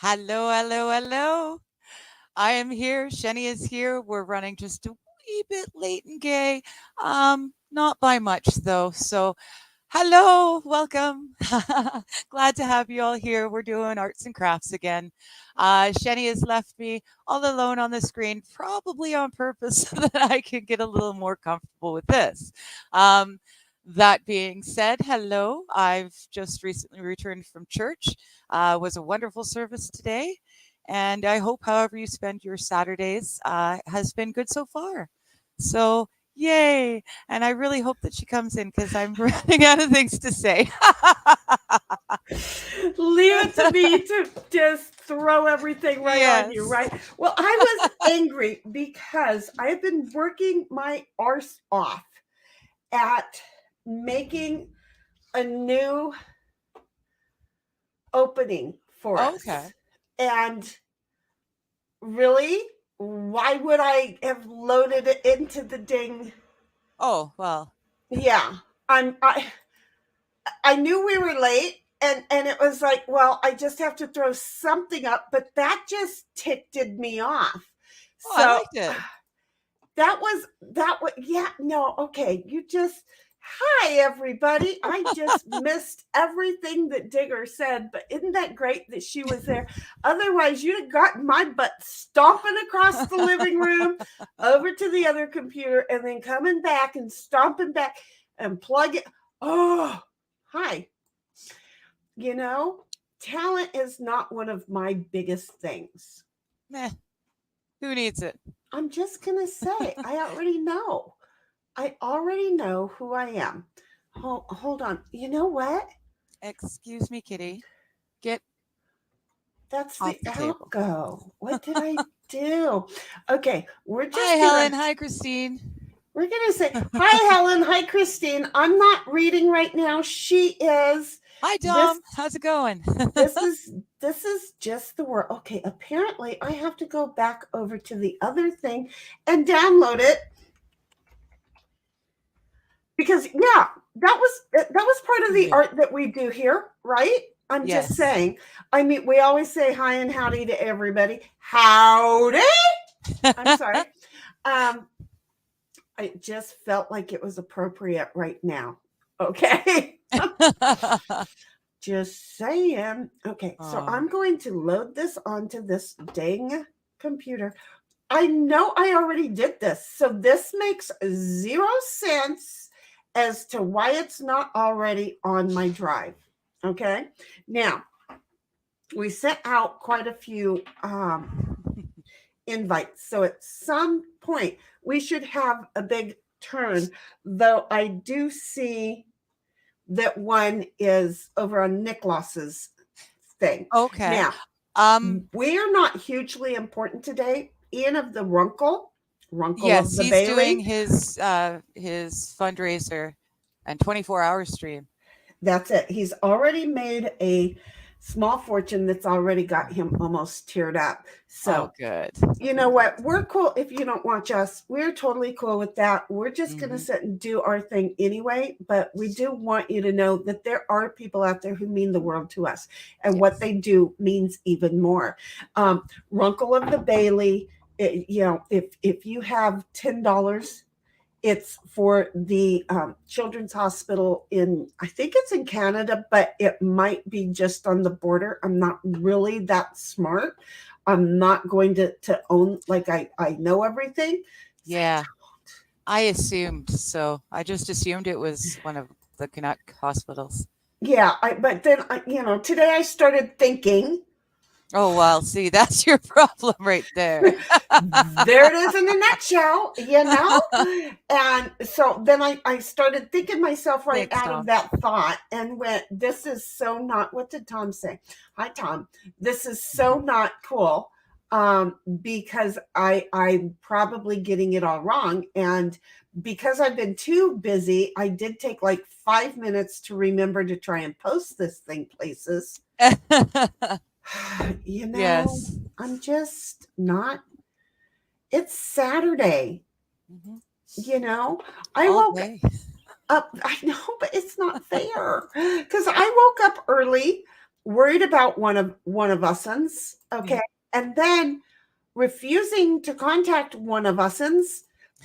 Hello, hello, hello. I am here. Sheni is here. We're running just a wee bit late and gay. Not by much though. So, hello, welcome. Glad to have you all here. We're doing arts and crafts again. Sheni has left me all alone on the screen, probably on purpose, so that I can get a little more comfortable with this. That being said, hello. I've just recently returned from church. Was a wonderful service today. And I hope however you spend your Saturdays has been good so far. So, yay. And I really hope that she comes in because I'm running out of things to say. Leave it to me to just throw everything right on you, right? Well, I was angry because I have been working my arse off at making a new opening for us. And really, why would I have loaded it into the ding? Oh, well. Yeah. I knew we were late and it was like, well, I just have to throw something up, but that just ticked me off. Oh, so I liked it. That was yeah, no, okay. Hi, everybody. I just missed everything that Digger said, but isn't that great that she was there? Otherwise, you'd have gotten my butt stomping across the living room over to the other computer and then coming back and stomping back and plug it. Oh, hi. You know, talent is not one of my biggest things. Meh. Who needs it? I'm just going to say, I already know. I already know who I am. Hold on. You know what? Excuse me, kitty. That's the algo. What did I do? Okay, we're just Hi, Helen. Hi, Christine. We're gonna say hi, Helen. Hi, Christine. I'm not reading right now. She is. Hi, Dom. How's it going? This is just the word. Okay, apparently I have to go back over to the other thing and download it. Because yeah, that was part of the art that we do here, right? I'm just saying. I mean, we always say hi and howdy to everybody. Howdy. I'm sorry. I just felt like it was appropriate right now. Okay. Just saying. Okay, so I'm going to load this onto this dang computer. I know I already did this, so this makes 0 sense as to why it's not already on my drive. Okay. Now, we sent out quite a few invites. So at some point, we should have a big turn, though I do see that one is over on Nicholas's thing. Okay. Now, we are not hugely important today. Ian of the Runkle yes, of the he's Bailey. Doing his fundraiser and 24-hour stream. That's it. He's already made a small fortune that's already got him almost teared up. So good. You know what? We're cool. If you don't watch us, we're totally cool with that. We're just going to sit and do our thing anyway. But we do want you to know that there are people out there who mean the world to us. And what they do means even more. Runkle of the Bailey, if you have $10, it's for the Children's Hospital I think it's in Canada, but it might be just on the border. I'm not really that smart. I'm not going to own, like I know everything. Yeah. I assumed so. I just assumed it was one of the Canuck hospitals. Yeah, but then today I started thinking. Oh, well, see, that's your problem right there. There it is in a nutshell, And so then I started thinking myself right Thanks, out of Tom. that thought and went, this is so not, what did Tom say? Hi, Tom. This is so not cool. Because I'm probably getting it all wrong. And because I've been too busy, I did take like 5 minutes to remember to try and post this thing places. Yes. I'm just not. It's Saturday. I All woke day. up. I know, but it's not fair because I woke up early, worried about one of us'ns. Okay, and then refusing to contact one of us'ns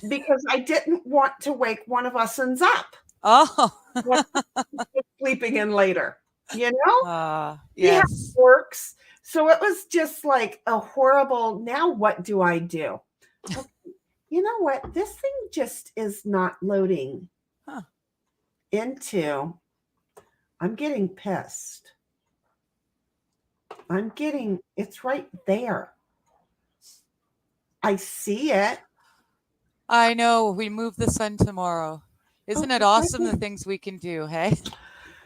because I didn't want to wake one of us'ns up. Oh. Sleeping in later. He Yes. works. So it was just like a horrible, now what do I do? Okay, you know what? This thing just is not loading into. I'm getting pissed. It's right there. I see it. I know. We move the sun tomorrow. Isn't it awesome the things we can do, hey?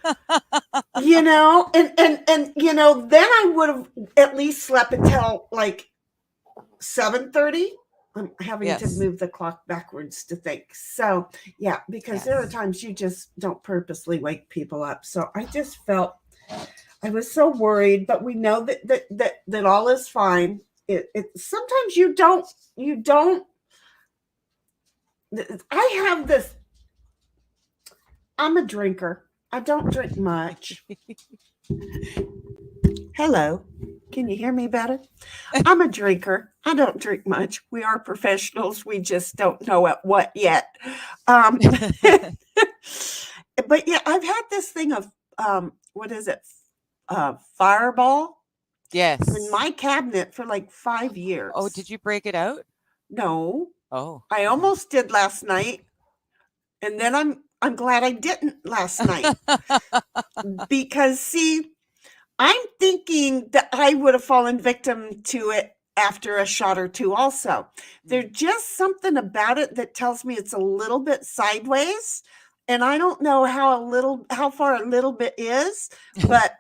And then I would have at least slept until like 7:30. I'm having to move the clock backwards to think. So yeah, because there are times you just don't purposely wake people up. So I just felt I was so worried, but we know that all is fine. It sometimes you don't. I have this. I'm a drinker. I don't drink much. Hello. Can you hear me better? I'm a drinker. I don't drink much. We are professionals. We just don't know at what yet. But yeah, I've had this thing of what is it? Fireball. Yes. In my cabinet for like 5 years. Oh, did you break it out? No. Oh. I almost did last night. And then I'm glad I didn't last night. Because see, I'm thinking that I would have fallen victim to it after a shot or two also. There's just something about it that tells me it's a little bit sideways. And I don't know how far a little bit is, but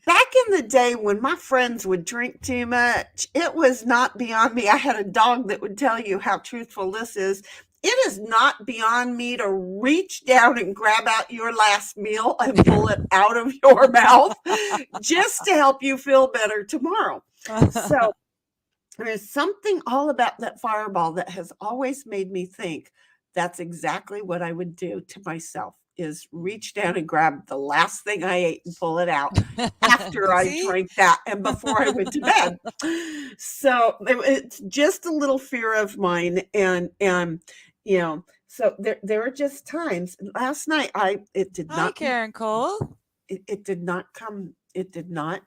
back in the day when my friends would drink too much, it was not beyond me. I had a dog that would tell you how truthful this is. It is not beyond me to reach down and grab out your last meal and pull it out of your mouth just to help you feel better tomorrow. So there's something all about that fireball that has always made me think that's exactly what I would do to myself, is reach down and grab the last thing I ate and pull it out after I drank that and before I went to bed. So it's just a little fear of mine. And so there are just times. Last night it did not. Hi, Karen Cole. It did not come. It did not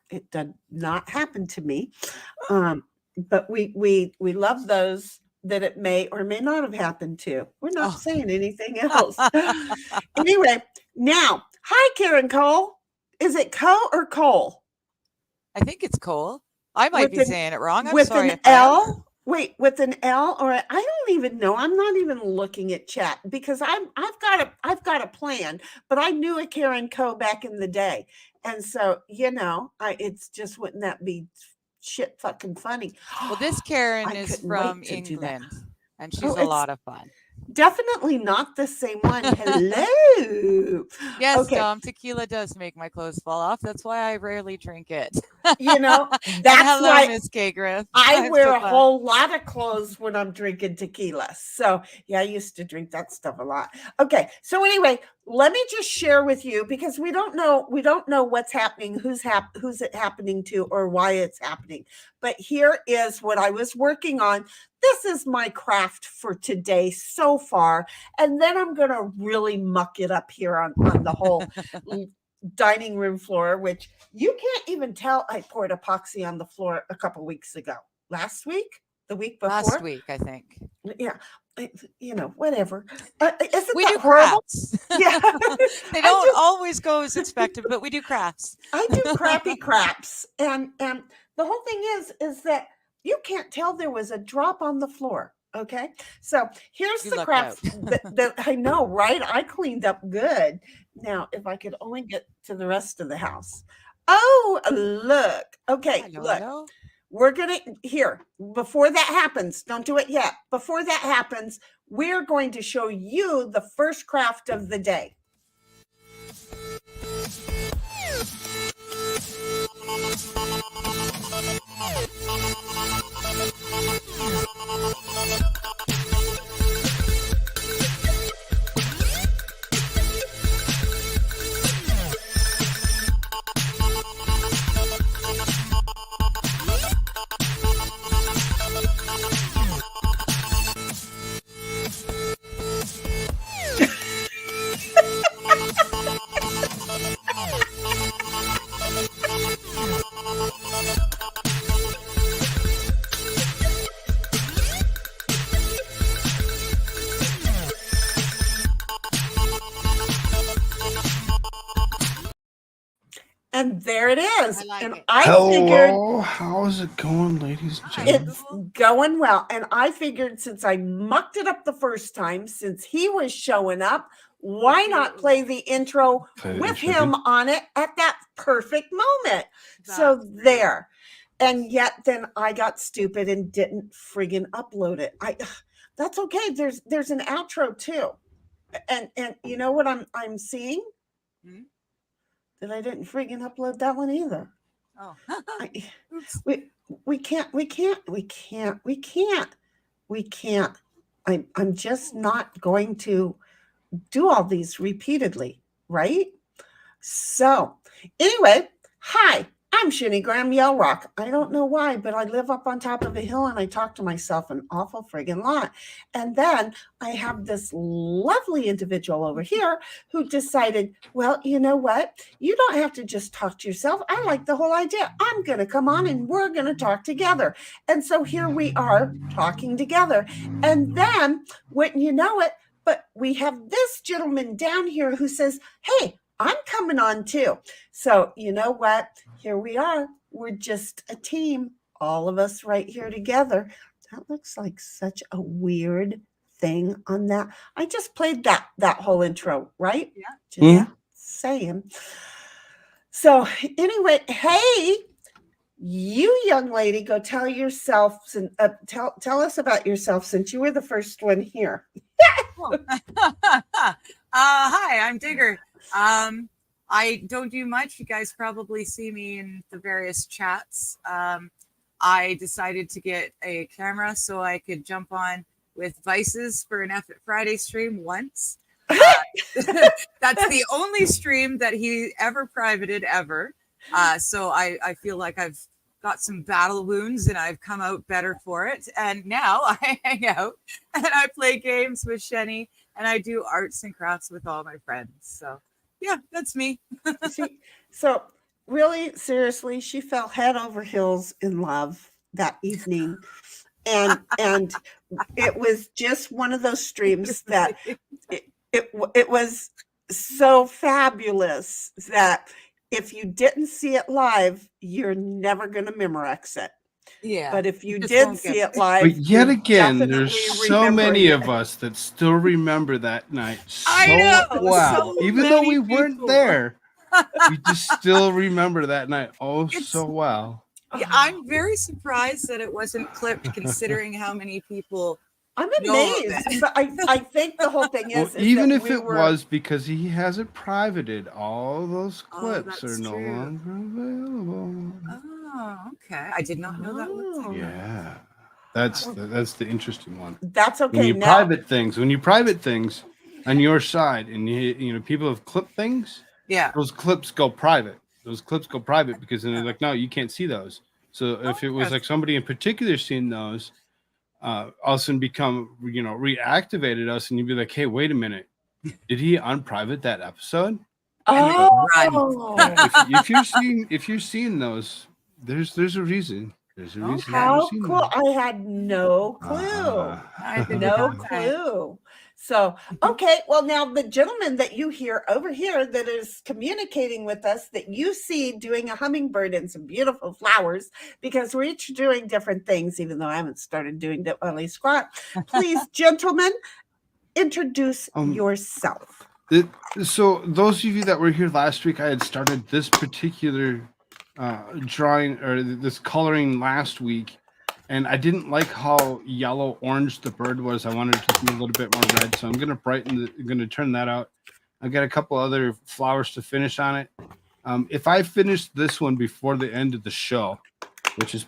happen to me. But we love those that it may or may not have happened to. We're not saying anything else. Anyway, now, hi, Karen Cole. Is it Co or Cole? I think it's Cole. I might be saying it wrong. I'm with sorry. An L? Wait, with an L or I don't even know. I'm not even looking at chat because I've got a plan, but I knew a Karen Co back in the day. And so, it's just, wouldn't that be shit fucking funny? Well, this Karen is from England and she's a lot of fun. Definitely not the same one. Hello. Yes, okay. Tom, tequila does make my clothes fall off. That's why I rarely drink it. That's why Miss K. Griff. I wear a whole lot of clothes when I'm drinking tequila. So yeah, I used to drink that stuff a lot. Okay, so anyway, let me just share with you, because we don't know what's happening, who's it happening to, or why it's happening. But here is what I was working on. This is my craft for today so far. And then I'm going to really muck it up here on the whole dining room floor, which you can't even tell I poured epoxy on the floor a couple weeks ago. Last week? The week before? Last week, I think. Yeah. Whatever. Isn't We that do horrible? crafts. Yeah. They don't always go as expected, but we do crafts. I do crappy craps. And the whole thing is that you can't tell there was a drop on the floor. Okay. So here's You the lucked crafts out. that I know, right? I cleaned up good. Now, if I could only get to the rest of the house. Oh, look. Okay. Hello, Look. hello. We're going to, here, before that happens, don't do it yet. Before that happens, we're going to show you the first craft of the day. And there it is. I like and it. I figured Hello, how's it going, ladies and gentlemen? it's going well. And I figured since I mucked it up the first time, since he was showing up, why not play the intro with him on it at that perfect moment? So there. And yet then I got stupid and didn't friggin' upload it. That's okay. There's an outro too. And you know what I'm seeing? Hmm? That I didn't friggin' upload that one either. Oh. We can't. I'm just not going to do all these repeatedly, right? So anyway, hi, I'm ShenigramYelroc. I don't know why, but I live up on top of a hill and I talk to myself an awful friggin' lot. And then I have this lovely individual over here who decided, well, you know what? You don't have to just talk to yourself. I like the whole idea. I'm going to come on and we're going to talk together. And so here we are talking together. And then, wouldn't you know it, but we have this gentleman down here who says, hey, I'm coming on too. So you know what? Here we are. We're just a team. All of us right here together. That looks like such a weird thing on that. I just played that whole intro, right? Yeah. Just saying. So anyway, hey, you young lady, go tell yourself and tell us about yourself since you were the first one here. Hi, I'm Digger. I don't do much. You guys probably see me in the various chats. I decided to get a camera so I could jump on with Vices for an F at Friday stream once. That's the only stream that he ever privated ever. So I feel like I've got some battle wounds and I've come out better for it. And now I hang out and I play games with Sheni and I do arts and crafts with all my friends. So yeah, that's me. So really, seriously, she fell head over heels in love that evening. And it was just one of those streams that it was so fabulous that if you didn't see it live, you're never going to Memorex it. Yeah. But if you did see it live, but yet again, definitely there's so many of us that still remember that night so well. Even though we weren't there, we just still remember that night so well. Yeah, I'm very surprised that it wasn't clipped, considering how many people. I'm amazed. But I think the whole thing is, well, even if it was because he has it privated, all those clips are no longer available. Oh, okay. I did not know that. Yeah, that's the interesting one. That's okay. When you private things on your side, and you know people have clipped things. Yeah, those clips go private. Those clips go private because then they're like, no, you can't see those. So if it was like somebody in particular seeing those, all of a sudden become, reactivated us, and you'd be like, hey, wait a minute, did he unprivate that episode? If you're seeing those, there's a reason. There's a reason. How cool! I had no clue. I No clue. So, okay. Well, now the gentleman that you hear over here that is communicating with us that you see doing a hummingbird and some beautiful flowers, because we're each doing different things, even though I haven't started doing the early squat. Please, gentlemen, introduce yourself. So those of you that were here last week, I had started this particular drawing or this coloring last week, and I didn't like how yellow orange the bird was. I wanted it to be a little bit more red, so I'm gonna turn that out. I've got a couple other flowers to finish on it. If I finish this one before the end of the show, which is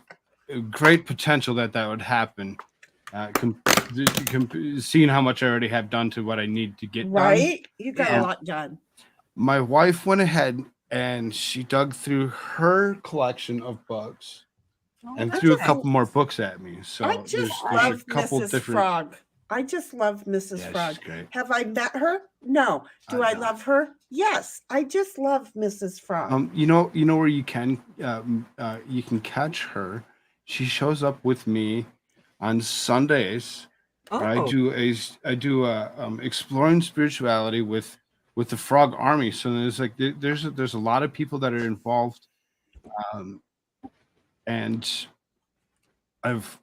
a great potential that would happen, seeing how much I already have done to what I need to get done. Right? You got a lot done. My wife went ahead and she dug through her collection of books and threw a couple more books at me. So I just love Mrs. Frogg. I just love Mrs. Frogg. Have I met her? No. Do I love her? Yes. I just love Mrs. Frogg. You know where you can catch her. She shows up with me on Sundays. I do exploring spirituality with the Frog Army. So there's a lot of people that are involved, and I've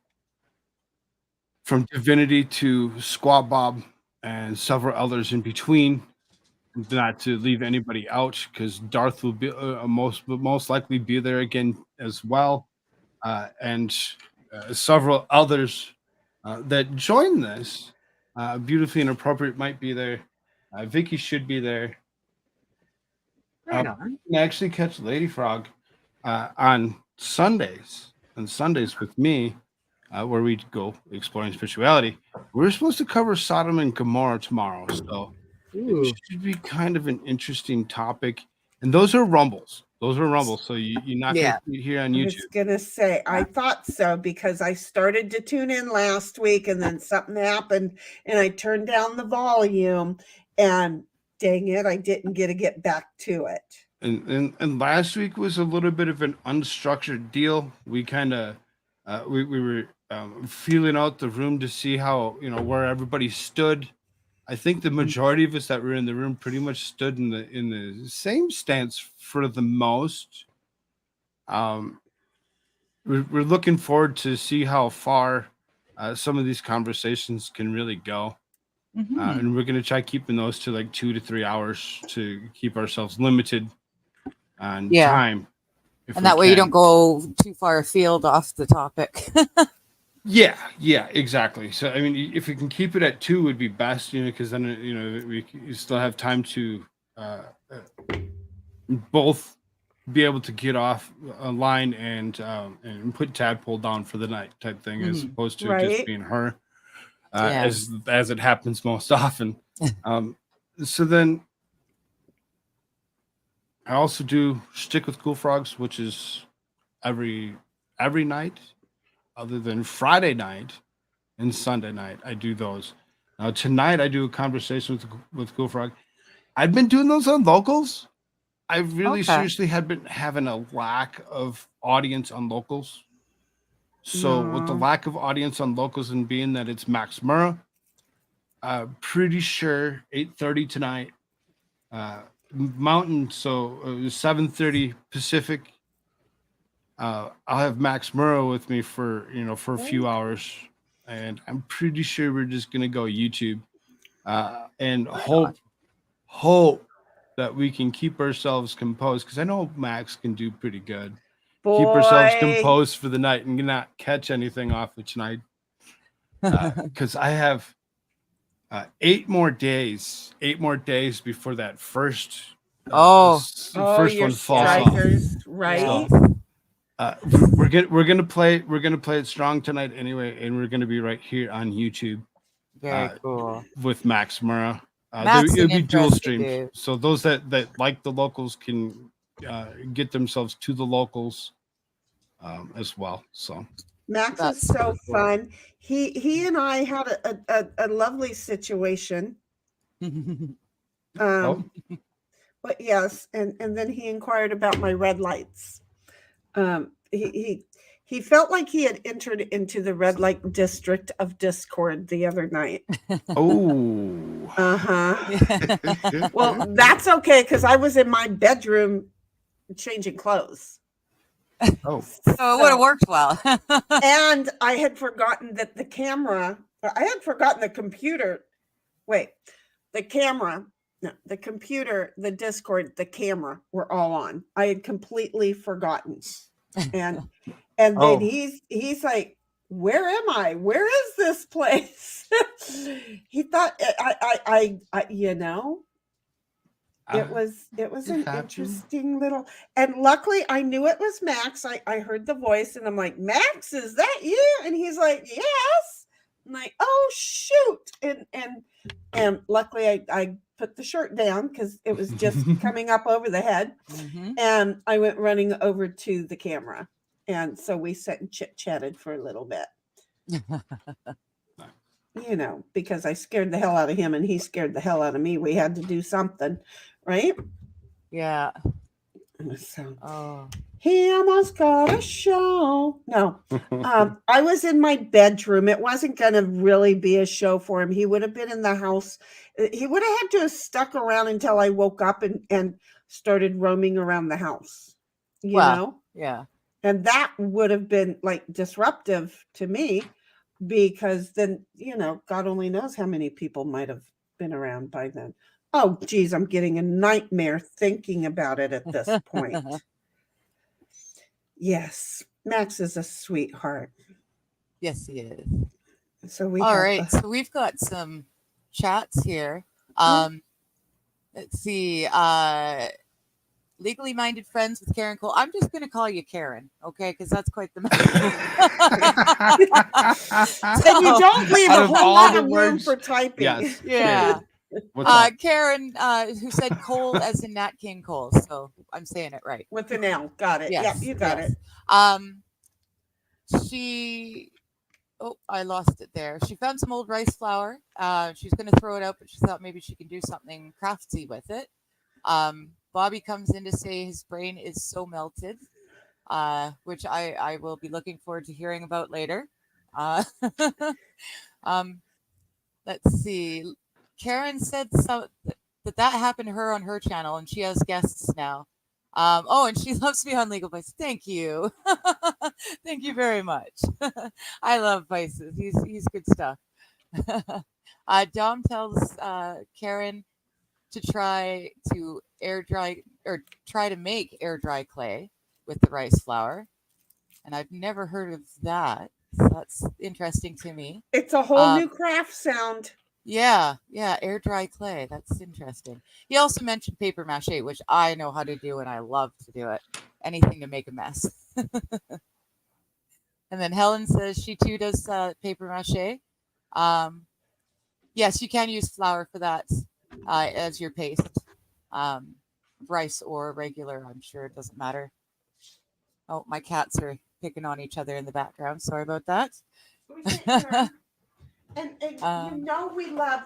from divinity to Squaw Bob and several others in between. Not to leave anybody out, because Darth will be most likely be there again as well, and several others that join this. Beautifully Inappropriate might be there. Vicky should be there. You can actually catch Lady Frog on Sundays. On Sundays with me, where we go exploring spirituality. We're supposed to cover Sodom and Gomorrah tomorrow, so it should be kind of an interesting topic. And those are rumbles. So you're not going to see it here on YouTube. I was going to say, I thought so, because I started to tune in last week and then something happened and I turned down the volume, and dang it, I didn't get back to it. And last week was a little bit of an unstructured deal. We kind of we were feeling out the room to see how, where everybody stood. I think the majority of us that were in the room pretty much stood in the same stance for the most. We're looking forward to see how far some of these conversations can really go. And we're going to try keeping those to like 2 to 3 hours to keep ourselves limited on time. And that way you don't go too far afield off the topic. Yeah, exactly. So, I mean, if we can keep it at 2 would be best, because then, you still have time to both be able to get off a line and put Tadpole down for the night type thing, as opposed to just being her, as it happens most often. So then I also do Stick with Kool Frogs, which is every night. Other than Friday night and Sunday night, I do those. Now tonight I do a conversation with Kool Frogg. I've been doing those on locals. I really seriously had been having a lack of audience on locals. So with the lack of audience on locals, and being that it's Max Murrah, pretty sure 8:30 tonight, Mountain. So 7:30 Pacific. I'll have Max Murrah with me for a few hours, and I'm pretty sure we're just gonna go YouTube, and hope that we can keep ourselves composed, because I know Max can do pretty good. Keep ourselves composed for the night and not catch anything off of tonight, because I have 8 more days before that first one falls off. Right. So, we're gonna play it strong tonight anyway, and we're gonna be right here on YouTube. Very cool. With Max Murrah. It'll be dual streams, so those that like the locals can get themselves to the locals as well. So Max is so fun. He and I had a lovely situation. But yes, and then he inquired about my red lights. He He felt like he had entered into the red light district of Discord the other night. Oh. Uh-huh. Well, that's okay, because I was in my bedroom changing clothes. Oh. So it would have worked well. And I had forgotten that the camera, I had forgotten the computer. Wait, the camera, no, the computer, the Discord, the camera were all on. I had completely forgotten. And then Oh. he's like, where am I? Where is this place? He thought I you know, it was an happens. interesting little, and luckily I knew it was Max. I heard the voice and I'm like, Max, is that you? And he's like, yes. I'm like, oh shoot. And luckily I put the shirt down because it was just coming up over the head. Mhm. And I went running over to the camera. And so we sat and chit-chatted for a little bit. You know, because I scared the hell out of him and he scared the hell out of me. We had to do something, right? Yeah. So Oh. he almost got a show. No, I was in my bedroom. It wasn't going to really be a show for him. He would have been in the house. He would have had to have stuck around until I woke up and started roaming around the house, you know? Yeah. And that would have been like disruptive to me, because then, you know, God only knows how many people might have been around by then. Oh, geez, I'm getting a nightmare thinking about it at this point. Yes, Max is a sweetheart. Yes, he is. So we All have right. So we've got some chats here. Let's see. Legally minded friends with Karen Cole. I'm just going to call you Karen, okay? Because that's quite the and you don't leave Out a of whole all lot the of room words- for typing. Yes. Yeah. What's up? Karen, who said Cole as in Nat King Cole. So I'm saying it right. With an L. Got it. Yes, Yeah, you got yes. it. She, oh, I lost it there. She found some old rice flour. She's going to throw it out, but she thought maybe she can do something craftsy with it. Bobby comes in to say his brain is so melted, which I will be looking forward to hearing about later. Let's see. Karen said that happened to her on her channel, and she has guests now. And she loves me on Legal Vice. Thank you. Thank you very much. I love Vices. He's good stuff. Dom tells Karen to try to make air dry clay with the rice flour. And I've never heard of that. So that's interesting to me. It's a whole new craft sound. Yeah, air dry clay. That's interesting. He also mentioned paper mache, which I know how to do and I love to do it. Anything to make a mess. And then Helen says she too does paper mache. Yes, you can use flour for that as your paste. Rice or regular, I'm sure it doesn't matter. Oh, my cats are picking on each other in the background. Sorry about that. And you know, we love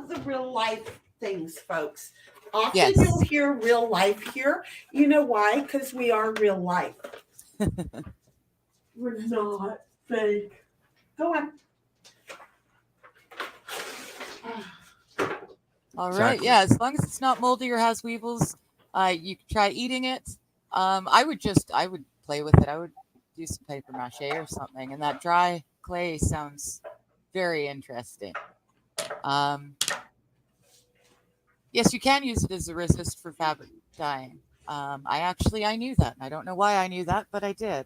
the real life things, folks. Often Yes. you'll hear real life here. You know why? Because we are real life. We're not fake. Go on. All right. Exactly. Yeah, as long as it's not moldy or has weevils, you can try eating it. I would play with it. I would do some paper mache or something. And that dry clay sounds very interesting. Yes, you can use it as a resist for fabric dyeing. I knew that. I don't know why I knew that, but I did.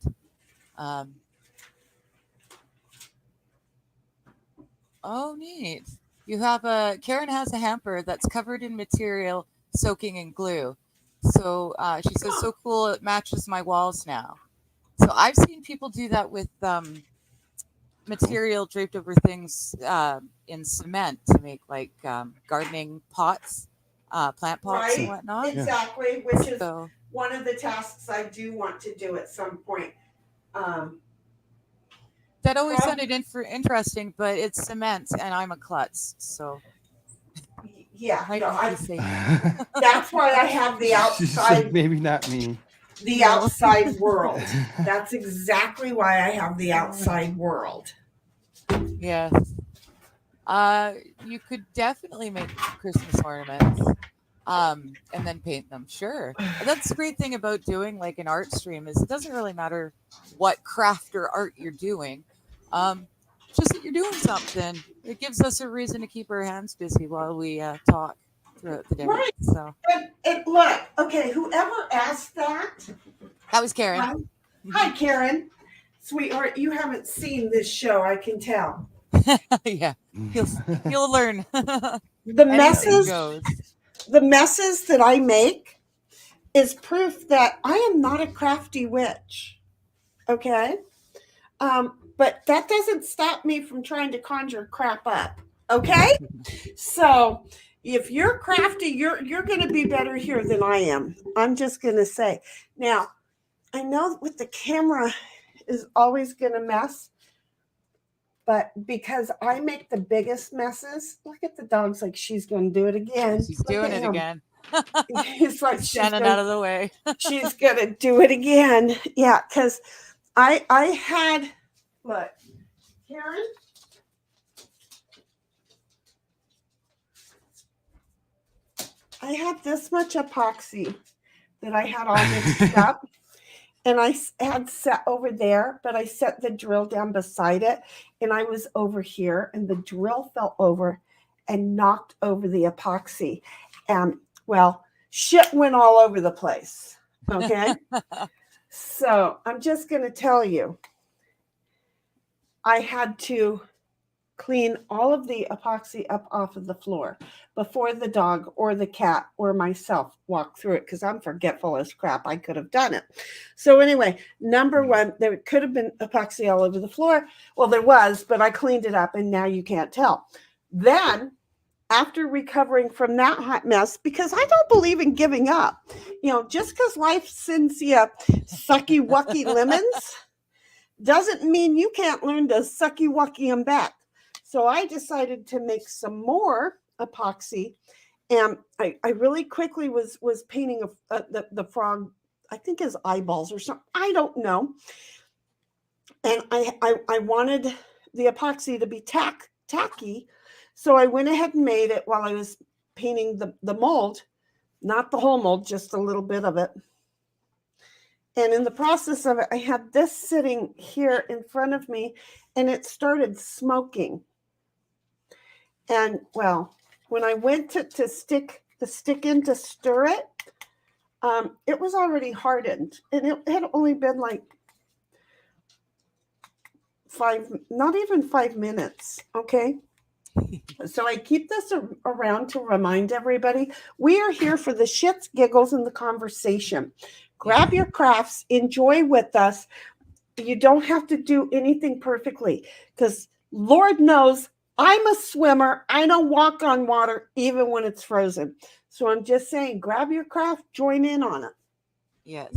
Oh, neat. You have Karen has a hamper that's covered in material soaking in glue. So she says, so cool, it matches my walls now. So I've seen people do that with material draped over things in cement to make like gardening pots, plant pots and whatnot. Exactly, which is So, one of the tasks I do want to do at some point. that always sounded interesting, but it's cement and I'm a klutz. So Yeah, might no, not be safe. that's why I have the She's like, outside. maybe not me. the No. outside world. That's exactly why I have the outside world. Yes. You could definitely make Christmas ornaments. And then paint them. Sure. And that's the great thing about doing like an art stream is it doesn't really matter what craft or art you're doing. Just that you're doing something. It gives us a reason to keep our hands busy while we talk throughout the day. Right. So And look, okay, whoever asked that, that was Karen. Hi, Karen. Sweetheart, you haven't seen this show, I can tell. Yeah, you'll learn. The Anything goes. messes that I make is proof that I am not a crafty witch. Okay? But that doesn't stop me from trying to conjure crap up. Okay? So if you're crafty, you're going to be better here than I am. I'm just going to say. Now, I know with the camera is always going to mess, but because I make the biggest messes, look at the dog's like she's going to do it again. She's doing it again. It's like she's standing out of the way. She's going to do it again. Yeah, because I had, look, Karen. I had this much epoxy that I had all mixed up. And I had set over there, but I set the drill down beside it. And I was over here, and the drill fell over and knocked over the epoxy. And, well, shit went all over the place. Okay? So I'm just going to tell you, I had to clean all of the epoxy up off of the floor before the dog or the cat or myself walked through it because I'm forgetful as crap. I could have done it. So anyway, number one, there could have been epoxy all over the floor. Well, there was, but I cleaned it up and now you can't tell. Then after recovering from that hot mess, because I don't believe in giving up, just because life sends you sucky wucky lemons doesn't mean you can't learn to sucky wucky them back. So I decided to make some more epoxy, and I really quickly was painting the frog, I think his eyeballs or something. I don't know. And I wanted the epoxy to be tacky, so I went ahead and made it while I was painting the mold, not the whole mold, just a little bit of it. And in the process of it, I had this sitting here in front of me, and it started smoking. And well, when I went to stick the stick in to stir it, it was already hardened, and it had only been like not even 5 minutes. Okay. So I keep this around to remind everybody we are here for the shits, giggles, and the conversation. Grab your crafts, enjoy with us. You don't have to do anything perfectly because Lord knows I'm a swimmer. I don't walk on water even when it's frozen. So I'm just saying, grab your craft, join in on it. Yes.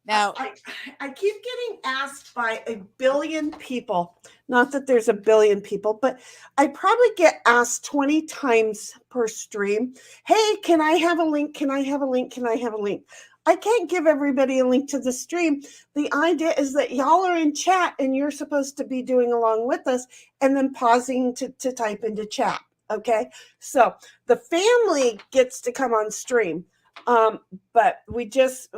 Now, I keep getting asked by a billion people, not that there's a billion people, but I probably get asked 20 times per stream, hey, can I have a link? Can I have a link? Can I have a link? I can't give everybody a link to the stream. The idea is that y'all are in chat and you're supposed to be doing along with us and then pausing to type into chat. Okay. So the family gets to come on stream. But we just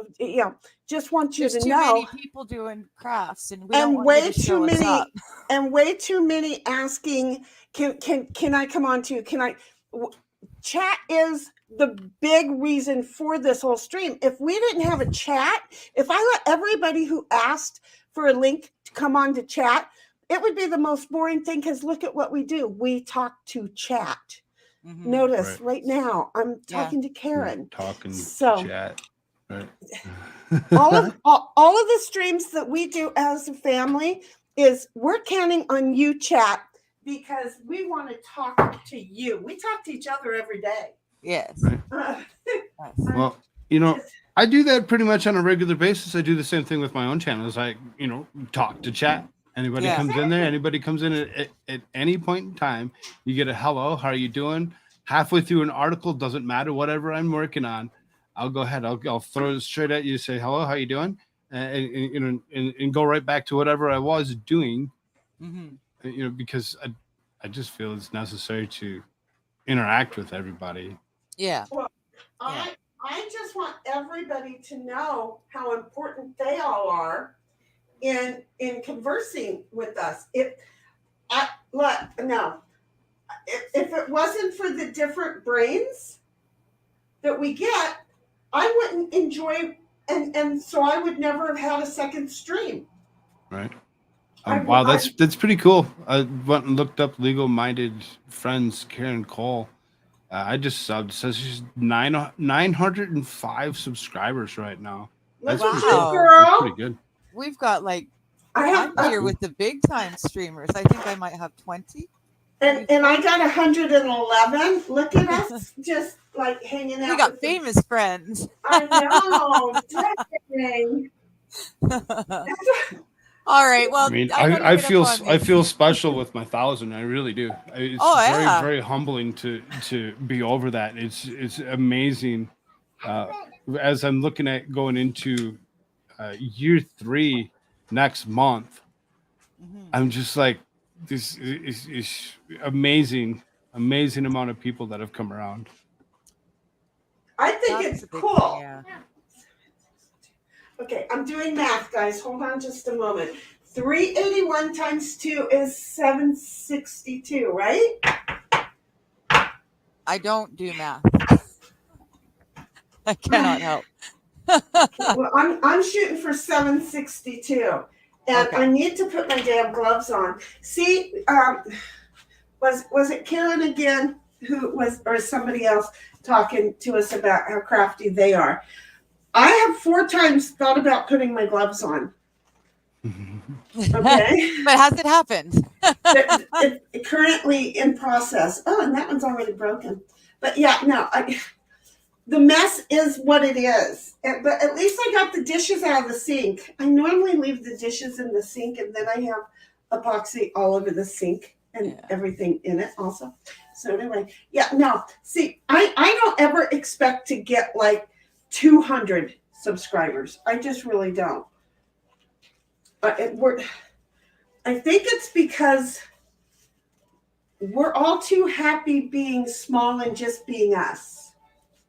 want you to know. Too many people doing crafts and we and don't want way you to too show many us up. and way too many asking, can I come on too? Chat is the big reason for this whole stream. If we didn't have a chat, if I let everybody who asked for a link to come on to chat, it would be the most boring thing because look at what we do. We talk to chat. Mm-hmm. Notice right now I'm talking to Karen. Talking so, chat. Right. all of the streams that we do as a family is we're counting on you, chat, because we want to talk to you. We talk to each other every day. Yes. Right. Well, I do that pretty much on a regular basis. I do the same thing with my own channels. I, talk to chat. Anybody comes in there, anybody comes in at any point in time, you get a hello, how are you doing? Halfway through an article, doesn't matter, whatever I'm working on. I'll go ahead. I'll throw it straight at you. Say hello. How you doing? And go right back to whatever I was doing. Because I just feel it's necessary to interact with everybody. Yeah. Well, I just want everybody to know how important they all are in conversing with us. If it wasn't for the different brains that we get, I wouldn't enjoy, and so I would never have had a second stream. Right. Wow, that's pretty cool. I went and looked up legal-minded friends, Karen Cole. I just subbed. It says she's 905 subscribers right now. That's Wow. girl. That's pretty good. We've got like I'm here with the big time streamers. I think I might have 20. And I got 111. Look at us, just like hanging out. We got famous friends. I know. Dang. All right. Well, I mean, I feel special with my 1,000. I really do. It's very, very humbling to be over that. It's amazing. As I'm looking at going into year 3 next month, I'm just like, this is amazing amount of people that have come around. I think it's cool. Thing, yeah. Okay, I'm doing math, guys. Hold on just a moment. 381 times 2 is 762, right? I don't do math. I cannot help. Well, I'm shooting for 762, and I need to put my damn gloves on. See, was it Karen again or somebody else talking to us about how crafty they are? I have 4 times thought about putting my gloves on. Okay. But has it happened? It's currently in process. Oh, and that one's already broken. But yeah, no, the mess is what it is. But at least I got the dishes out of the sink. I normally leave the dishes in the sink, and then I have epoxy all over the sink and everything in it also. So anyway, see, I don't ever expect to get like 200 subscribers. I just really don't. I think it's because we're all too happy being small and just being us.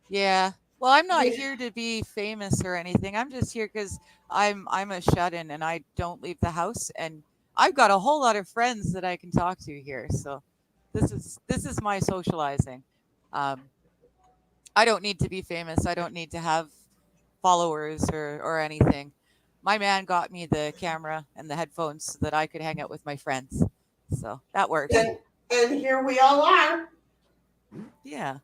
Yeah. Well, I'm not here to be famous or anything. I'm just here because I'm a shut-in and I don't leave the house, and I've got a whole lot of friends that I can talk to here. So this is my socializing. I don't need to be famous. I don't need to have followers or anything. My man got me the camera and the headphones so that I could hang out with my friends. So that works. And here we all are. Yeah.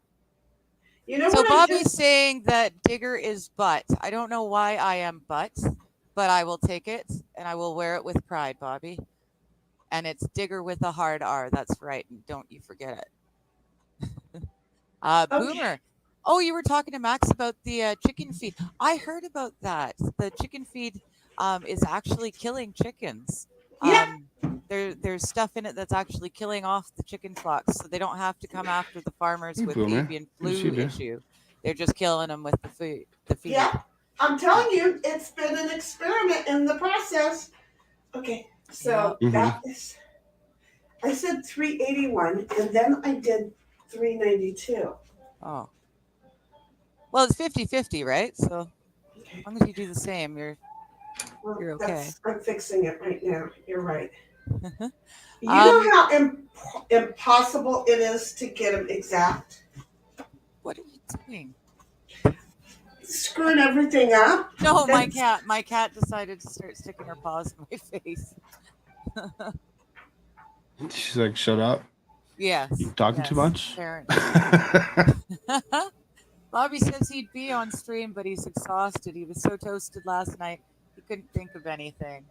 You know, so Bobby's saying that Digger is butt. I don't know why I am butt, but I will take it and I will wear it with pride, Bobby. And it's Digger with a hard R. That's right. Don't you forget it. Boomer. Oh, you were talking to Max about the chicken feed. I heard about that. The chicken feed is actually killing chickens. Yeah. There's stuff in it that's actually killing off the chicken flocks, so they don't have to come after the farmers with the avian flu issue. They're just killing them with the feed. Yeah, I'm telling you, it's been an experiment in the process. Okay, so that is, I said 381, and then I did 392. Oh. Well, it's 50-50, right? So as long as you do the same, you're okay. I'm fixing it right now. You're right. You know how impossible it is to get them exact? What are you doing? Screwing everything up. No, my cat decided to start sticking her paws in my face. She's like, shut up. Yes. You talking too much? Bobby says he'd be on stream, but he's exhausted. He was so toasted last night, he couldn't think of anything.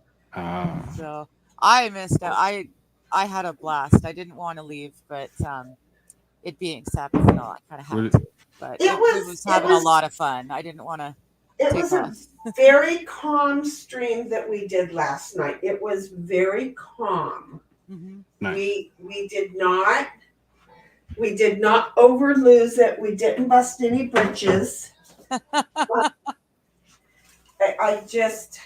So I missed out. I had a blast. I didn't want to leave, but it being Sabbath and all, I kind of had to. But it was having a lot of fun. I didn't want to. It was a very calm stream that we did last night. It was very calm. Nice. We did not overlose it. We didn't bust any bridges. I just,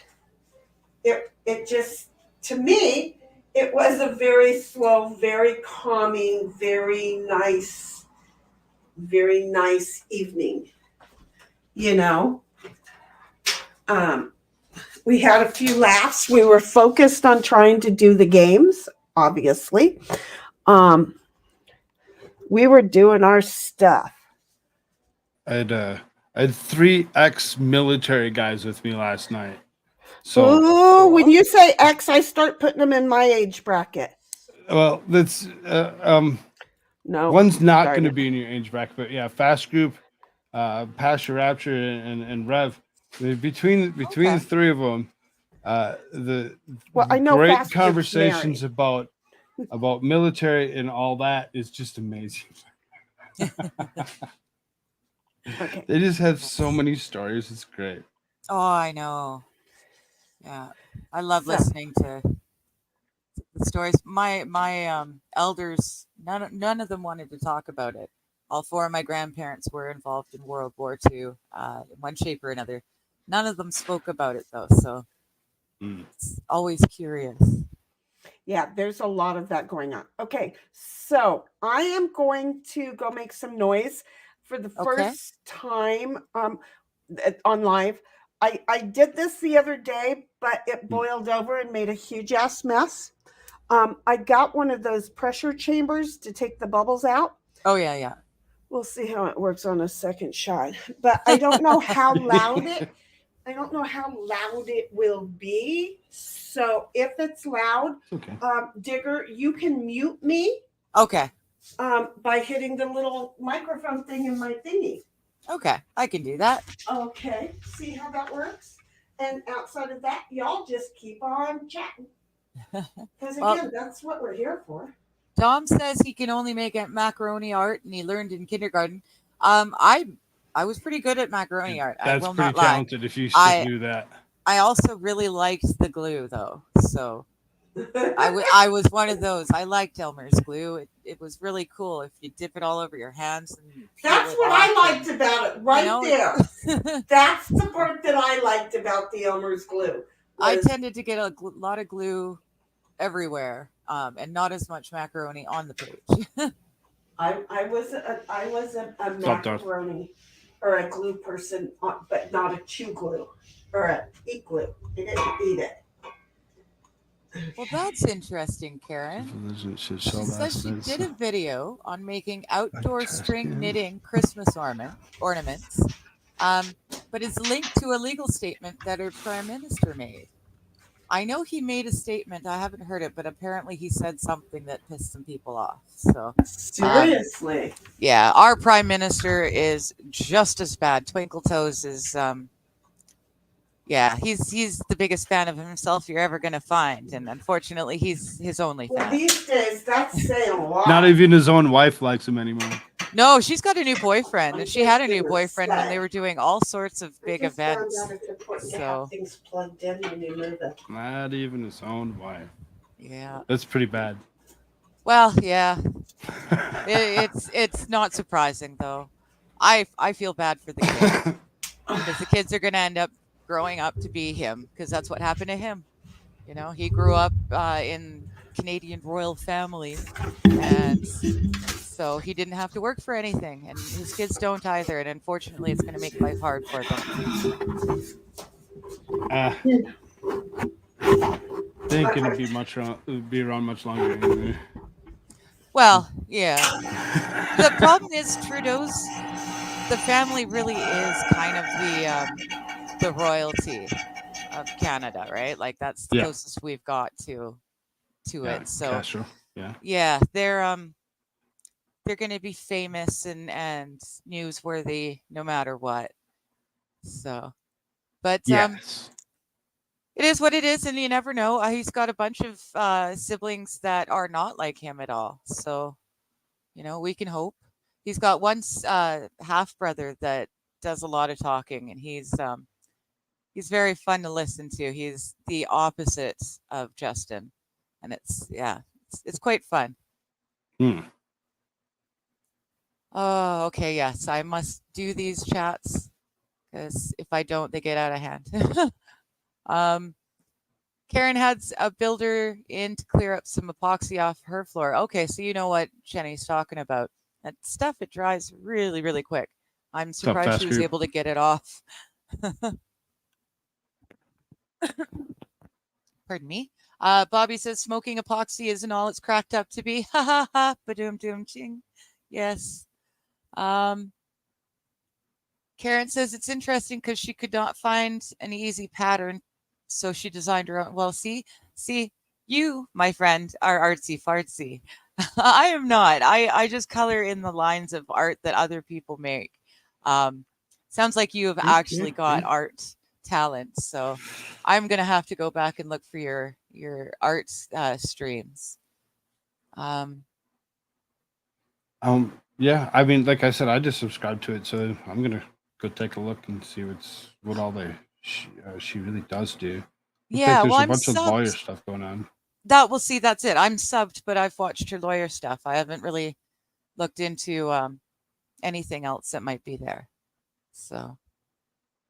it just, to me, it was a very slow, very calming, very nice evening. You know, we had a few laughs. We were focused on trying to do the games, obviously. We were doing our stuff. I had 3 ex-military guys with me last night. So, Cool. when you say X, I start putting them in my age bracket. Well, that's No, one's not darn going to it. be in your age bracket, but yeah, Fast Group, Pasture Rapture, and Rev. Between Okay. the 3 of them, the Well, I know great Fast Group's conversations married. about military and all that is just amazing. Okay. They just have so many stories. It's great. Oh, I know. Yeah, I love So- listening to the stories. My elders, none of them wanted to talk about it. All 4 of my grandparents were involved in World War II, in one shape or another. None of them spoke about it though, so it's always curious. Yeah, there's a lot of that going on. Okay, so I am going to go make some noise for the Okay. first time on live. I did this the other day, but it boiled over and made a huge ass mess. I got one of those pressure chambers to take the bubbles out. Oh yeah. We'll see how it works on a second shot, but I don't know how loud it will be. So if it's loud, Okay. Digger, you can mute me Okay. by hitting the little microphone thing in my thingy. Okay, I can do that. Okay, see how that works? And outside of that, y'all just keep on chatting. Because Well- again, that's what we're here for. Tom says he can only make macaroni art, and he learned in kindergarten. I was pretty good at macaroni art. I That's will pretty not lie. talented if you should do that. I also really liked the glue, though. So I was one of those. I liked Elmer's glue. It was really cool if you dip it all over your hands. And peel That's it what off I liked about it right you know, there. That's the part that I liked about the Elmer's glue. I was- tended to get a lot of glue everywhere, and not as much macaroni on the page. I was a Stop, Darth. macaroni or a glue person, but not a chew glue or a eat glue. I didn't eat it. Well, that's interesting, Karen. She says she did a video on making outdoor string knitting Christmas ornaments, but is linked to a legal statement that her prime minister made. I know he made a statement. I haven't heard it, but apparently he said something that pissed some people off. So Seriously. yeah, our prime minister is just as bad. Twinkle Toes is yeah, he's the biggest fan of himself you're ever going to find, and unfortunately he's his only Well, fan. these days that's saying a lot. Not even his own wife likes him anymore. No, she's got a new boyfriend, and she had a new Goodness boyfriend when sake. they were doing all sorts of big I just found events. out it's important to So have things plugged in when you move it. Not even his own wife. yeah, That's pretty bad. well, yeah, it's not surprising though. I feel bad for the kids because the kids are going to end up growing up to be him, because that's what happened to him. You know, he grew up in Canadian royal family, and so he didn't have to work for anything, and his kids don't either. And unfortunately, it's going to make life hard for them. They ain't gonna be around much longer anyway. Well, yeah. The problem is the family really is kind of the royalty of Canada, right? Like that's the closest we've got to it. So Castro. yeah, they're going to be famous and newsworthy no matter what. So, but Yes. it is what it is, and you never know. He's got a bunch of siblings that are not like him at all. So, you know, we can hope. He's got one half brother that does a lot of talking, and he's very fun to listen to. He's the opposite of Justin, and it's quite fun. Oh, okay, yes, I must do these chats. because if I don't, they get out of hand. Karen had a builder in to clear up some epoxy off her floor. Okay, so you know what Sheni's talking about. That stuff, it dries really, really quick. I'm surprised she was able to get it off. Pardon me. Bobby says smoking epoxy isn't all it's cracked up to be. Ha ha ha. Ba-doom doom ching. Yes. Karen says it's interesting because she could not find an easy pattern, so she designed her own. Well, see, you, my friend, are artsy fartsy. I am not. I just color in the lines of art that other people make. Sounds like you have actually got art talent. So I'm gonna have to go back and look for your art streams. Yeah, I mean, like I said, I just subscribed to it, so I'm gonna go take a look and see what all she really does do. Yeah, there's well, a bunch of lawyer stuff going on. That's it. I'm subbed, but I've watched her lawyer stuff. I haven't really looked into anything else that might be there. So,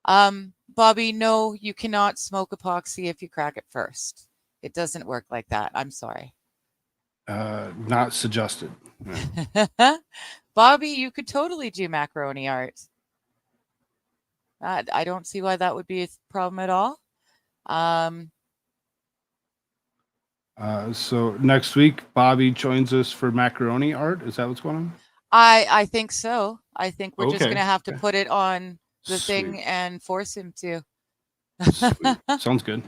Bobby, no, you cannot smoke epoxy if you crack it first. It doesn't work like that. I'm sorry. Not suggested. Yeah. Bobby, you could totally do macaroni art. I don't see why that would be a problem at all. So next week, Bobby joins us for macaroni art. Is that what's going on? I think so. I think we're just going to have to put it on the thing and force him to. Sounds good.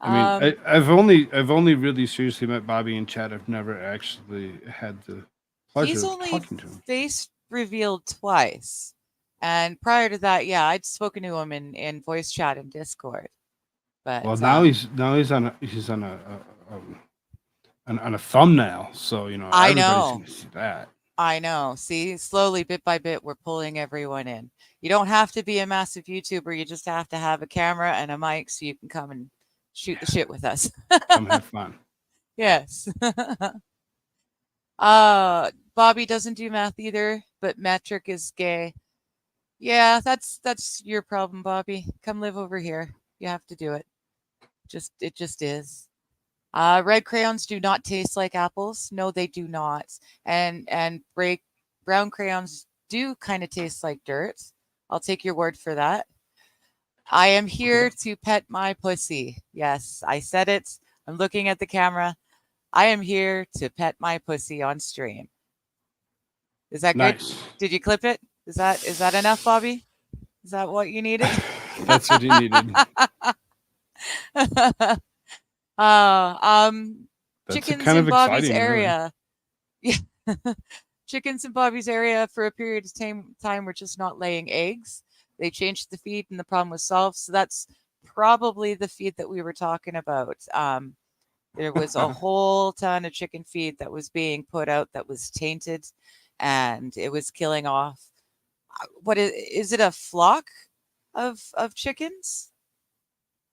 I mean, I've only really seriously met Bobby in chat. I've never actually had the pleasure of talking to him. He's only face revealed twice, and prior to that, yeah, I'd spoken to him in voice chat and Discord. But now he's on a thumbnail, so I know. Everybody's gonna see that. I know. See, slowly, bit by bit, we're pulling everyone in. You don't have to be a massive YouTuber. You just have to have a camera and a mic so you can come and shoot the shit with us. Come have fun. Yes. Bobby doesn't do math either, but metric is gay. Yeah, that's your problem, Bobby. Come live over here. You have to do it. It just is. Red crayons do not taste like apples. No, they do not. And brown crayons do kind of taste like dirt. I'll take your word for that. I am here to pet my pussy. Yes, I said it. I'm looking at the camera. I am here to pet my pussy on stream. Is that nice? Good? Did you clip it? Is that enough, Bobby? Is that what you needed? That's what you needed. Chickens in Bobby's area. Really. Yeah. Chickens in Bobby's area for a period of time were just not laying eggs. They changed the feed and the problem was solved. So that's probably the feed that we were talking about. There was a whole ton of chicken feed that was being put out that was tainted, and it was killing off. What is it? A flock of chickens?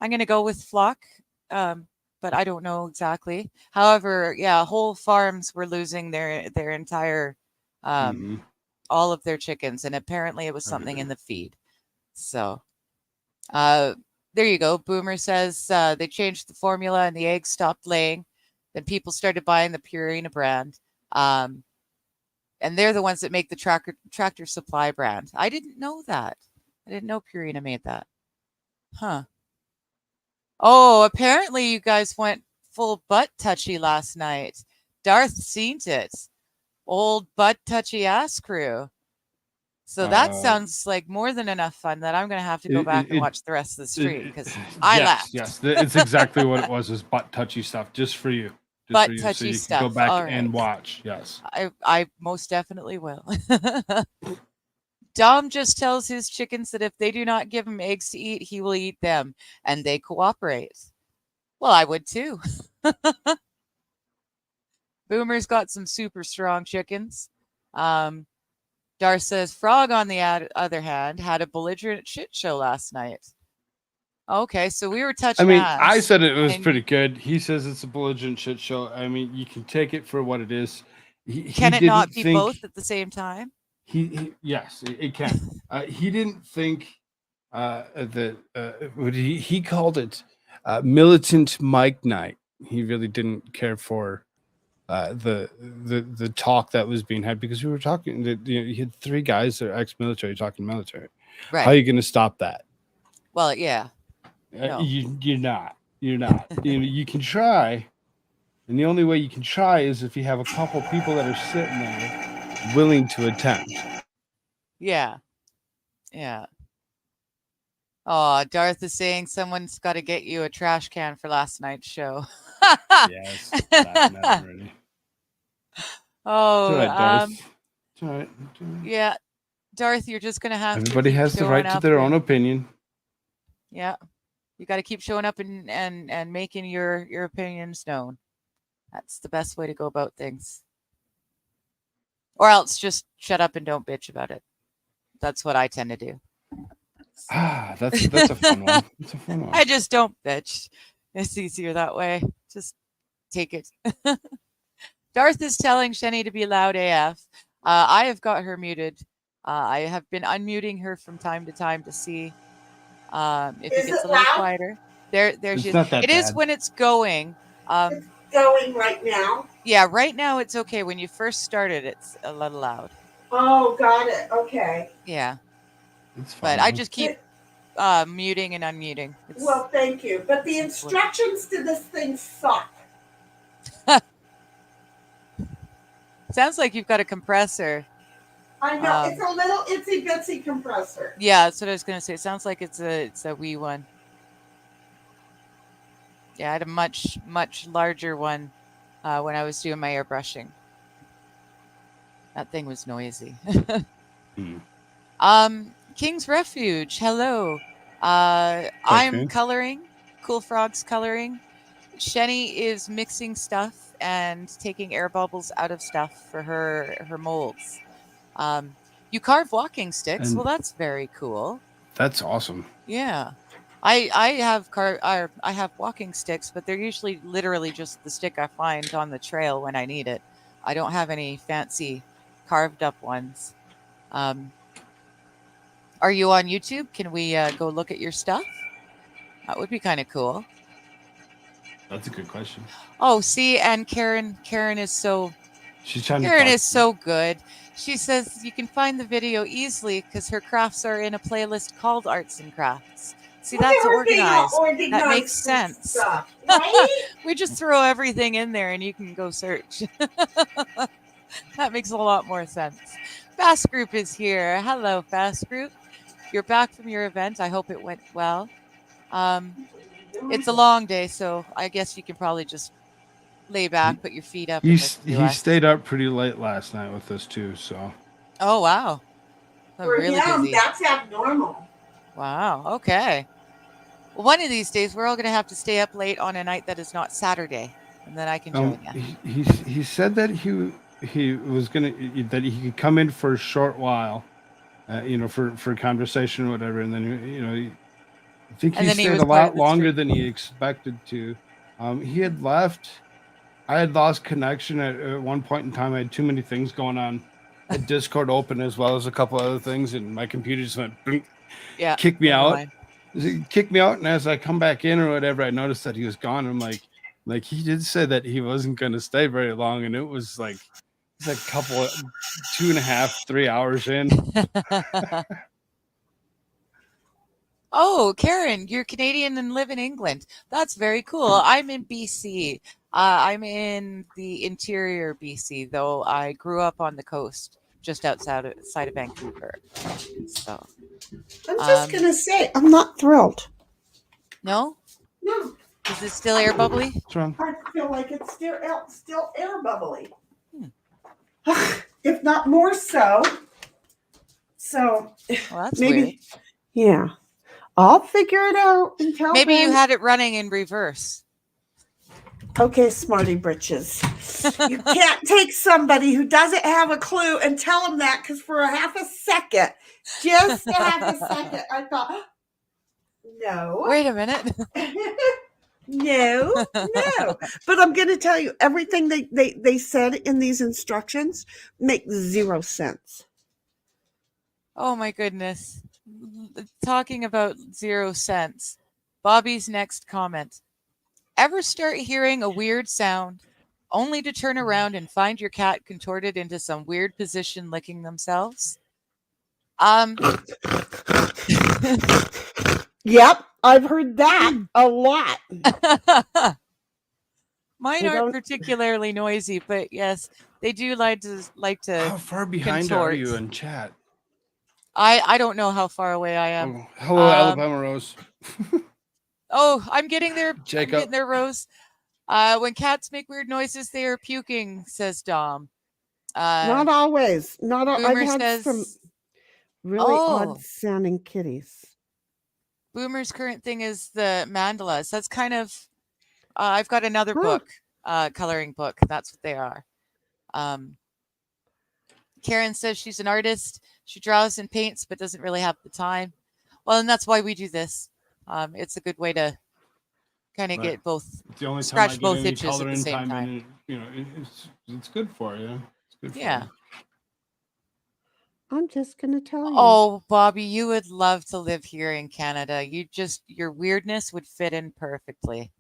I'm going to go with flock, but I don't know exactly. However, yeah, whole farms were losing their entire all of their chickens, and apparently it was something in the feed. So, there you go. Boomer says they changed the formula and the eggs stopped laying. Then people started buying the Purina brand. And they're the ones that make the Tractor Supply brand. I didn't know that. I didn't know Purina made that. Huh. Oh, apparently you guys went full butt touchy last night. Darth seen it. Old butt touchy ass crew. So that sounds like more than enough fun that I'm going to have to go back and watch the rest of the stream because I laughed. Yes, it's exactly what it was butt touchy stuff just for you. Butt touchy stuff. Go back and watch. Yes. I most definitely will. Dom just tells his chickens that if they do not give him eggs to eat, he will eat them, and they cooperate. Well, I would too. Boomer's got some super strong chickens. Dar says Frog, on the other hand, had a belligerent shit show last night. Okay, so we were touching. I said it was pretty good. He says it's a belligerent shit show. I mean, you can take it for what it is. Can it not be both at the same time? Yes, it can. He didn't think that what he called it militant mic night. He really didn't care for the talk that was being had, because we were talking. You had 3 guys that are ex-military talking military. Right. How are you going to stop that? Well, yeah. No. You're not. You can try, and the only way you can try is if you have a couple people that are sitting there willing to attempt. Yeah. Yeah. Oh, Darth is saying someone's got to get you a trash can for last night's show. Yes, already. Oh, It's all right, Darth. It's all right. Yeah, Darth, you're just gonna have. Everybody has the right to their own opinion. Yeah, you got to keep showing up and making your opinions known. That's the best way to go about things. Or else just shut up and don't bitch about it. That's what I tend to do. That's a fun one. It's a fun one. I just don't bitch. It's easier that way. Just take it. Darth is telling Sheni to be loud AF. I have got her muted. I have been unmuting her from time to time to see if it gets a little quieter. There she is. It is when it's going. It's going right now. Yeah, right now it's okay. When you first started, it's a little loud. Oh, got it. Okay. Yeah. It's fine. But I just keep muting and unmuting. Well, thank you. But the instructions to this thing suck. Sounds like you've got a compressor. I know. It's a little itsy bitsy compressor. Yeah, that's what I was going to say. It sounds like it's a wee one. Yeah, I had a much larger one when I was doing my airbrushing. That thing was noisy. King's Refuge, hello. I'm coloring. Kool Frogg's coloring. Sheni is mixing stuff and taking air bubbles out of stuff for her molds. You carve walking sticks. Well, that's very cool. That's awesome. Yeah. I have walking sticks, but they're usually literally just the stick I find on the trail when I need it. I don't have any fancy carved up ones. Are you on YouTube? Can we go look at your stuff? That would be kind of cool. That's a good question. Oh, see, and Karen is so. Karen is so good. She says you can find the video easily because her crafts are in a playlist called Arts and Crafts. See, that's organized. That makes sense. Stuff, right? We just throw everything in there and you can go search. That makes a lot more sense. Fast Group is here. Hello, Fast Group. You're back from your event. I hope it went well. It's a long day, so I guess you can probably just lay back, put your feet up. He stayed up pretty late last night with us too. So. Oh wow. For really him, busy. that's abnormal. Wow. Okay. Well, one of these days we're all going to have to stay up late on a night that is not Saturday, and then I can join you. He said that he was gonna that he could come in for a short while, for conversation or whatever, and then I think he stayed a lot longer than he expected to. He had left. I had lost connection at one point in time. I had too many things going on. I had Discord open as well as a couple other things, and my computer just went, kicked me out. Kicked me out, and as I come back in or whatever, I noticed that he was gone. I'm like he did say that he wasn't going to stay very long, and it was like a couple of 2.5, 3 hours in. Oh, Karen, you're Canadian and live in England. That's very cool. I'm in BC. I'm in the interior BC, though I grew up on the coast, just outside of Vancouver. So I'm just gonna say I'm not thrilled. No? No. Is it still air bubbly? What's wrong? I feel like it's still air bubbly. If not more so. So well, that's maybe weird. Yeah. I'll figure it out and tell Maybe them. You had it running in reverse. Okay, smarty britches. You can't take somebody who doesn't have a clue and tell them that, because for a half a second, just a half a second, I thought, no. Wait a minute. No. But I'm going to tell you, everything they said in these instructions makes zero sense. Oh my goodness. Talking about 0 cents. Bobby's next comment. Ever start hearing a weird sound only to turn around and find your cat contorted into some weird position licking themselves? Yep, I've heard that a lot. Mine aren't particularly noisy, but yes, they do like to How far behind are you contort. in chat? I don't know how far away I am. Oh, hello, Alabama Rose. Oh, I'm getting there. Jacob. I'm getting there, Rose. When cats make weird noises, they are puking, says Dom. Not always. Not all. I've Boomer had says, some really odd oh, sounding kitties. Boomer's current thing is the mandalas. That's kind of, I've got another book, coloring book. That's what they are. Karen says she's an artist. She draws and paints, but doesn't really have the time. Well, and that's why we do this. It's a good way to kind of get both, it's the only scratch time I both get any itches at the coloring same time. And, you know, it's good for you. It's good for Yeah. you. I'm just going to tell you. Oh, Bobby, you would love to live here in Canada. Your weirdness would fit in perfectly.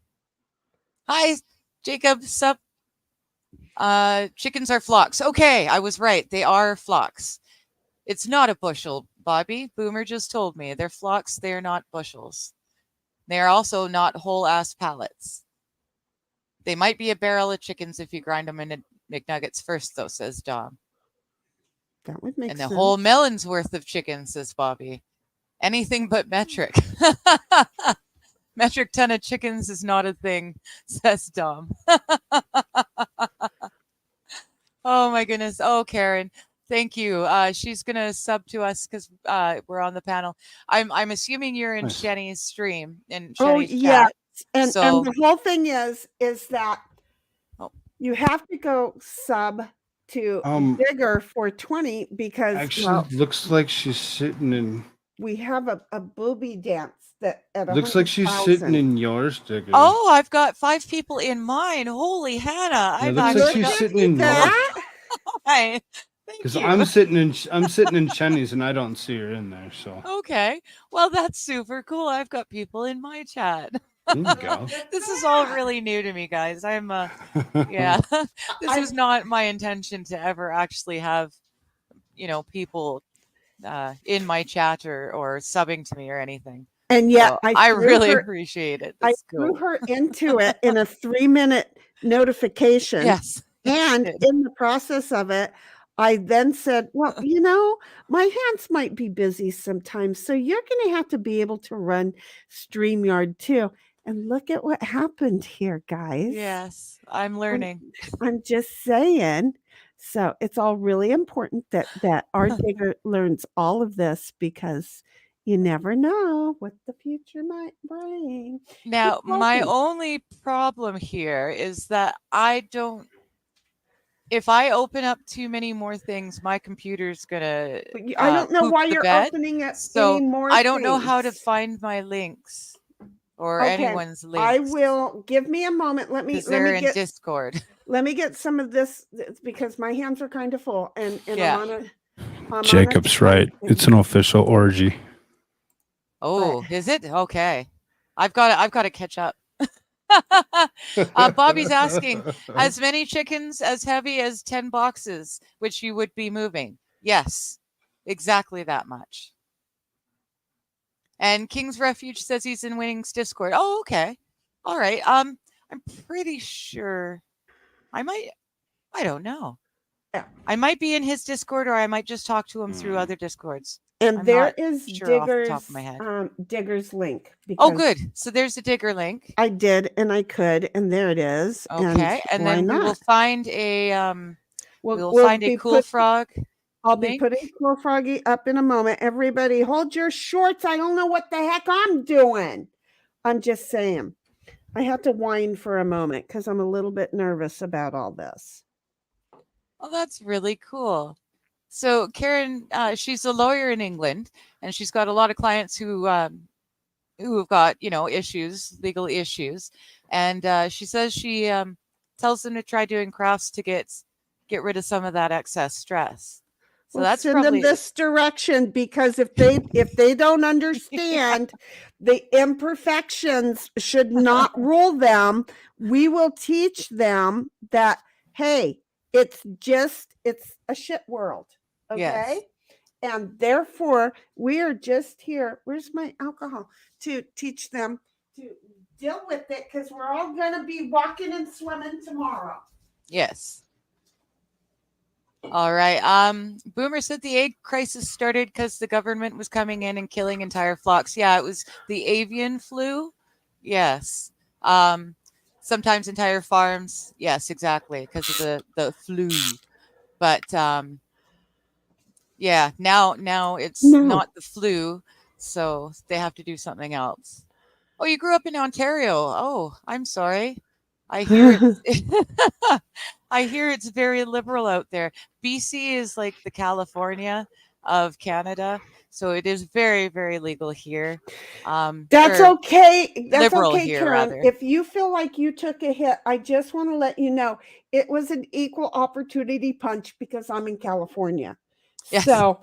Hi, Jacob. Sup? Chickens are flocks. Okay, I was right. They are flocks. It's not a bushel, Bobby. Boomer just told me. They're flocks. They're not bushels. They are also not whole-ass pallets. They might be a barrel of chickens if you grind them into McNuggets first, though, says Dom. That would make sense. And the whole melon's worth of chicken, says Bobby. Anything but metric. Metric ton of chickens is not a thing, says Dom. Oh my goodness. Oh, Karen, thank you. She's gonna sub to us because we're on the panel. I'm assuming you're in Sheni's stream in Sheni's chat. And the whole thing is that you have to go sub to Digger for 20 because actually looks like she's sitting in. We have a booby dance that at looks like she's sitting in yours, Digger. Oh, I've got 5 people in mine. Holy Hannah! It looks like she's sitting in yours. Hi. Because I'm sitting in Sheni's and I don't see her in there. So okay, well that's super cool. I've got people in my chat. There you go. This is all really new to me, guys. I'm yeah. This was not my intention to ever actually have, people in my chat or subbing to me or anything. And yet so I really appreciate it. That's threw her into it in a 3-minute notification. Yes. And in the process of it, I then said, well, my hands might be busy sometimes. So you're going to have to be able to run StreamYard too. And look at what happened here, guys. Yes, I'm learning. I'm just saying. So it's all really important that our Digger learns all of this because you never know what the future might bring. Now, my only problem here is that if I open up too many more things, my computer's gonna. I don't know why you're opening up any more. I don't know how to find my links or anyone's links. I will give me a moment. Let me get Discord. Let me get some of this because my hands are kind of full, and I'm Jacob's right. It's an official orgy. Oh, is it? Okay, I've got to catch up. Bobby's asking, as many chickens as heavy as 10 boxes, which you would be moving. Yes, exactly that much. And King's Refuge says he's in Winning's Discord. Oh, okay. All right. I'm pretty sure I don't know. Yeah. I might be in his Discord or I might just talk to him through other Discords. And there is Digger's link. Oh, good. So there's the Digger link. I did, and I could, and there it is. Okay, and then we will find a we'll find a Kool Frogg. I'll be putting Kool Froggy up in a moment. Everybody, hold your shorts. I don't know what the heck I'm doing. I'm just saying. I have to whine for a moment because I'm a little bit nervous about all this. Oh, that's really cool. So Karen, she's a lawyer in England, and she's got a lot of clients who have got issues, legal issues, and she says she tells them to try doing crafts to get rid of some of that excess stress. So We'll that's send them probably this direction, because if they don't understand the imperfections should not rule them, we will teach them that, hey, it's a shit world. Okay. Yes. And therefore we are just here. Where's my alcohol? To teach them to deal with it, because we're all going to be walking and swimming tomorrow. Yes. All right. Boomer said the egg crisis started because the government was coming in and killing entire flocks. Yeah, it was the avian flu. Yes. Sometimes entire farms. Yes, exactly, because of the flu. But yeah, now it's not the flu, so they have to do something else. Oh, you grew up in Ontario. Oh, I'm sorry. I hear it's I hear it's very liberal out there. BC is like the California of Canada, so it is very, very legal here. That's or okay. That's liberal okay, here, Karen. rather. If you feel like you took a hit, I just want to let you know it was an equal opportunity punch, because I'm in California. Yes. So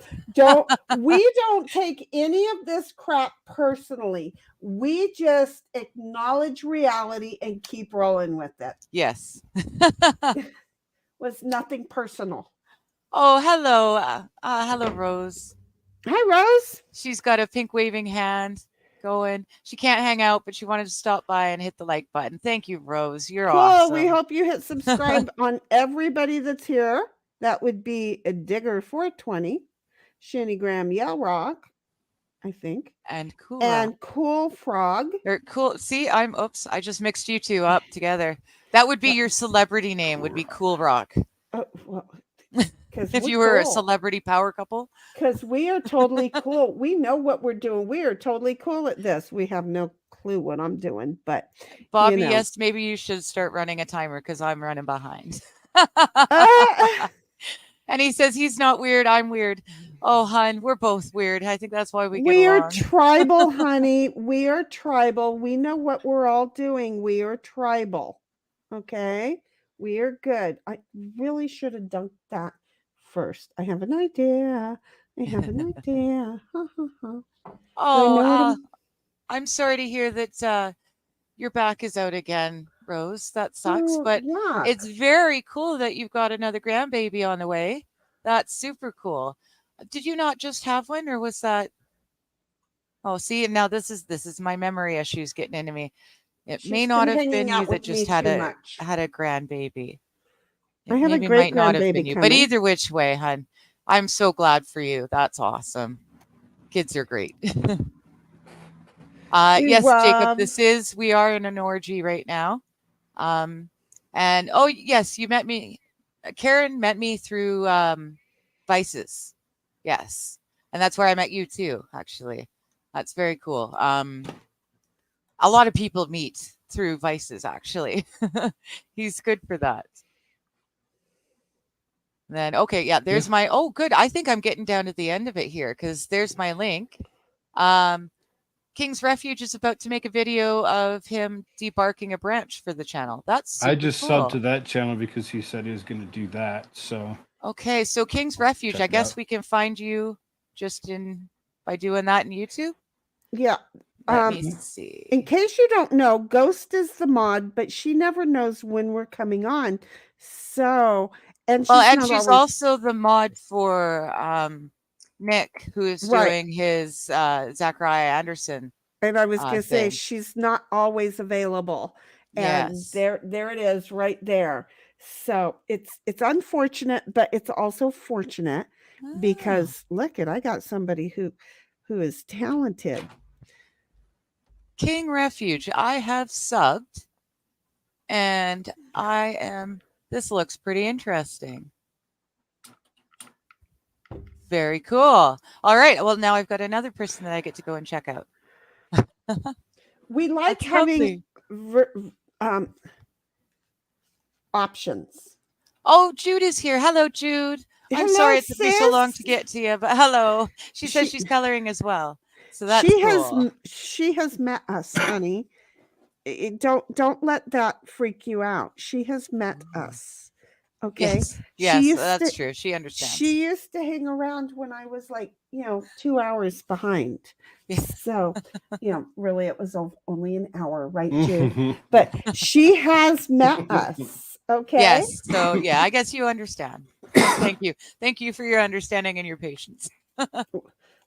we don't take any of this crap personally. We just acknowledge reality and keep rolling with it. Yes. Was nothing personal. Oh, hello. Hello, Rose. Hi, Rose. She's got a pink waving hand going. She can't hang out, but she wanted to stop by and hit the like button. Thank you, Rose. You're cool. awesome. We hope you hit subscribe on everybody that's here. That would be a Digger 420, ShenigramYelroc, I think, and Cool and Kool Frogg. Or Cool. See, oops, I just mixed you two up together. That would be your celebrity name, would be Cool Rock. Well, if you were a celebrity power couple. Because we are totally cool. We know what we're doing. We are totally cool at this. We have no clue what I'm doing, but Bobby, yes, maybe you should start running a timer, because I'm running behind. And he says he's not weird, I'm weird. Oh, hun, we're both weird. I think that's why we get along. We are tribal, honey. We are tribal. We know what we're all doing. We are tribal. Okay? We are good. I really should have dunked that first. I have an idea. I have an idea. Oh, I'm sorry to hear that your back is out again, Rose. That sucks. But it's very cool that you've got another grandbaby on the way. That's super cool. Did you not just have one, or was that? Oh, see, now this is my memory issues getting into me. It may not have been you that just had a grandbaby. I have a great grandbaby coming. But either which way, hun, I'm so glad for you. That's awesome. Kids are great. Yes, Jacob, we are in an orgy right now. And oh yes, you met me. Karen met me through Vices. Yes. And that's where I met you too, actually. That's very cool. A lot of people meet through Vices, actually. He's good for that. Then okay, yeah, there's my good. I think I'm getting down to the end of it here, because there's my link. King's Refuge is about to make a video of him debarking a branch for the channel. That's I just cool. subbed to that channel because he said he was going to do that. So okay, so King's Refuge, I guess we can find you just by doing that in YouTube. Yeah. Let me see. In case you don't know, Ghost is the mod, but she never knows when we're coming on. So, and she's also the mod for Nick, who is doing his Zachariah Anderson. And I was going to say, she's not always available. And there it is right there. So it's unfortunate, but it's also fortunate because look I got somebody who is talented. King Refuge, I have subbed, and this looks pretty interesting. Very cool. All right. Well, now I've got another person that I get to go and check out. We like having options. Oh, Jude is here. Hello, Jude. I'm sorry it took me so long to get to you, but hello. She says she's coloring as well. So that's cool. She has met us, honey. Don't let that freak you out. She has met us. Okay. Yes, used that's to true. She understands. she used to hang around when I was like, 2 hours behind. So, really it was only an hour, right, Jude? But she has met us. Okay. Yes. So yeah, I guess you understand. Thank you. Thank you for your understanding and your patience.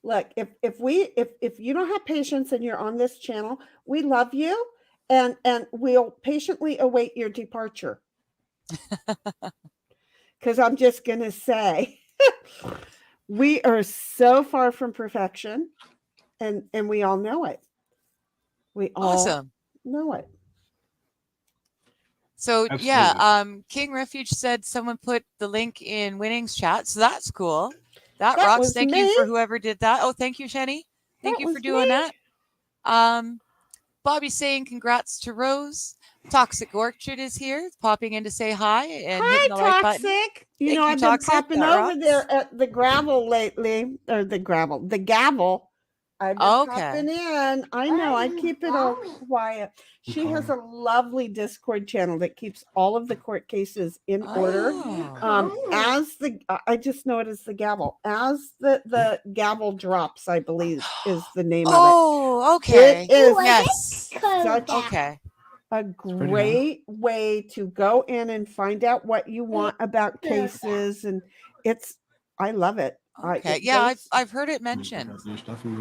Look, if you don't have patience and you're on this channel, we love you, and we'll patiently await your departure. Because I'm just gonna say, we are so far from perfection, and we all know it. We all Awesome. know it. So yeah, Absolutely. King Refuge said someone put the link in Winning's chat, so that's cool. That That rocks. was Thank you me. for whoever did that. Oh, thank you, Sheni. Thank That you for was doing me. that. Bobby's saying congrats to Rose. Toxic Orchard is here, popping in to say hi and hitting Hi, the like button. Toxic. Thank you, I've been Toxic. popping That over rocks. there at the gravel lately, or the gavel. I've been Okay. popping in. I know. I keep it all quiet. She has a lovely Discord channel that keeps all of the court cases in order. Oh. As the I just know it as the gavel. As the gavel drops, I believe is the name of it. Oh, okay. It is Yes. such Okay. a great way to go in and find out what you want about cases, and I love it. Okay. Yeah, I've heard it mentioned.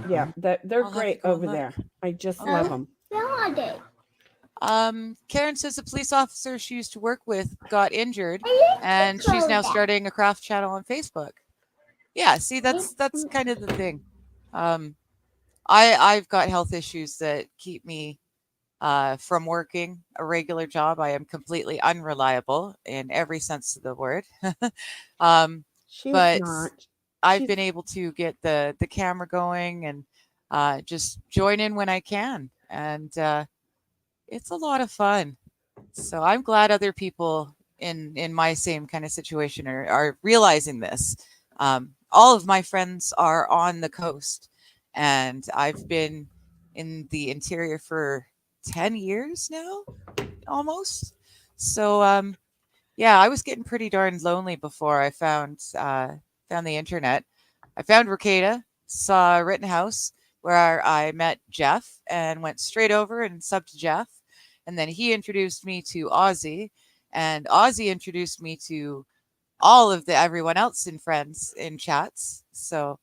Yeah, they're I'll have to great go over look. there. I just Okay. love them. Karen says a police officer she used to work with got injured, and she's now starting a craft channel on Facebook. Yeah, see, that's kind of the thing. I've got health issues that keep me from working a regular job. I am completely unreliable in every sense of the word. She's but not. I've been able to get the camera going and just join in when I can, and it's a lot of fun. So I'm glad other people in my same kind of situation are realizing this. All of my friends are on the coast, and I've been in the interior for 10 years now, almost. So yeah, I was getting pretty darn lonely before I found the internet. I found Ricada, saw Rittenhouse, where I met Jeff and went straight over and subbed to Jeff. And then he introduced me to Aussie, and Aussie introduced me to all of the everyone else in friends in chats. So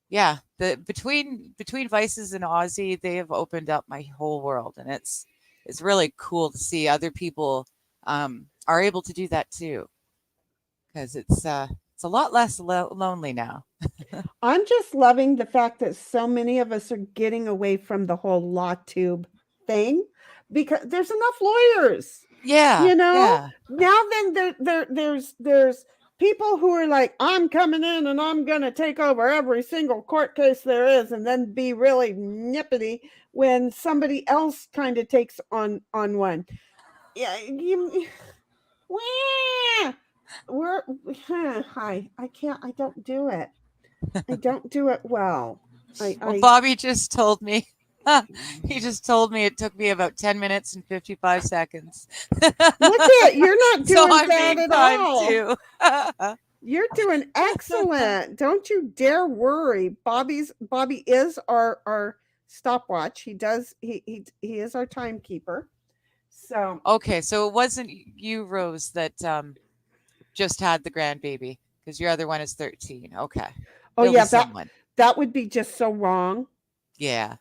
yeah, the between Vices and Aussie, they have opened up my whole world, and it's really cool to see other people are able to do that too, because it's a lot less lonely now. I'm just loving the fact that so many of us are getting away from the whole law tube thing, because there's enough lawyers. Yeah, yeah. Now then there's people who are like, I'm coming in and I'm gonna take over every single court case there is, and then be really nippity when somebody else kind of takes on one. Yeah, we're hi. I don't do it. I don't do it well. Well, Bobby just told me. He just told me it took me about 10 minutes and 55 seconds. Look at you're not doing So I'm bad being at kind all. too. You're doing excellent. Don't you dare worry. Bobby is our stopwatch. He is our timekeeper. So Okay, so it wasn't you, Rose, that just had the grandbaby, because your other one is 13. Okay. oh It'll yeah, be someone. that would be just so wrong. Yeah.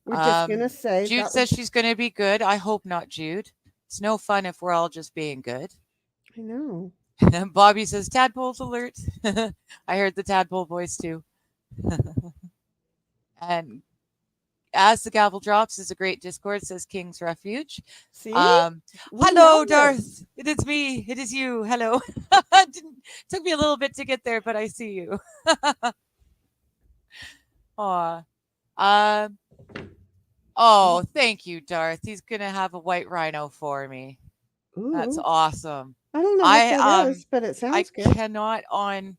We're just gonna say Jude says she's gonna be good. I hope not, Jude. It's no fun if we're all just being good. I know. Bobby says tadpoles alert. I heard the tadpole voice too. And as the gavel drops is a great Discord, says King's Refuge. See? Hello, Darth. It is me. It is you. Hello. Took me a little bit to get there, but I see you. Aw. Oh, thank you, Darth. He's gonna have a white rhino for me. That's Ooh. awesome. I don't know what that is, but it sounds good. I cannot on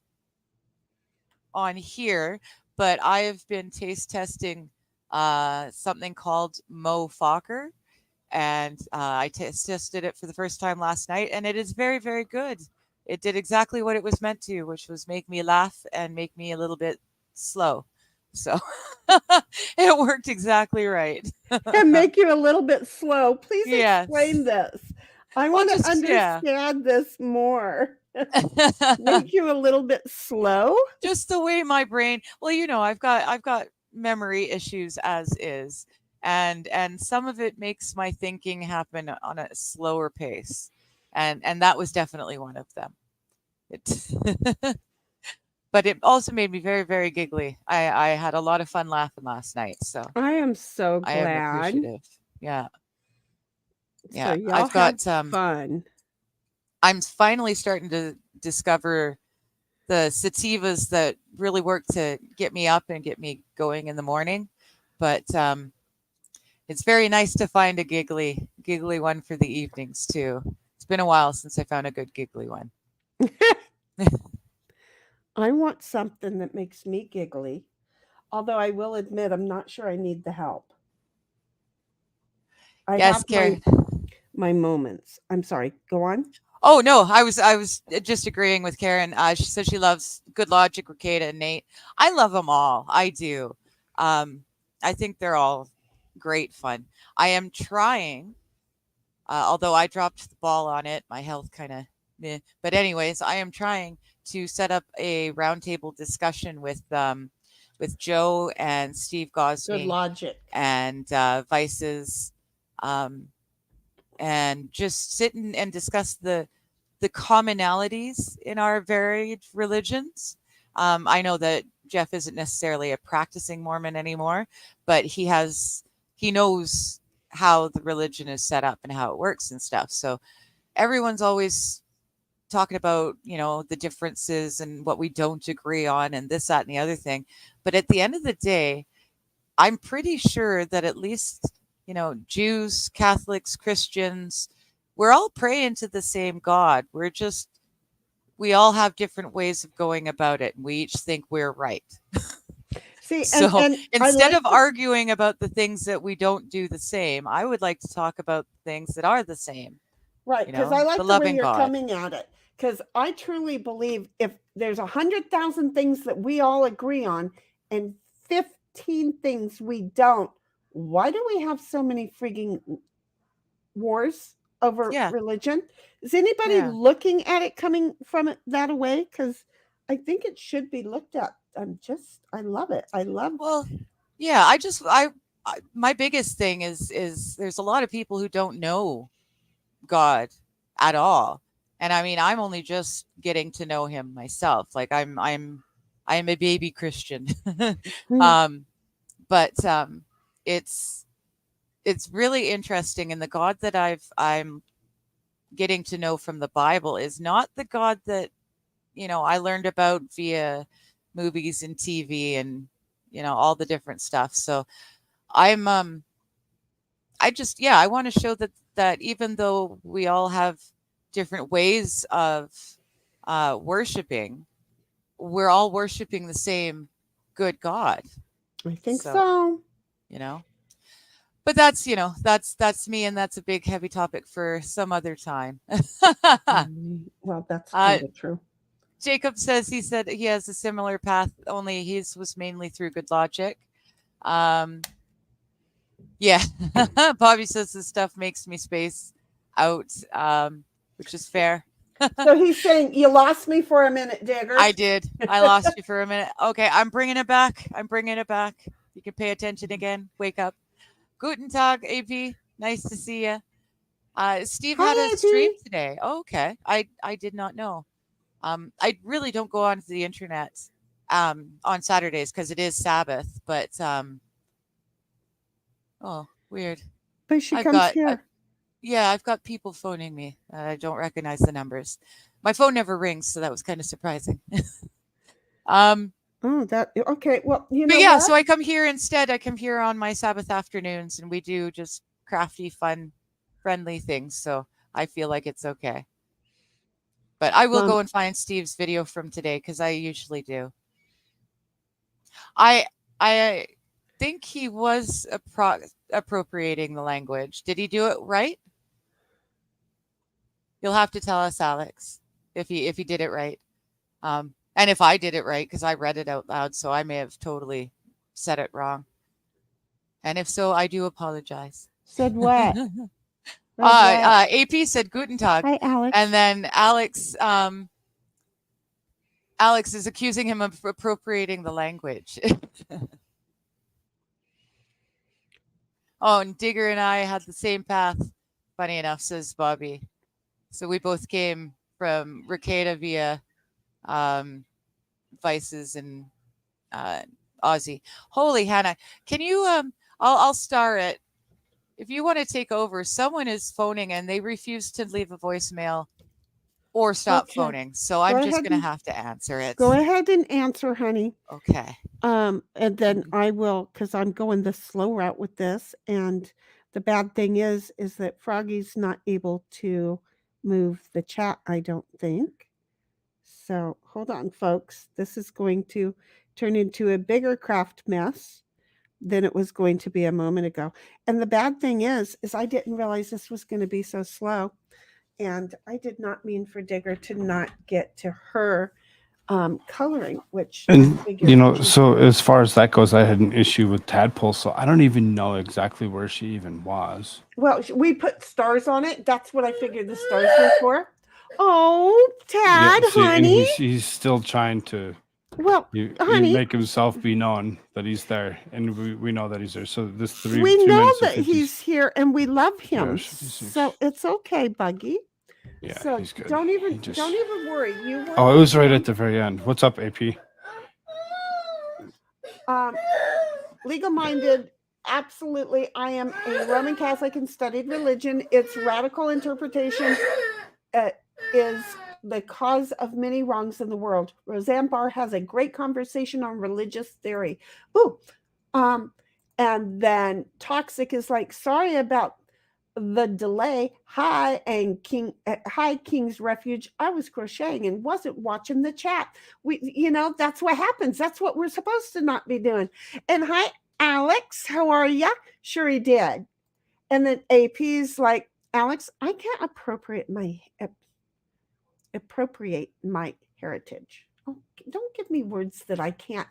here, but I have been taste testing something called Mo Fokker, and I tested it for the first time last night, and it is very, very good. It did exactly what it was meant to, which was make me laugh and make me a little bit slow. So it worked exactly right. And make you a little bit slow. Please Yes. explain this. I Well, want to just yeah. understand this more. Make you a little bit slow? Just the way my brain. Well, I've got memory issues as is, and some of it makes my thinking happen on a slower pace, and that was definitely one of them. It but it also made me very, very giggly. I had a lot of fun laughing last night, so I am so I am glad. appreciative. Yeah. So Yeah. y'all I've had got fun. I'm finally starting to discover the sativas that really work to get me up and get me going in the morning. But it's very nice to find a giggly one for the evenings too. It's been a while since I found a good giggly one. I want something that makes me giggly. Although I will admit, I'm not sure I need the help. I Yes, have Karen. my moments. I'm sorry. Go on. Oh no, I was just agreeing with Karen. She said she loves Good Logic, Ricada, and Nate. I love them all. I do. I think they're all great fun. I am trying, although I dropped the ball on it. My health kind of, meh. But anyways, I am trying to set up a roundtable discussion with Joe and Steve Good Gosney logic. and Vice's, and just sit and discuss the commonalities in our varied religions. I know that Jeff isn't necessarily a practicing Mormon anymore, but he knows how the religion is set up and how it works and stuff. So everyone's always talking about, the differences and what we don't agree on and this, that, and the other thing. But at the end of the day, I'm pretty sure that at least, Jews, Catholics, Christians, we're all praying to the same God. We all have different ways of going about it, and we each think we're right. See, So and instead like of arguing about the things that we don't do the same, I would like to talk about things that are the same. right, because I like The the way loving you're God. coming at it. Because I truly believe if there's 100,000 things that we all agree on and 15 things we don't, why do we have so many freaking wars over Yeah. religion? Is anybody Yeah. looking at it coming from it that way? Because I think it should be looked at. I love it. I love. Well, yeah, my biggest thing is there's a lot of people who don't know God at all. And I mean, I'm only just getting to know him myself. Like I'm a baby Christian. um but it's really interesting, and the God that I'm getting to know from the Bible is not the God that, I learned about via movies and TV and, all the different stuff. So I'm I want to show that even though we all have different ways of worshiping, we're all worshiping the same good God. I think So, so. you know. But that's me, and that's a big heavy topic for some other time. Well, that's uh, kind of true. Jacob says he said he has a similar path, only his was mainly through Good Logic. Yeah. Bobby says this stuff makes me space out, which is fair. So he's saying you lost me for a minute, Digger. I did. I lost you for a minute. Okay, I'm bringing it back. You can pay attention again. Wake up. Guten Tag, AP. Nice to see you. Steve had Hi, a AP. stream today. Oh, okay. I did not know. I really don't go onto the internet on Saturdays because it is Sabbath. But oh, weird. But she I've comes got here. Yeah, I've got people phoning me. I don't recognize the numbers. My phone never rings, so that was kind of surprising. Oh, that okay. Well, you know But yeah, what? so I come here instead. I come here on my Sabbath afternoons, and we do just crafty, fun, friendly things. So I feel like it's okay. But I will go and find Steve's video from today because I usually do. I think he was appropriating the language. Did he do it right? You'll have to tell us, Alex, if he did it right. And if I did it right, because I read it out loud, so I may have totally said it wrong. And if so, I do apologize. Said what? AP said Guten Tag. Hi, Alex. And then Alex is accusing him of appropriating the language. Oh, and Digger and I had the same path, funny enough, says Bobby. So we both came from Ricada via Vices and Aussie. Holy Hannah, can you I'll star it. If you want to take over, someone is phoning and they refuse to leave a voicemail or stop phoning. So I'm just going to have to answer it. Go ahead and answer, honey. Okay. And then I will, because I'm going the slow route with this. And the bad thing is that Froggy's not able to move the chat, I don't think. So hold on, folks. This is going to turn into a bigger craft mess than it was going to be a moment ago. And the bad thing is I didn't realize this was going to be so slow. And I did not mean for Digger to not get to her coloring, which and so as far as that goes, I had an issue with Tadpole, so I don't even know exactly where she even was. Well, we put stars on it. That's what I figured the stars were for. Oh, Tad, honey. And he's still trying to honey, make himself be known that he's there, and we know that he's there. So this we know that he's here, and we love him. So it's okay, Buggy. Yeah, so he's good. Don't even worry. It was right at the very end. What's up, AP? Legal-minded. Absolutely. I am a Roman Catholic and studied religion. Its radical interpretation is the cause of many wrongs in the world. Roseanne Barr has a great conversation on religious theory. Ooh. And then Toxic is like, sorry about the delay. Hi, King's Refuge. I was crocheting and wasn't watching the chat. That's what happens. That's what we're supposed to not be doing. And hi, Alex, how are ya? Sure he did. And then AP's like, Alex, I can't appropriate my heritage. Oh, don't give me words that I can't.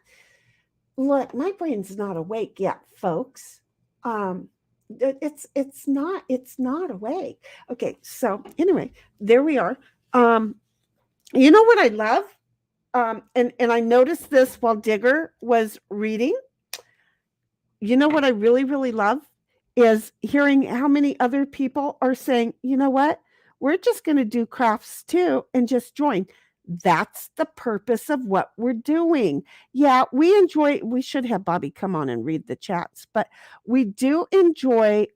Look, my brain's not awake yet, folks. It's not awake. Okay, so anyway, there we are. You know what I love? And I noticed this while Digger was reading. You know what I really, really love is hearing how many other people are saying, you know what? We're just going to do crafts too and just join. That's the purpose of what we're doing. Yeah, we should have Bobby come on and read the chats, but we do enjoy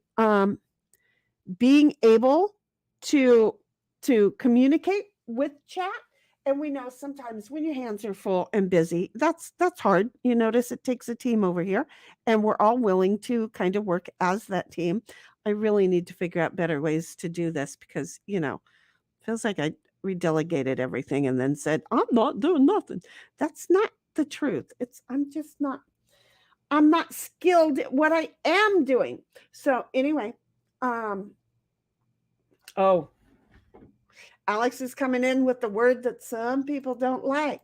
being able to communicate with chat. And we know sometimes when your hands are full and busy, that's hard. You notice it takes a team over here, and we're all willing to kind of work as that team. I really need to figure out better ways to do this because, feels like I redelegated everything and then said, I'm not doing nothing. That's not the truth. I'm not skilled at what I am doing. So anyway, Alex is coming in with the word that some people don't like.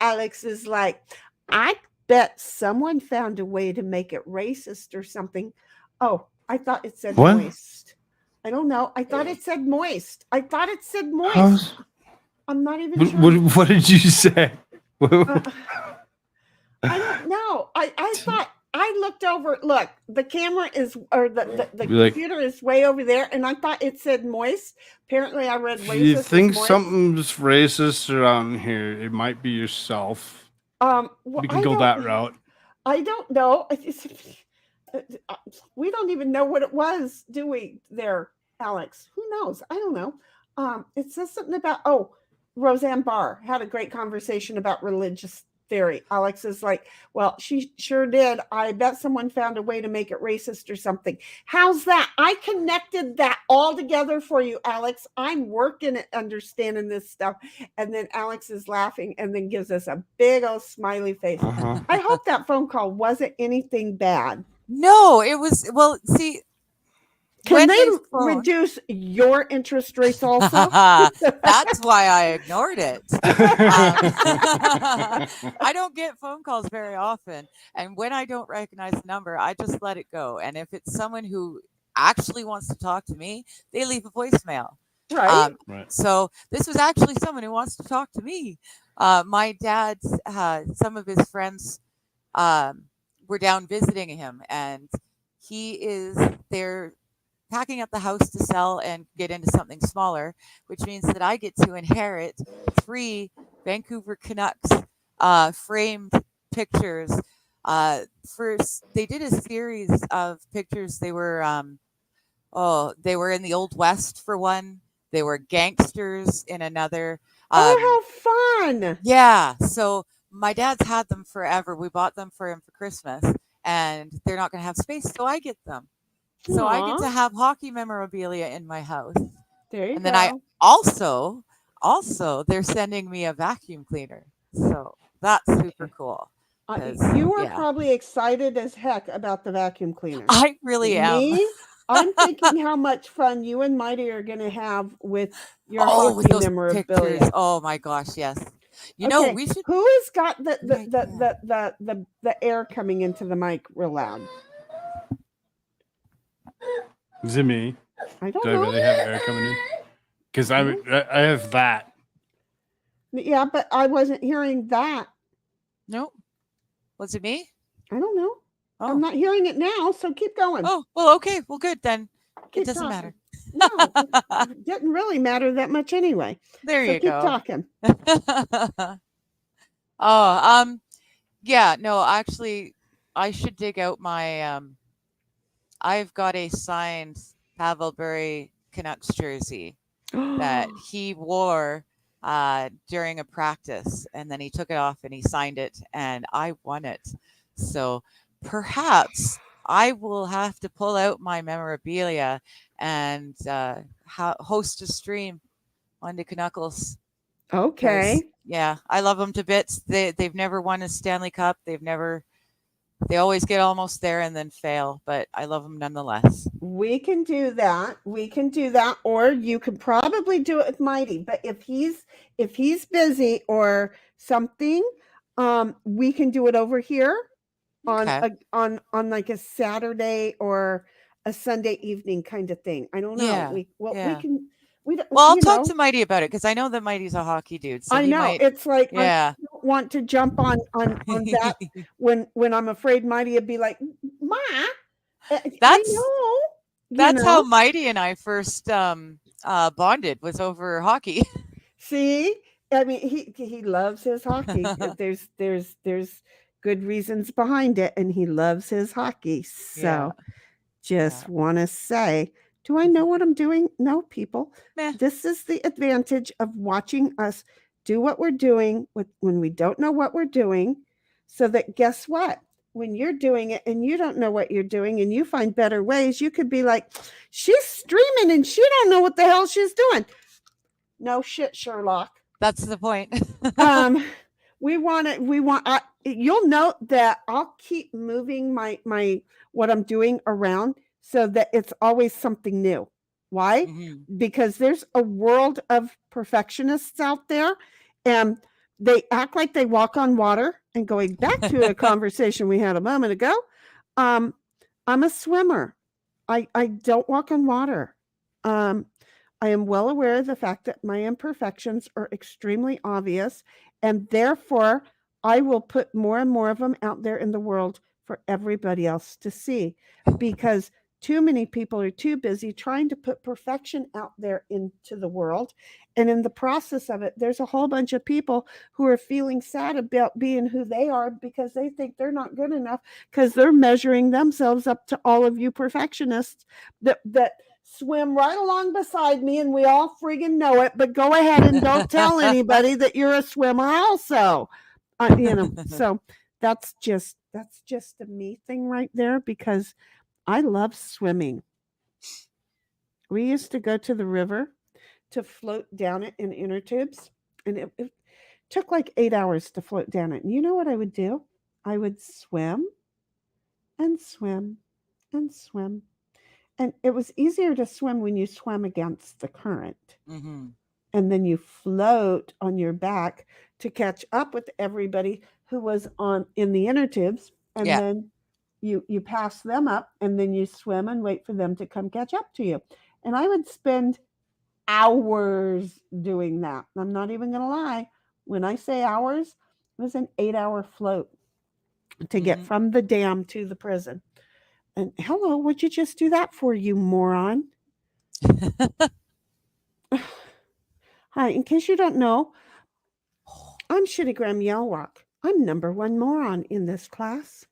Alex is like, I bet someone found a way to make it racist or something. Oh, I thought it said moist. I don't know. I thought it said moist. I'm not even sure. What did you say? I don't know. I thought I looked over. Look, the camera is, or the computer is way over there, and I thought it said moist. Apparently, I read racist. You think something's racist around here? It might be yourself. We can go that route. I don't know. We don't even know what it was, do we? There, Alex. Who knows? I don't know. It says something about Roseanne Barr had a great conversation about religious theory. Alex is like, well, she sure did. I bet someone found a way to make it racist or something. How's that? I connected that all together for you, Alex. I'm working at understanding this stuff. And then Alex is laughing and then gives us a big old smiley face. I hope that phone call wasn't anything bad. No, it was, well, see, can they reduce your interest rates also? That's why I ignored it. I don't get phone calls very often. And when I don't recognize the number, I just let it go. And if it's someone who actually wants to talk to me, they leave a voicemail. Right. So this was actually someone who wants to talk to me. My dad's, some of his friends were down visiting him, and he is there packing up the house to sell and get into something smaller, which means that I get to inherit 3 Vancouver Canucks framed pictures. First, they did a series of pictures. They were they were in the Old West for one. They were gangsters in another. How fun! Yeah, so my dad's had them forever. We bought them for him for Christmas, and they're not going to have space, so I get them. So I get to have hockey memorabilia in my house. There you go. And then I also they're sending me a vacuum cleaner. So that's super cool. You were probably excited as heck about the vacuum cleaner. I really am. Me? I'm thinking how much fun you and Mighty are going to have with your hockey memorabilia. Pictures. Oh my gosh, yes. You know, we should. Who has got the air coming into the mic real loud? Is it me? I don't know. Do I really have air coming in? Because I have that. Yeah, but I wasn't hearing that. Nope. Was it me? I don't know. Oh. I'm not hearing it now, so keep going. Oh, well, okay. Well, good then. It doesn't matter. No, it didn't really matter that much anyway. There you go. Keep talking. Yeah, no, actually, I should dig out my, I've got a signed Pavel Bure Canucks jersey that he wore during a practice, and then he took it off and he signed it, and I won it. So perhaps I will have to pull out my memorabilia and host a stream on the Canuckles. Okay. Yeah, I love them to bits. They've never won a Stanley Cup. They always get almost there and then fail, but I love them nonetheless. We can do that. Or you could probably do it with Mighty. But if he's busy or something, we can do it over here on like a Saturday or a Sunday evening kind of thing. I don't know. Yeah. We can. I'll talk to Mighty about it because I know that Mighty's a hockey dude. So I know it's like I don't want to jump on that when I'm afraid Mighty would be like, Ma, that's how Mighty and I first bonded, was over hockey. See, I mean he loves his hockey. there's good reasons behind it, and he loves his hockey. So want to say. Do I know what I'm doing? No, people. This is the advantage of watching us do what we're doing when we don't know what we're doing, so that guess what? When you're doing it and you don't know what you're doing and you find better ways, you could be like, she's streaming and she don't know what the hell she's doing. No shit, Sherlock. That's the point. You'll note that I'll keep moving my what I'm doing around, so that it's always something new. Why? Mm-hmm. Because there's a world of perfectionists out there, and they act like they walk on water. And going back to a conversation we had a moment ago, I'm a swimmer. I don't walk on water. I am well aware of the fact that my imperfections are extremely obvious, and therefore I will put more and more of them out there in the world for everybody else to see, because too many people are too busy trying to put perfection out there into the world. And in the process of it, there's a whole bunch of people who are feeling sad about being who they are because they think they're not good enough, because they're measuring themselves up to all of you perfectionists that swim right along beside me, and we all friggin' know it. But go ahead and don't tell anybody that you're a swimmer also. So that's just a me thing right there because I love swimming. We used to go to the river to float down it in inner tubes, and it took like 8 hours to float down it. And you know what I would do? I would swim and swim and swim. And it was easier to swim when you swam against the current. Mm-hmm. And then you float on your back to catch up with everybody who was on in the inner tubes. And Yeah. then you pass them up and then you swim and wait for them to come catch up to you. And I would spend hours doing that. I'm not even going to lie. When I say hours, it was an 8-hour float to get from the dam to the prison. And hello, would you just do that for, you moron? Hi, in case you don't know, I'm ShenigramYelroc. I'm number one moron in this class.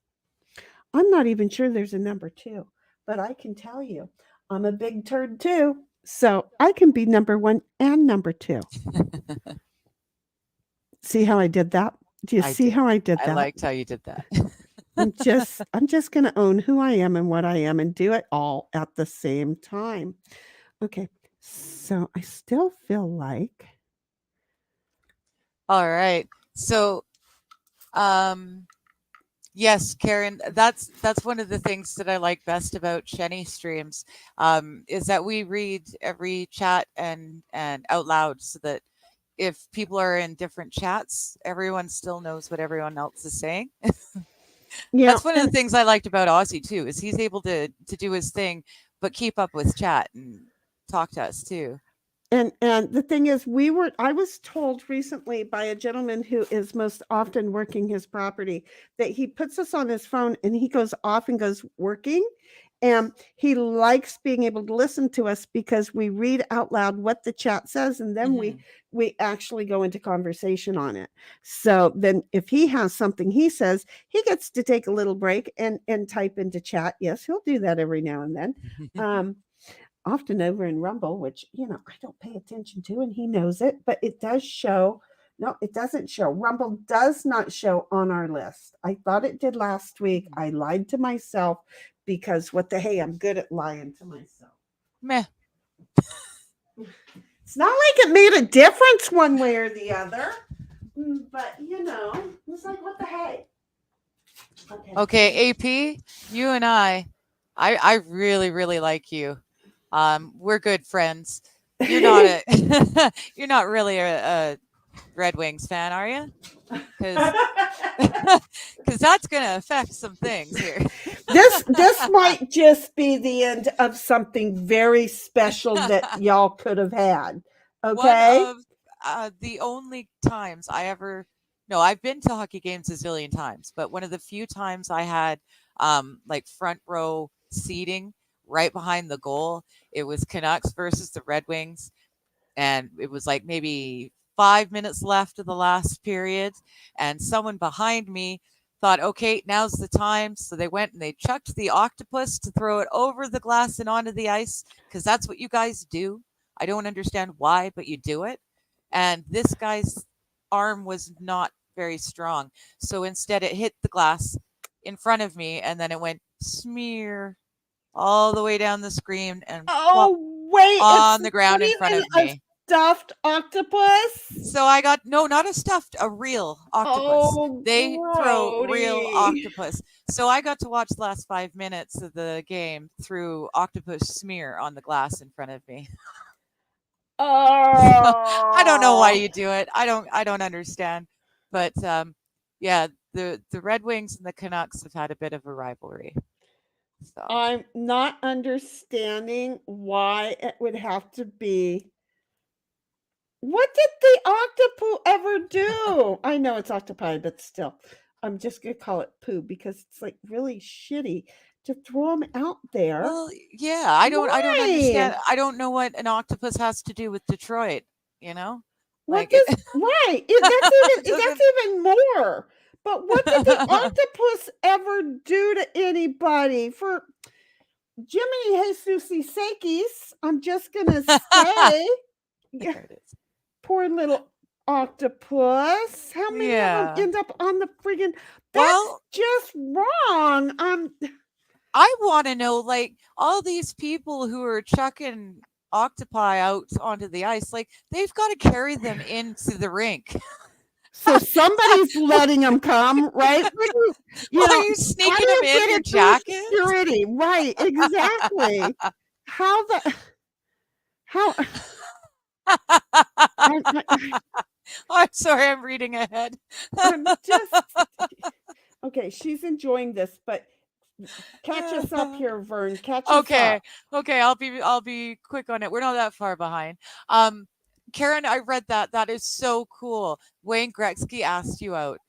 I'm not even sure there's a number two, but I can tell you I'm a big turd too. So I can be number one and number two. See how I did that? Do you see how I did that? I liked how you did that. I'm just going to own who I am and what I am and do it all at the same time. Okay. So I still feel like. All right. So, yes, Karen, that's one of the things that I like best about Sheni streams, is that we read every chat and out loud so that if people are in different chats, everyone still knows what everyone else is saying. Yeah, that's one of the things I liked about Aussie too, is he's able to do his thing, but keep up with chat and talk to us too. And the thing is, I was told recently by a gentleman who is most often working his property that he puts us on his phone and he goes off and goes working. And he likes being able to listen to us because we read out loud what the chat says, and then we actually go into conversation on it. So then if he has something he says, he gets to take a little break and type into chat. Yes, he'll do that every now and then. Often over in Rumble, which, I don't pay attention to, and he knows it, but it does show. No, it doesn't show. Rumble does not show on our list. I thought it did last week. I lied to myself because I'm good at lying to myself. Meh. It's not like it made a difference one way or the other, but it's like, what the heck? Okay, AP, you and I really, really like you. We're good friends. You're not you're not really a Red Wings fan, are you? Because that's going to affect some things here. This might just be the end of something very special that y'all could have had. Okay. One of the only times I've been to hockey games a zillion times, but one of the few times I had like front row seating right behind the goal, it was Canucks versus the Red Wings. And it was like maybe 5 minutes left of the last period. And someone behind me thought, okay, now's the time. So they went and they chucked the octopus to throw it over the glass and onto the ice, because that's what you guys do. I don't understand why, but you do it. And this guy's arm was not very strong. So instead it hit the glass in front of me, and then it went smear all the way down the screen and wait, on the ground in front of me. Stuffed octopus? So I got not a stuffed, a real octopus. They throw real Grody. octopus. So I got to watch the last 5 minutes of the game through octopus smear on the glass in front of me. I don't know why you do it. I don't understand. But yeah, the Red Wings and the Canucks have had a bit of a rivalry. So I'm not understanding why it would have to be. What did the octopus ever do? I know it's octopi, but still, I'm just gonna call it poo because it's like really shitty to throw them out there. Well, yeah, I don't understand. I don't know what an octopus has to do with Detroit. What does right? That's even more. But what did the octopus ever do to anybody? For Jiminy Jesusy Sakis, I'm just gonna say, There it is. poor little octopus. How many of them end up on the friggin'? That's just wrong. I want to know, like, all these people who are chucking octopi out onto the ice, like, they've got to carry them into the rink. So somebody's letting them come, right? Are you sneaking them in your jacket? Security, right? Exactly. How? I'm sorry, I'm reading ahead. I'm just okay. She's enjoying this, but catch us up here, Vern. Catch us up. Okay. I'll be quick on it. We're not that far behind. Karen, I read that. That is so cool. Wayne Gretzky asked you out.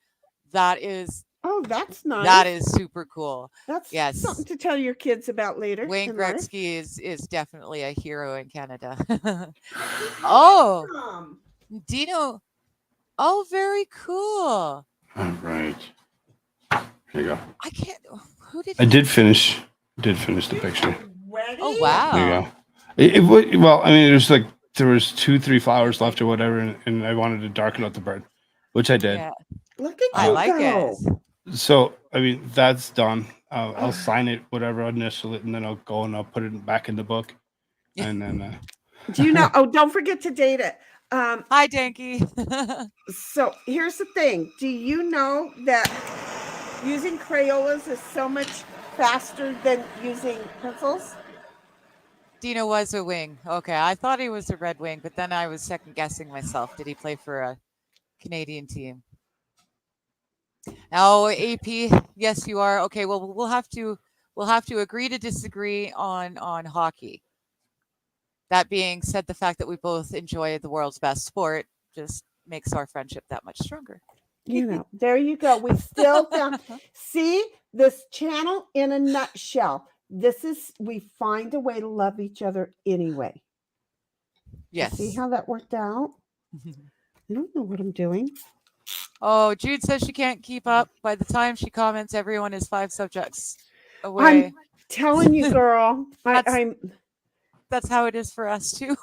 That is. Oh, that's nice. That is super cool. That's something to tell your kids about later. Wayne Gretzky is definitely a hero in Canada. Oh, Dino. Oh, very cool. All right. Here you go. I can't. I did finish the picture. Ready? Oh, wow. There you go. Well, I mean, there was 2-3 flowers left or whatever, and I wanted to darken out the bird, which I did. Yeah. Look at I like it. So, I mean, that's done. I'll sign it, whatever, I'll initial it, and then I'll go and I'll put it back in the book. And then. Do you know? Oh, don't forget to date it. Hi, Danky. So here's the thing. Do you know that using Crayolas is so much faster than using pencils? Dino was a wing. Okay, I thought he was a Red Wing, but then I was second guessing myself. Did he play for a Canadian team? Oh, AP. Yes, you are. Okay, well, we'll have to agree to disagree on hockey. That being said, the fact that we both enjoy the world's best sport just makes our friendship that much stronger. You know, there you go. We still see this channel in a nutshell. We find a way to love each other anyway. Yes. See how that worked out? I don't know what I'm doing. Oh, Jude says she can't keep up. By the time she comments, everyone is 5 subjects away. I'm telling you, girl. That's how it is for us too.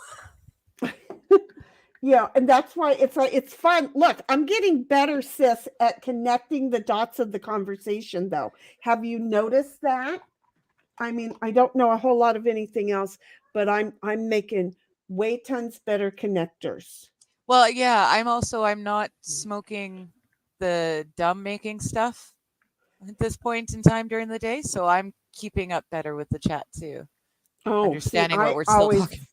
Yeah, and that's why it's fun. Look, I'm getting better, sis, at connecting the dots of the conversation, though. Have you noticed that? I mean, I don't know a whole lot of anything else, but I'm making way tons better connectors. Well, yeah, I'm not smoking the dumb making stuff at this point in time during the day, so I'm keeping up better with the chat too. Oh, understanding what we're still talking.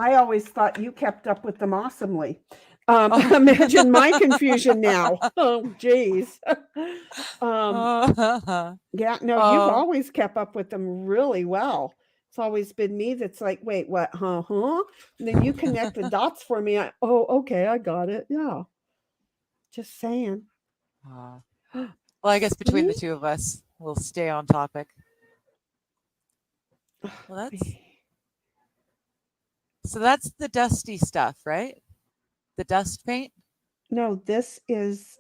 I always thought you kept up with them awesomely. Imagine my confusion now. Oh, geez. Yeah, no, you've always kept up with them really well. It's always been me that's like, wait, what? Huh? And then you connect the dots for me. Okay, I got it. Yeah. Just saying. Well, I guess between the two of us, we'll stay on topic. Well, that's the dusty stuff, right? The dust paint? No, this is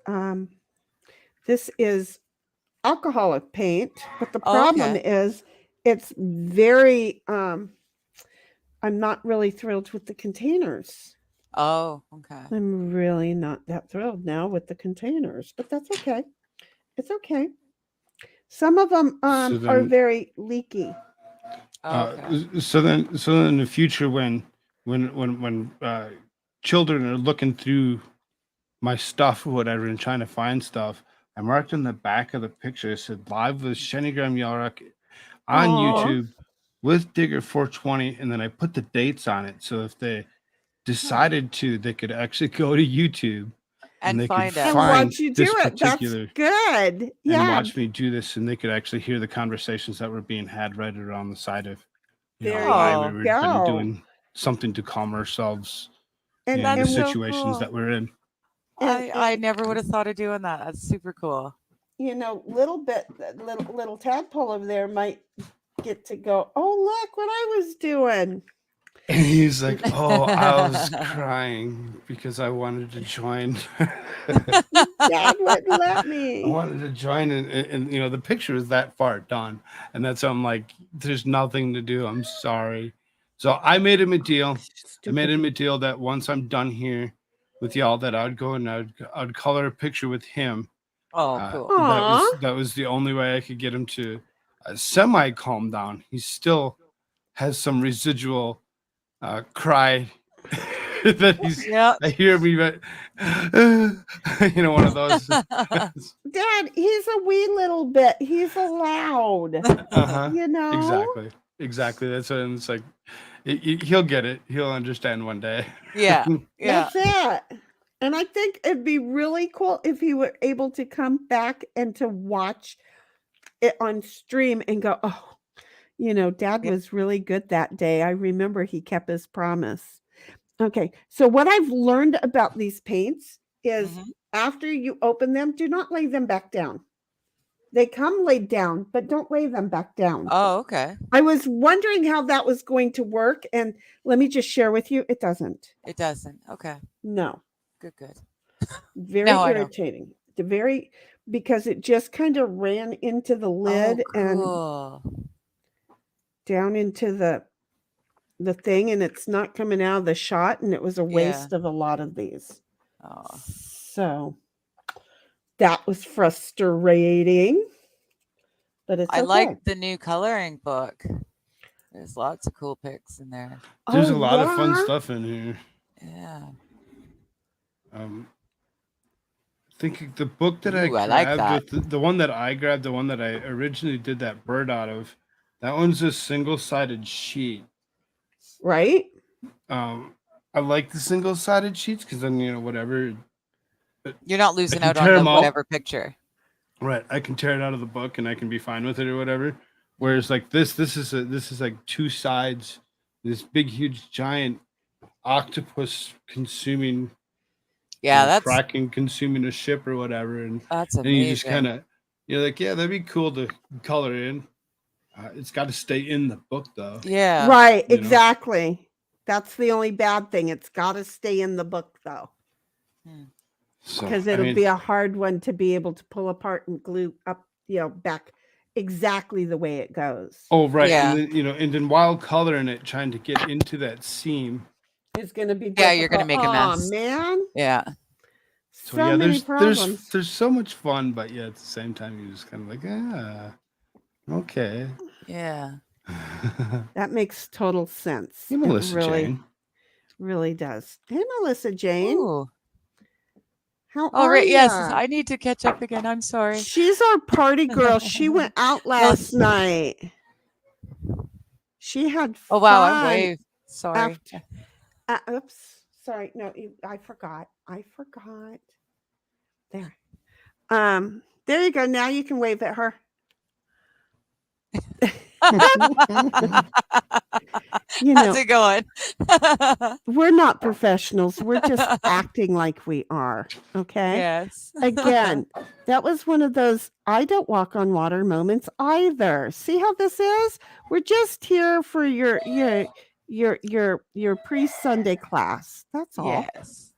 alcoholic paint, but the problem is it's very I'm not really thrilled with the containers. Oh, okay. I'm really not that thrilled now with the containers, but that's okay. It's okay. Some of them are very leaky. So then in the future, when children are looking through my stuff or whatever and trying to find stuff, I marked on the back of the picture, it said live with ShenigramYelroc on YouTube with Digger 420, and then I put the dates on it. So if they decided to, they could actually go to YouTube and they could find watch you do it. That's good. Yeah. And watch me do this, and they could actually hear the conversations that were being had right around the side of why we were doing something to calm ourselves in the situations that we're in. I never would have thought of doing that. That's super cool. You know, little tadpole over there might get to go, oh, look what I was doing. And he's like, oh, I was crying because I wanted to join. Dad wouldn't let me. I wanted to join, and you know, the picture is that far done. And that's why I'm like, there's nothing to do. I'm sorry. So I made him a deal. I made him a deal that once I'm done here, with y'all that I'd go and I'd color a picture with him. Oh, cool. That was the only way I could get him to semi calm down. He still has some residual cry that he's. Yeah. I hear me, but one of those. Dad, he's a wee little bit. He's allowed. Exactly. That's what it's like. He'll get it. He'll understand one day. Yeah. That's it. And I think it'd be really cool if he were able to come back and to watch it on stream and go, oh, Dad was really good that day. I remember he kept his promise. Okay. So what I've learned about these paints is after you open them, do not lay them back down. They come laid down, but don't lay them back down. Oh, okay. I was wondering how that was going to work. And let me just share with you, it doesn't. It doesn't. Okay. No. Good. Very irritating. Because it just kind of ran into the lid and down into the thing, and it's not coming out of the shot, and it was a waste of a lot of these. Oh. So that was frustrating. But it's I like the new coloring book. There's lots of cool pics in there. There's a lot of fun stuff in here. Yeah. I think the book that I grabbed, like the one that I grabbed, the one that I originally did that bird out of, that one's a single-sided sheet. Right? I like the single-sided sheets because then, whatever. You're not losing out on whatever picture. Right. I can tear it out of the book and I can be fine with it or whatever. Whereas like this is like two sides, this big, huge, giant octopus consuming. Yeah, that's tracking, consuming a ship or whatever, and that's amazing. And you just kind of, you're like, yeah, that'd be cool to color in. It's got to stay in the book, though. Yeah, right. Exactly. That's the only bad thing. It's got to stay in the book, though, because it'll be a hard one to be able to pull apart and glue up, back exactly the way it goes. Oh, right. Yeah. And then, and then while coloring it, trying to get into that seam. It's going to be difficult. Yeah, you're going to make a mess. Oh, man. Yeah. So yeah, there's so much fun, but yeah, at the same time, you're just kind of like, okay. Yeah. That makes total sense. Hey, Melissa Jane. Really does. Hey, Melissa Jane. Ooh. How are you? Yes, I need to catch up again. I'm sorry. She's our party girl. She went out last night. She had fun. Oh, wow. I'm way sorry. Oops. Sorry. No, I forgot. There. There you go. Now you can wave at her. How's it going? We're not professionals. We're just acting like we are. Okay. Yes. Again, that was one of those I don't walk on water moments either. See how this is? We're just here for your pre-Sunday class. That's all. Yes.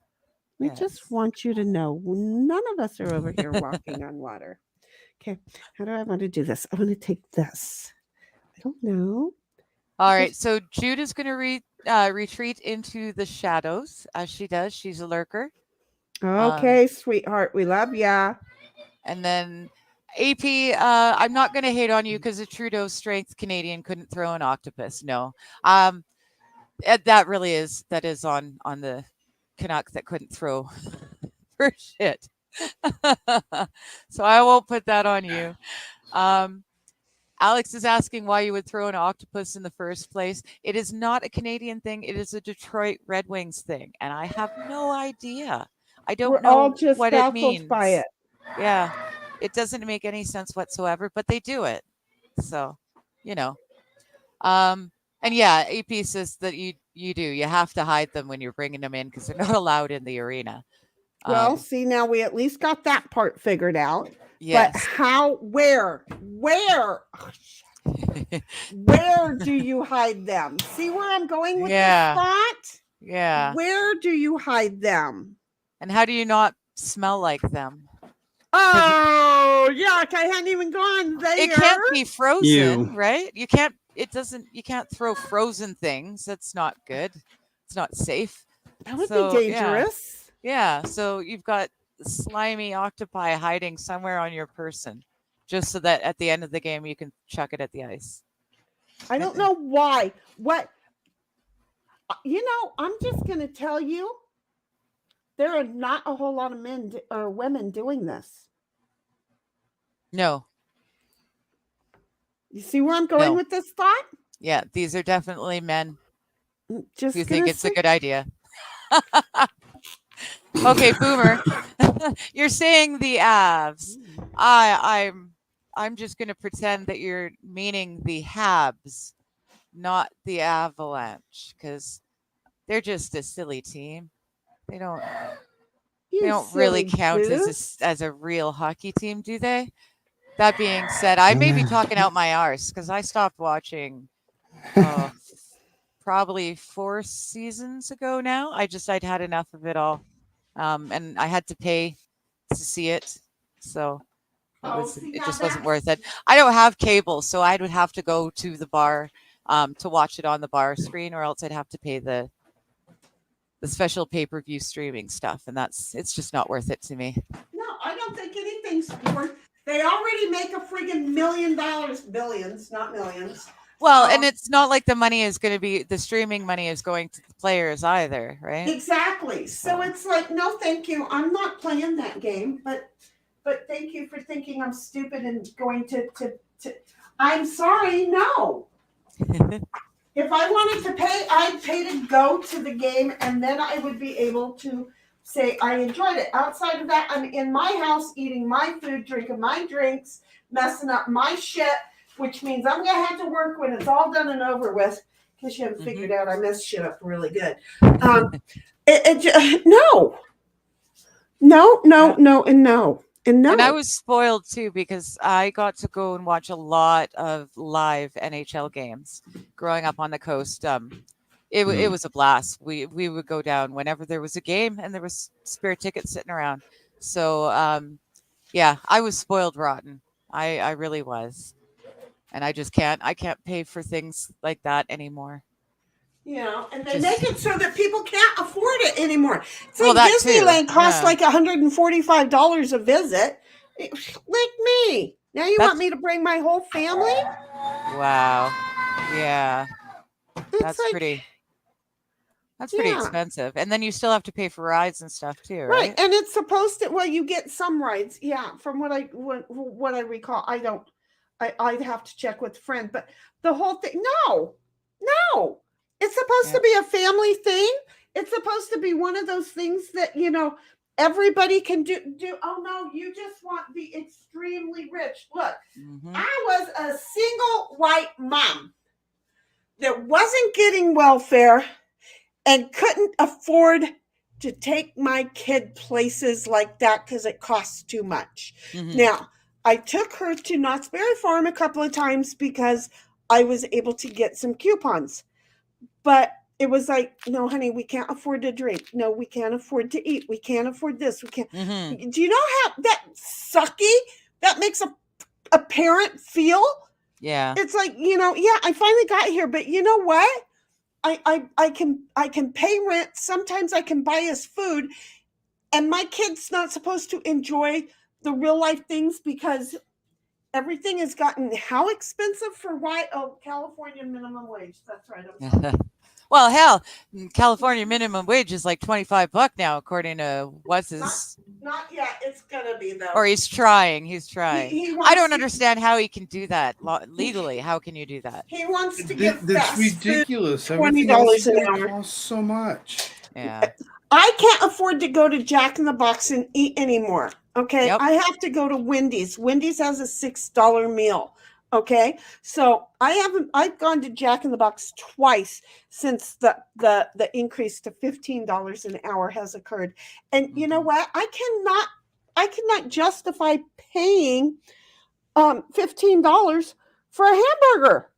We just want you to know none of us are over here walking on water. Okay. How do I want to do this? I want to take this. I don't know. All right. So Jude is going to retreat into the shadows as she does. She's a lurker. Okay, sweetheart. We love ya. And then AP, I'm not going to hate on you because the Trudeau strength Canadian couldn't throw an octopus. No. That is on the Canuck that couldn't throw for shit. So I won't put that on you. Alex is asking why you would throw an octopus in the first place. It is not a Canadian thing. It is a Detroit Red Wings thing. And I have no idea. I don't know all just what it means. By it. Yeah. It doesn't make any sense whatsoever, but they do it. So, and yeah, AP says that you do. You have to hide them when you're bringing them in because they're not allowed in the arena. Well, see, now we at least got that part figured out. Yes. But where do you hide them? See where I'm going with the spot? Yeah. Where do you hide them? And how do you not smell like them? Oh, yuck. I hadn't even gone there. It can't be frozen, right? You can't throw frozen things. That's not good. It's not safe. That would be dangerous. Yeah, so you've got slimy octopi hiding somewhere on your person, just so that at the end of the game you can chuck it at the ice. I don't know why. What? I'm just going to tell you, there are not a whole lot of men or women doing this. No. You see where I'm going No. with this thought? Yeah, these are definitely men Just who gonna think it's a say, good idea. Okay, Boomer, you're saying the Avs. I'm just going to pretend that you're meaning the Habs, not the Avalanche, because they're just a silly team. They don't really silly count goose. as a real hockey team, do they? That being said, I may be talking out my arse because I stopped watching probably 4 seasons ago now. I'd had enough of it all. And I had to pay to see it. So it just wasn't worth it. I don't have cable, so I would have to go to the bar to watch it on the bar screen, or else I'd have to pay the special pay-per-view streaming stuff, and it's just not worth it to me. No, I don't think anything's worth. They already make a friggin' $1 million, billions, not millions. Well, and it's not like the money is going to be the streaming money is going to the players either, right? Exactly. So it's like, no, thank you. I'm not playing that game, but thank you for thinking I'm stupid and going to I'm sorry, no. If I wanted to pay, I'd pay to go to the game, and then I would be able to say I enjoyed it. Outside of that, I'm in my house eating my food, drinking my drinks, messing up my shit, which means I'm going to have to work when it's all done and over with, because you haven't figured out I mess shit up really good. No, and no. And I was spoiled too because I got to go and watch a lot of live NHL games growing up on the coast. It was a blast. We would go down whenever there was a game and there was spare tickets sitting around. So yeah, I was spoiled rotten. I really was, and I can't pay for things like that anymore. And they make it so that people can't afford it anymore. It's Well, like that Disneyland too. costs Yeah. like $145 a visit. Like me. Now you want me to bring my whole family? Wow. Yeah. That's like, pretty expensive. And then you still have to pay for rides and stuff too, right? Right. And it's supposed to, well, you get some rides. Yeah. From what I recall, I'd have to check with a friend, but the whole thing, no. It's supposed to be a family thing. It's supposed to be one of those things that, everybody can do. Oh no, you just want the extremely rich. Look, I was a single white mom that wasn't getting welfare and couldn't afford to take my kid places like that because it costs too much. Now, I took her to Knott's Berry Farm a couple of times because I was able to get some coupons. But it was like, no, honey, we can't afford to drink. No, we can't afford to eat. We can't afford this. We can't. Do you know how that sucky that makes a parent feel? Yeah. It's like, I finally got here, but you know what? I can pay rent. Sometimes I can buy us food, and my kid's not supposed to enjoy the real life things because everything has gotten how expensive for why? Oh, California minimum wage. That's right. I'm sorry. Well, hell, California minimum wage is like $25 now, according to what's his. Not yet. It's gonna be though. Or he's trying. He's trying. He I don't understand how he can do that legally. How can you do that? He wants to give that's ridiculous. $20 an hour. Costs so much. Yeah. I can't afford to go to Jack in the Box and eat anymore. Okay, Yep. I have to go to Wendy's. Wendy's has a $6 meal. Okay, so I've gone to Jack in the Box twice since the increase to $15 an hour has occurred. And you know what? I cannot justify paying $15 for a hamburger.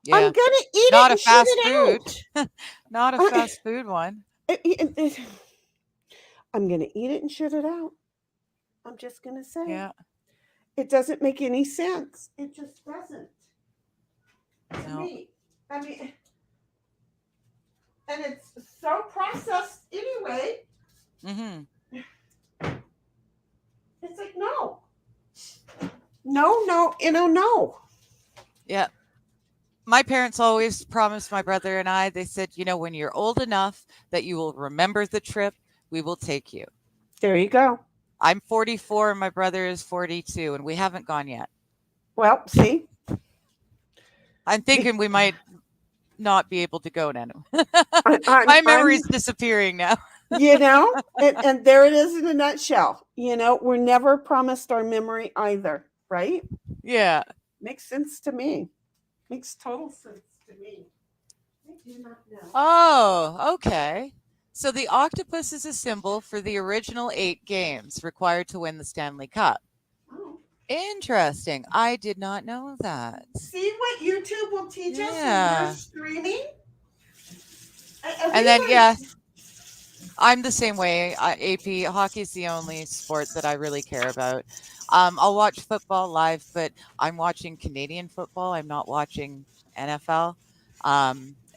Yeah. I'm gonna eat Not it a and fast shit it food. out. Not a fast food one. I'm gonna eat it and shit it out. I'm just gonna say. Yeah. It doesn't make any sense. It just doesn't. To me. I mean, and it's so processed anyway. Mm-hmm. It's like, no. No, no. Yeah. My parents always promised my brother and I, they said, when you're old enough that you will remember the trip, we will take you. There you go. I'm 44 and my brother is 42, and we haven't gone yet. Well, see? I'm thinking we might not be able to go now. I'm, My memory's disappearing now. and there it is in a nutshell. We're never promised our memory either, right? Yeah. Makes sense to me. Makes total sense to me. I do not know. Oh, okay. So the octopus is a symbol for the original 8 games required to win the Stanley Cup. Oh. Interesting. I did not know that. See what YouTube will teach us when Yeah. we're streaming? And then, yeah, I'm the same way. AP hockey is the only sport that I really care about. I'll watch football live, but I'm watching Canadian football. I'm not watching NFL.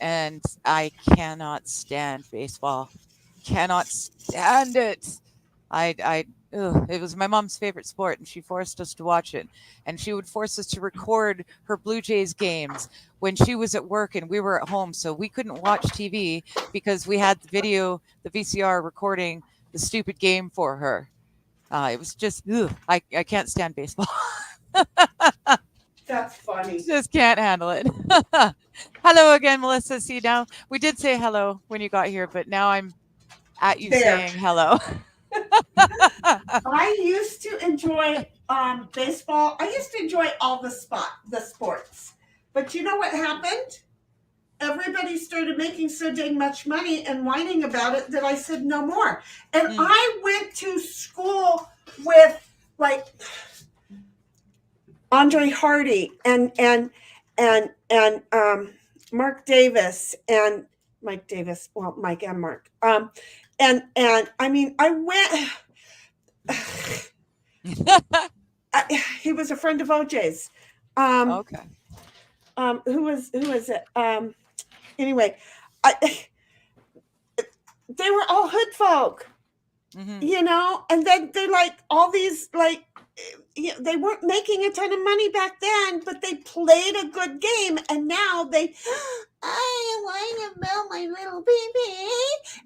And I cannot stand baseball. Cannot stand it. It was my mom's favorite sport, and she forced us to watch it. And she would force us to record her Blue Jays games when she was at work and we were at home, so we couldn't watch TV because we had the VCR recording the stupid game for her. It was just, I can't stand baseball. That's funny. Just can't handle it. Hello again, Melissa. See, now we did say hello when you got here, but now I'm at you saying hello. I used to enjoy baseball. I used to enjoy all the sports. But you know what happened? Everybody started making so dang much money and whining about it that I said no more. And I went to school with like Andre Hardy and Mark Davis and Mike Davis. Well, Mike and Mark. And I mean, I went. He was a friend of OJ's. Okay. Who was it? Anyway, they were all hood folk, and then they like all these like. They weren't making a ton of money back then, but they played a good game, and now I whine about my little baby,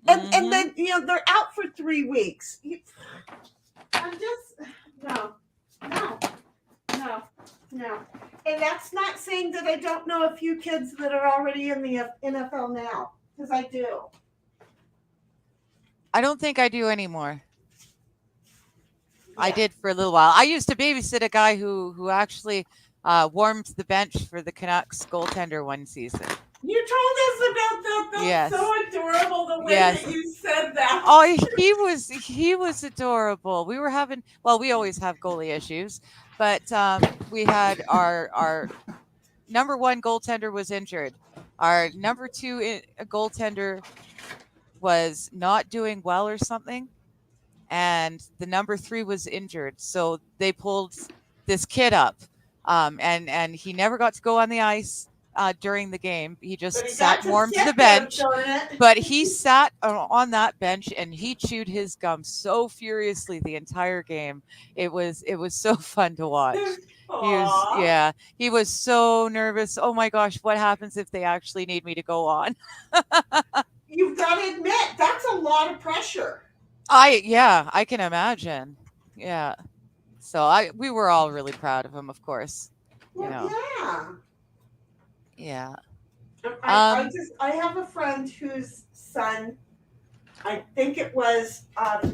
and then they're out for 3 weeks. I'm just no, and that's not saying that I don't know a few kids that are already in the NFL now, because I do. I don't think I do anymore. I did for a little while. I used to babysit a guy who actually warmed the bench for the Canucks goaltender one season. You told us about that. That's so adorable the way that you said that. Oh, he was adorable. We always have goalie issues, but we had our number 1 goaltender was injured. Our number 2 goaltender was not doing well or something. And the number 3 was injured. So they pulled this kid up. And he never got to go on the ice during the game. He just sat and warmed the bench. But he sat on that bench and he chewed his gum so furiously the entire game. It was so fun to watch. He was so nervous. Oh my gosh, what happens if they actually need me to go on? You've got to admit, that's a lot of pressure. I can imagine. Yeah. So we were all really proud of him, of course. Well, yeah. I have a friend whose son, I think it was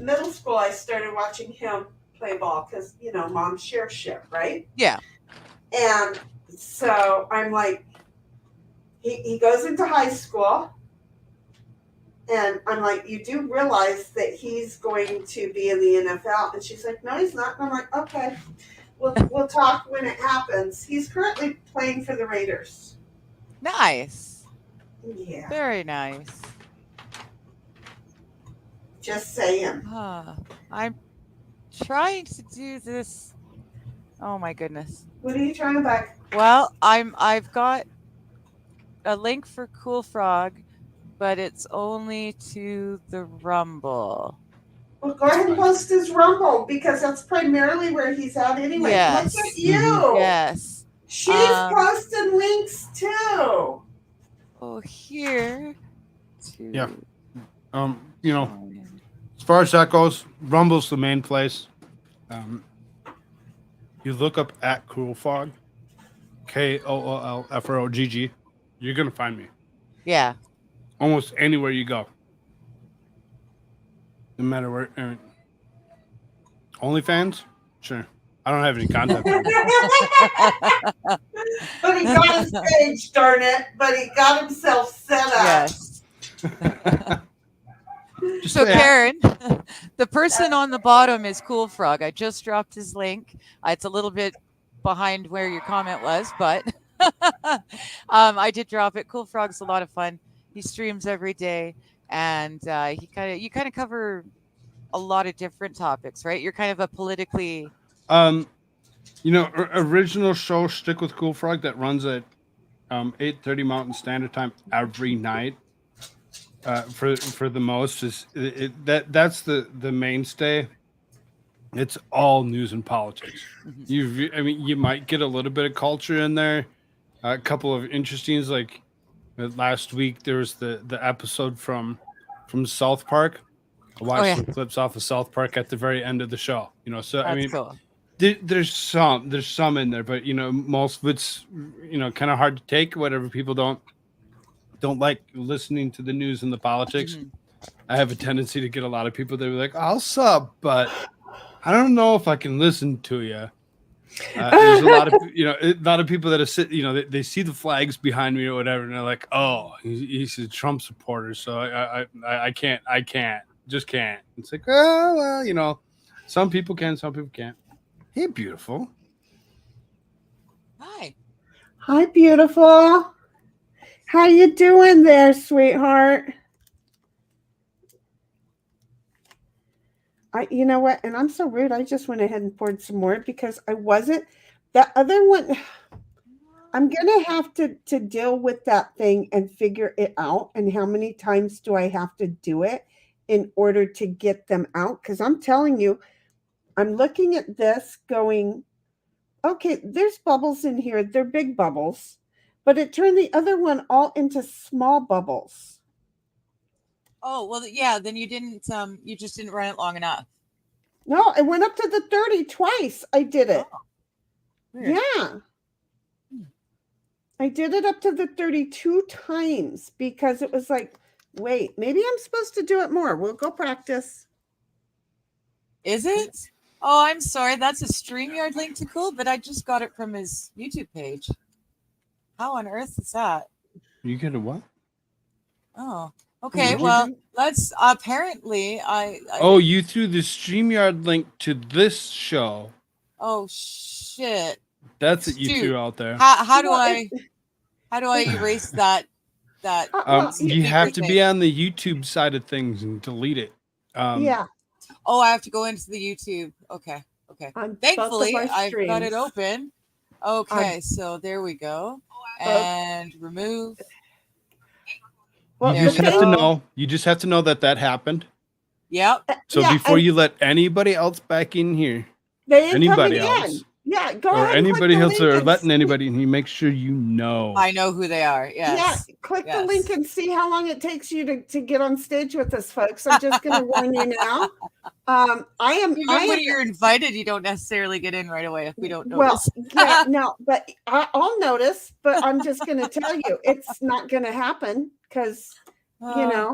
middle school, I started watching him play ball because, mom shares shit, right? Yeah. And so I'm like, he goes into high school. And I'm like, you do realize that he's going to be in the NFL? And she's like, no, he's not. And I'm like, okay, we'll talk when it happens. He's currently playing for the Raiders. Nice. Yeah. Very nice. Just saying. I'm trying to do this. Oh my goodness. What are you trying to? Well, I've got a link for Kool Frogg, but it's only to the Rumble. Well, go ahead and post his Rumble because that's primarily where he's at anyway. Yes. Look at you. Yes. She's posting links too. Oh, here. Yeah. You know, as far as that goes, Rumble's the main place. You look up at Kool Frogg, KOOLFROGG. You're gonna find me. Yeah. Almost anywhere you go. No matter where. OnlyFans? Sure. I don't have any content. But he got his page, darn it. But he got himself set up. Yes. So Karen, the person on the bottom is Kool Frogg. I just dropped his link. It's a little bit behind where your comment was, but I did drop it. Kool Frogg's a lot of fun. He streams every day, and you kind of cover a lot of different topics, right? You're kind of a politically you know, original show Stick with Kool Frogg that runs at 8:30 Mountain Standard Time every night. For the most is that's the mainstay. It's all news and politics. You might get a little bit of culture in there, a couple of interesting like last week there was the episode from South Park. I watched some clips off of South Park at the very end of the show. You know, so That's cool. There's some in there, but you know most of it's kind of hard to take. Whatever people don't like listening to the news and the politics. I have a tendency to get a lot of people that are like, "I'll sub, but I don't know if I can listen to you." There's a lot of people that are they see the flags behind me or whatever, and they're like, "Oh, he's a Trump supporter, so I can't, just can't." It's like, oh well, some people can, some people can't. Hey, beautiful. Hi, beautiful. How you doing there, sweetheart? You know what? And I'm so rude. I just went ahead and poured some more because I wasn't. The other one, I'm going to have to deal with that thing and figure it out. And how many times do I have to do it in order to get them out? Because I'm telling you, I'm looking at this going, okay, there's bubbles in here. They're big bubbles. But it turned the other one all into small bubbles. Oh, well, yeah, then you just didn't run it long enough. No, it went up to the 30 twice. I did it. Oh, weird. Yeah. I did it up to the 32 times because it was like, wait, maybe I'm supposed to do it more. We'll go practice. Is it? Oh, I'm sorry. That's a StreamYard link to Kool, but I just got it from his YouTube page. How on earth is that? You get a what? Oh, okay. Well, let's apparently you threw the StreamYard link to this show. Oh shit. That's what you threw out there. How do I erase that? You have to be on the YouTube side of things and delete it. Yeah. Oh, I have to go into the YouTube. Okay. Thankfully, I've got it open. Okay, so there we go. And remove. Well, you just have to know that happened. Yep. So before you let anybody else back in here, anybody else. Yeah, go ahead. Or anybody else or letting anybody, and you make sure you know. I know who they are. Yes. Yeah, click the link and see how long it takes you to get on stage with us, folks. I'm just going to warn you now. When you're invited, you don't necessarily get in right away if we don't notice. Well, yeah, no, but I'll notice. But I'm just going to tell you, it's not going to happen because my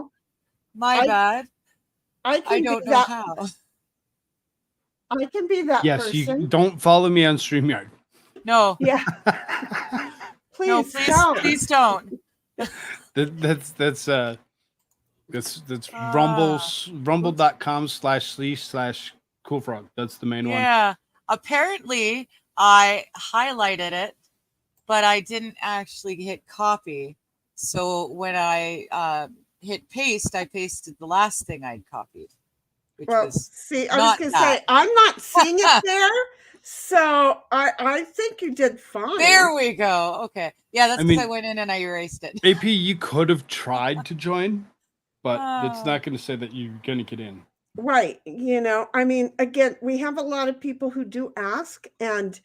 bad. I don't know how. I can be that person. Yes, you don't follow me on StreamYard. No. Yeah. Please don't. Please don't. That's rumble.com//Kool Frogg. That's the main one. Yeah. Apparently I highlighted it, but I didn't actually hit copy. So when I hit paste, I pasted the last thing I'd copied. Well, see, I was going to say, I'm not seeing it there, so I think you did fine. There we go. Okay. Yeah, that's because I went in and I erased it. AP, you could have tried to join, but it's not going to say that you're going to get in. Right. I mean, again, we have a lot of people who do ask, and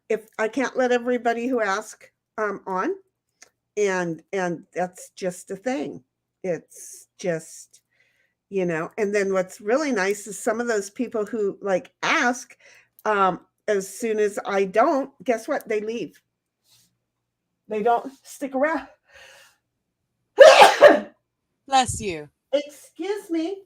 if I can't let everybody who ask on, and that's just a thing. It's just, and then what's really nice is some of those people who like ask, as soon as I don't, guess what? They leave. They don't stick around. Bless you. Excuse me.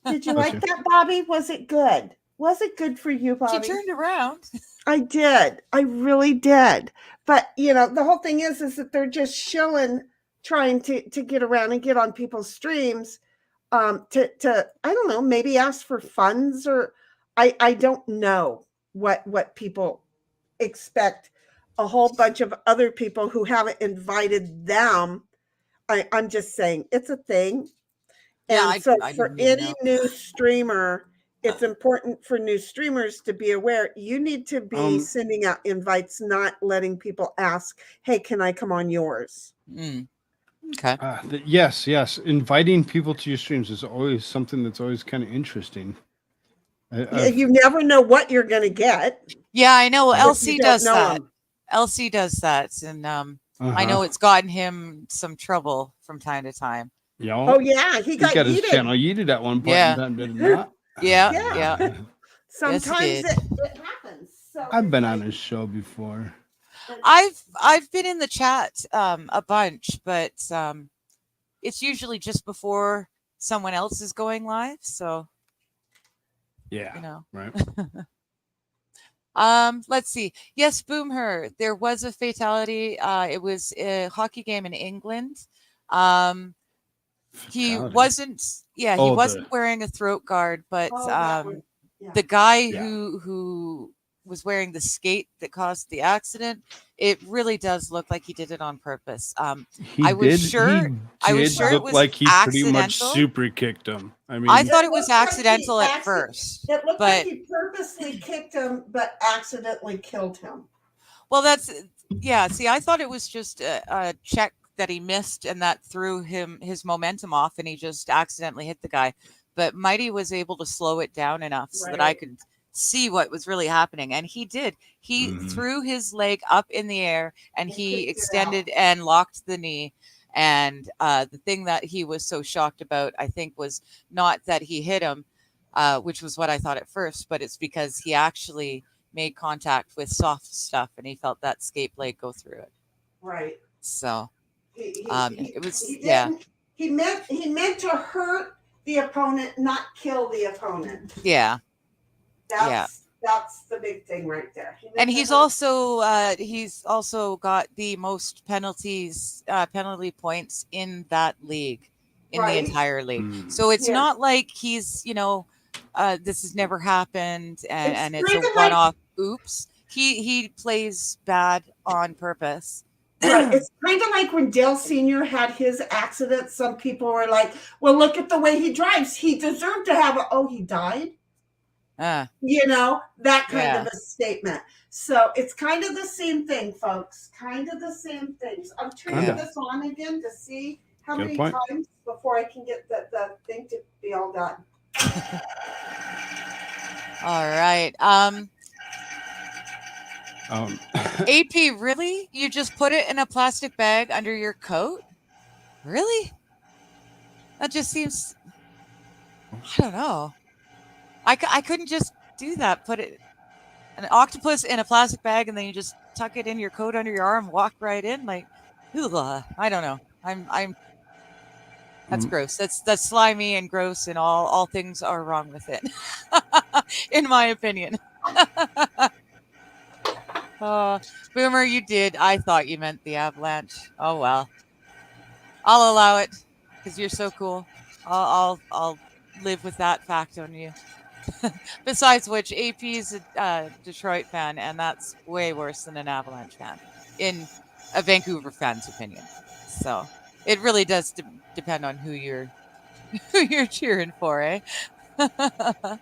Did you Bless like you. that, Bobby? Was it good? Was it good for you, She Bobby? turned around. I did. I really did. But the whole thing is that they're just shilling, trying to get around and get on people's streams, to I don't know, maybe ask for funds, or I don't know what people expect a whole bunch of other people who haven't invited them. I'm just saying it's a thing. Yeah, And so I for didn't even any know. new streamer, it's important for new streamers to be aware you need to be sending out invites, not letting people ask, hey, can I come on yours? Okay. Yes, inviting people to your streams is always something that's always kind of interesting. You never know what you're going to get. Yeah, I know. if Elsie you don't does know that. them. Elsie does that, and I know it's gotten him some trouble from time to time. Yeah. Oh yeah, he got his yeeted. channel yeeted at one point Yeah. in time, did it not? Yeah. Yeah. Yeah. Sometimes Yes, it happens. So I've been it's on like- his show before. I've been in the chat a bunch, but it's usually just before someone else is going live. So Yeah. Right. let's see. Yes, boom her. There was a fatality. It was a hockey game in England. He Fatality. wasn't. Yeah, he Oh, wasn't wearing a throat guard, but that one. Yeah. the guy Yeah. who was wearing the skate that caused the accident, it really does look like he did it on purpose. He I was did. sure. He I was did sure it look was like he pretty much accidental. super kicked him. I mean, I thought it was looked like he accidental at first. It looked but like he purposely kicked him, but accidentally killed him. well, that's yeah. See, I thought it was just a check that he missed, and that threw his momentum off, and he just accidentally hit the guy. But Mighty was able to slow it down enough so that I Right. could see what was really happening, and he did. He Mhm. threw his leg up in the air, and And he kicked it extended and locked the knee. And the thing that he was so shocked about, I think, was not that he hit him, which was what I thought at first, but it's because he actually made contact with soft stuff, and he felt that skate blade go through it. Right. So He it was didn't. He meant to hurt the opponent, not kill the opponent. yeah. That's the big thing right there. And he's also got the most penalty points in that league, in the Right. entire league. Mm. So it's Yes. not like he's this has never happened and it's a kinda like- one-off oops. He plays bad on purpose. Right. It's kind of like when Dale Sr. had his accident. Some people were like, well, look at the way he drives. He deserved to have he died. Uh, That kind Yeah. of a statement. So it's kind of the same thing, folks. Kind of the same things. I'm turning Kinda. this on again to see how Good many point. times before I can get the thing to be all done. all right. AP, really? You just put it in a plastic bag under your coat? Really? That just seems, I don't know. I couldn't just do that. Put an octopus in a plastic bag and then you just tuck it in your coat under your arm, walk right in. Like, ugh, I don't know. That's gross. That's slimy and gross, and all things are wrong with it, in my opinion. Boomer, you did. I thought you meant the avalanche. Oh well, I'll allow it because you're so cool. I'll live with that fact on you. Besides which, AP is a Detroit fan, and that's way worse than an Avalanche fan, in a Vancouver fan's opinion. So it really does depend on who you're cheering for, eh? The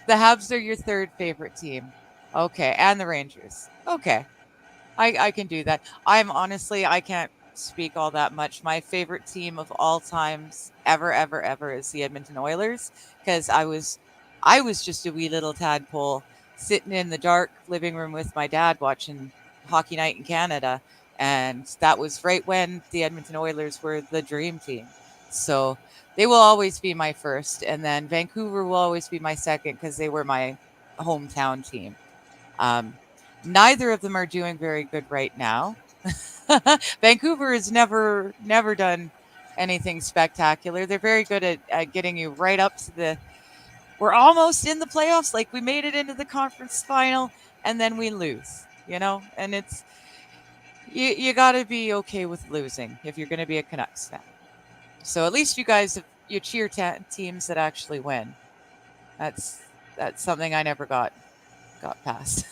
Habs are your third favorite team. Okay, and the Rangers. Okay. I can do that. I can't speak all that much. My favorite team of all times, ever, ever, ever, is the Edmonton Oilers, because I was just a wee little tadpole sitting in the dark living room with my dad watching Hockey Night in Canada, and that was right when the Edmonton Oilers were the dream team. So they will always be my first, and then Vancouver will always be my second because they were my hometown team. Um, Neither of them are doing very good right now. Vancouver has never done anything spectacular. They're very good at getting you right up to the. We're almost in the playoffs, like we made it into the conference final, and then we lose. And you got to be okay with losing if you're going to be a Canucks fan. So at least you cheer teams that actually win. That's that's something I never got past.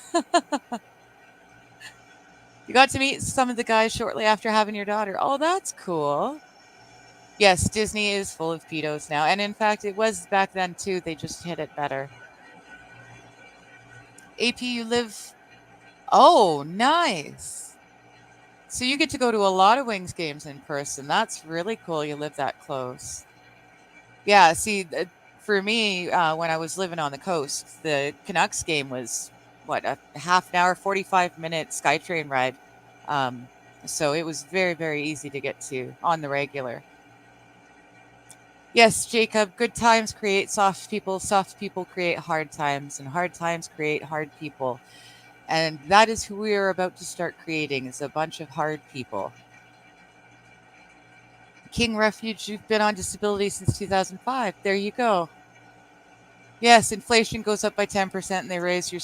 You got to meet some of the guys shortly after having your daughter. Oh, that's cool. Yes, Disney is full of pedos now. And in fact, it was back then too. They just hit it better. AP, you live. Oh, nice. So you get to go to a lot of Wings games in person. That's really cool. You live that close. Yeah, see, for me, when I was living on the coast, the Canucks game was what, a half an hour, 45-minute SkyTrain ride. Um, so it was very, very easy to get to on the regular. Yes, Jacob, good times create soft people create hard times, and hard times create hard people. And that is who we are about to start creating, is a bunch of hard people. King Refuge, you've been on disability since 2005. There you go. Yes, inflation goes up by 10% and they raise your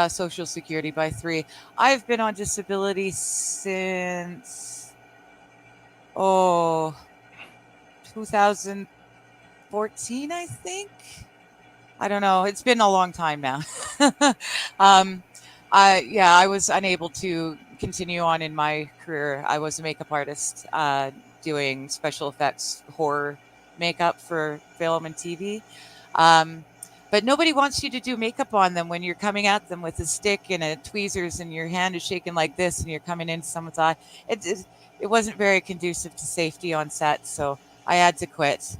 Social Security by 3. I've been on disability since, 2014, I think. I don't know. It's been a long time now. um, I was unable to continue on in my career. I was a makeup artist doing special effects horror makeup for film and TV. Um, but nobody wants you to do makeup on them when you're coming at them with a stick and a tweezers and your hand is shaking like this and you're coming into someone's eye. It wasn't very conducive to safety on set, so I had to quit.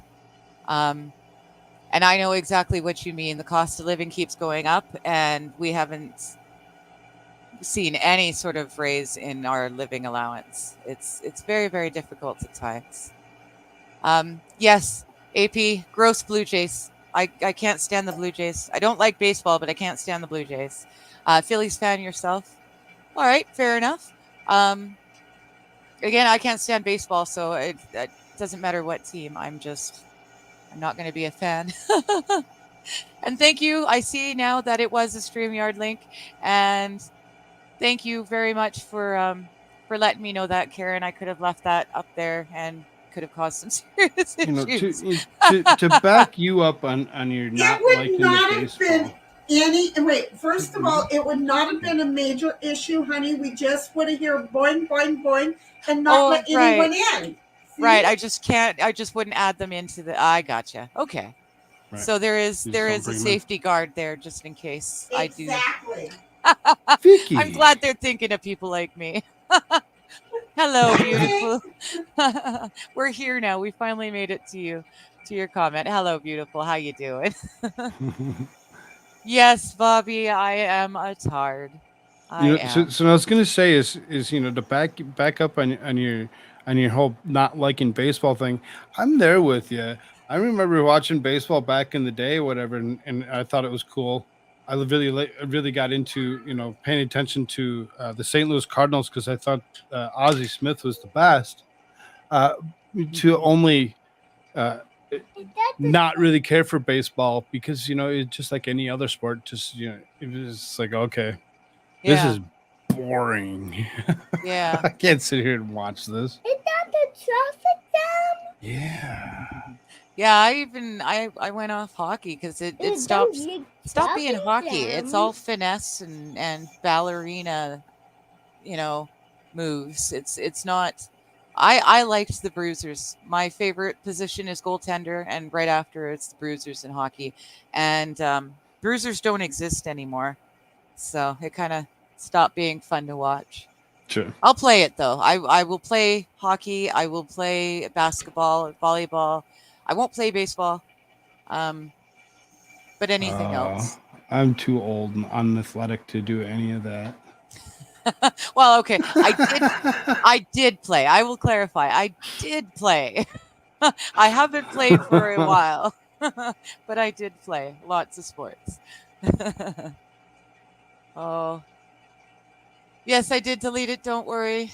Um, and I know exactly what you mean. The cost of living keeps going up, and we haven't seen any sort of raise in our living allowance. It's very, very difficult at times. Yes, AP, gross Blue Jays. I can't stand the Blue Jays. I don't like baseball, but I can't stand the Blue Jays. Phillies fan yourself? All right, fair enough. Again, I can't stand baseball, so it doesn't matter what team. I'm not going to be a fan. And thank you. I see now that it was a StreamYard link, and thank you very much for letting me know that, Karen. I could have left that up there and could have caused some serious issues. To back you up on your not it would liking not the have been baseball. wait, first of all, it would not have been a major issue, honey. We just would have heard boing, boing, boing and not let anyone in. See? Right. I just wouldn't add them into the. I gotcha. Okay. Right. So there is You a just don't bring them in. safety guard there just in case I do. Exactly. Vicky. I'm glad they're thinking of people like me. Hello, beautiful. We're here now. We finally made it to your comment. Hello, beautiful. How you doing? Yes, Bobby, I am a tard. I am. So what I was gonna say is to back up on your whole not liking baseball thing. I'm there with you. I remember watching baseball back in the day, whatever, and I thought it was cool. I really got into paying attention to the St. Louis Cardinals because I thought Ozzie Smith was the best. To only not really care for baseball because it's just like any other sport. Just it was like, okay, this is boring. Yeah. I can't sit here and watch this. Is that the traffic jam? Yeah. Yeah, I went off hockey because it stopped being hockey. It's all finesse and ballerina, moves. It's not. I liked the bruisers. My favorite position is goaltender, and right after it's the bruisers in hockey. And bruisers don't exist anymore, so it kind of stopped being fun to watch. Sure. I'll play it though. I will play hockey. I will play basketball, volleyball. I won't play baseball. But anything else. I'm too old and unathletic to do any of that. Well, okay. I did play. I will clarify. I did play. I haven't played for a while, but I did play lots of sports. Oh, yes, I did delete it. Don't worry.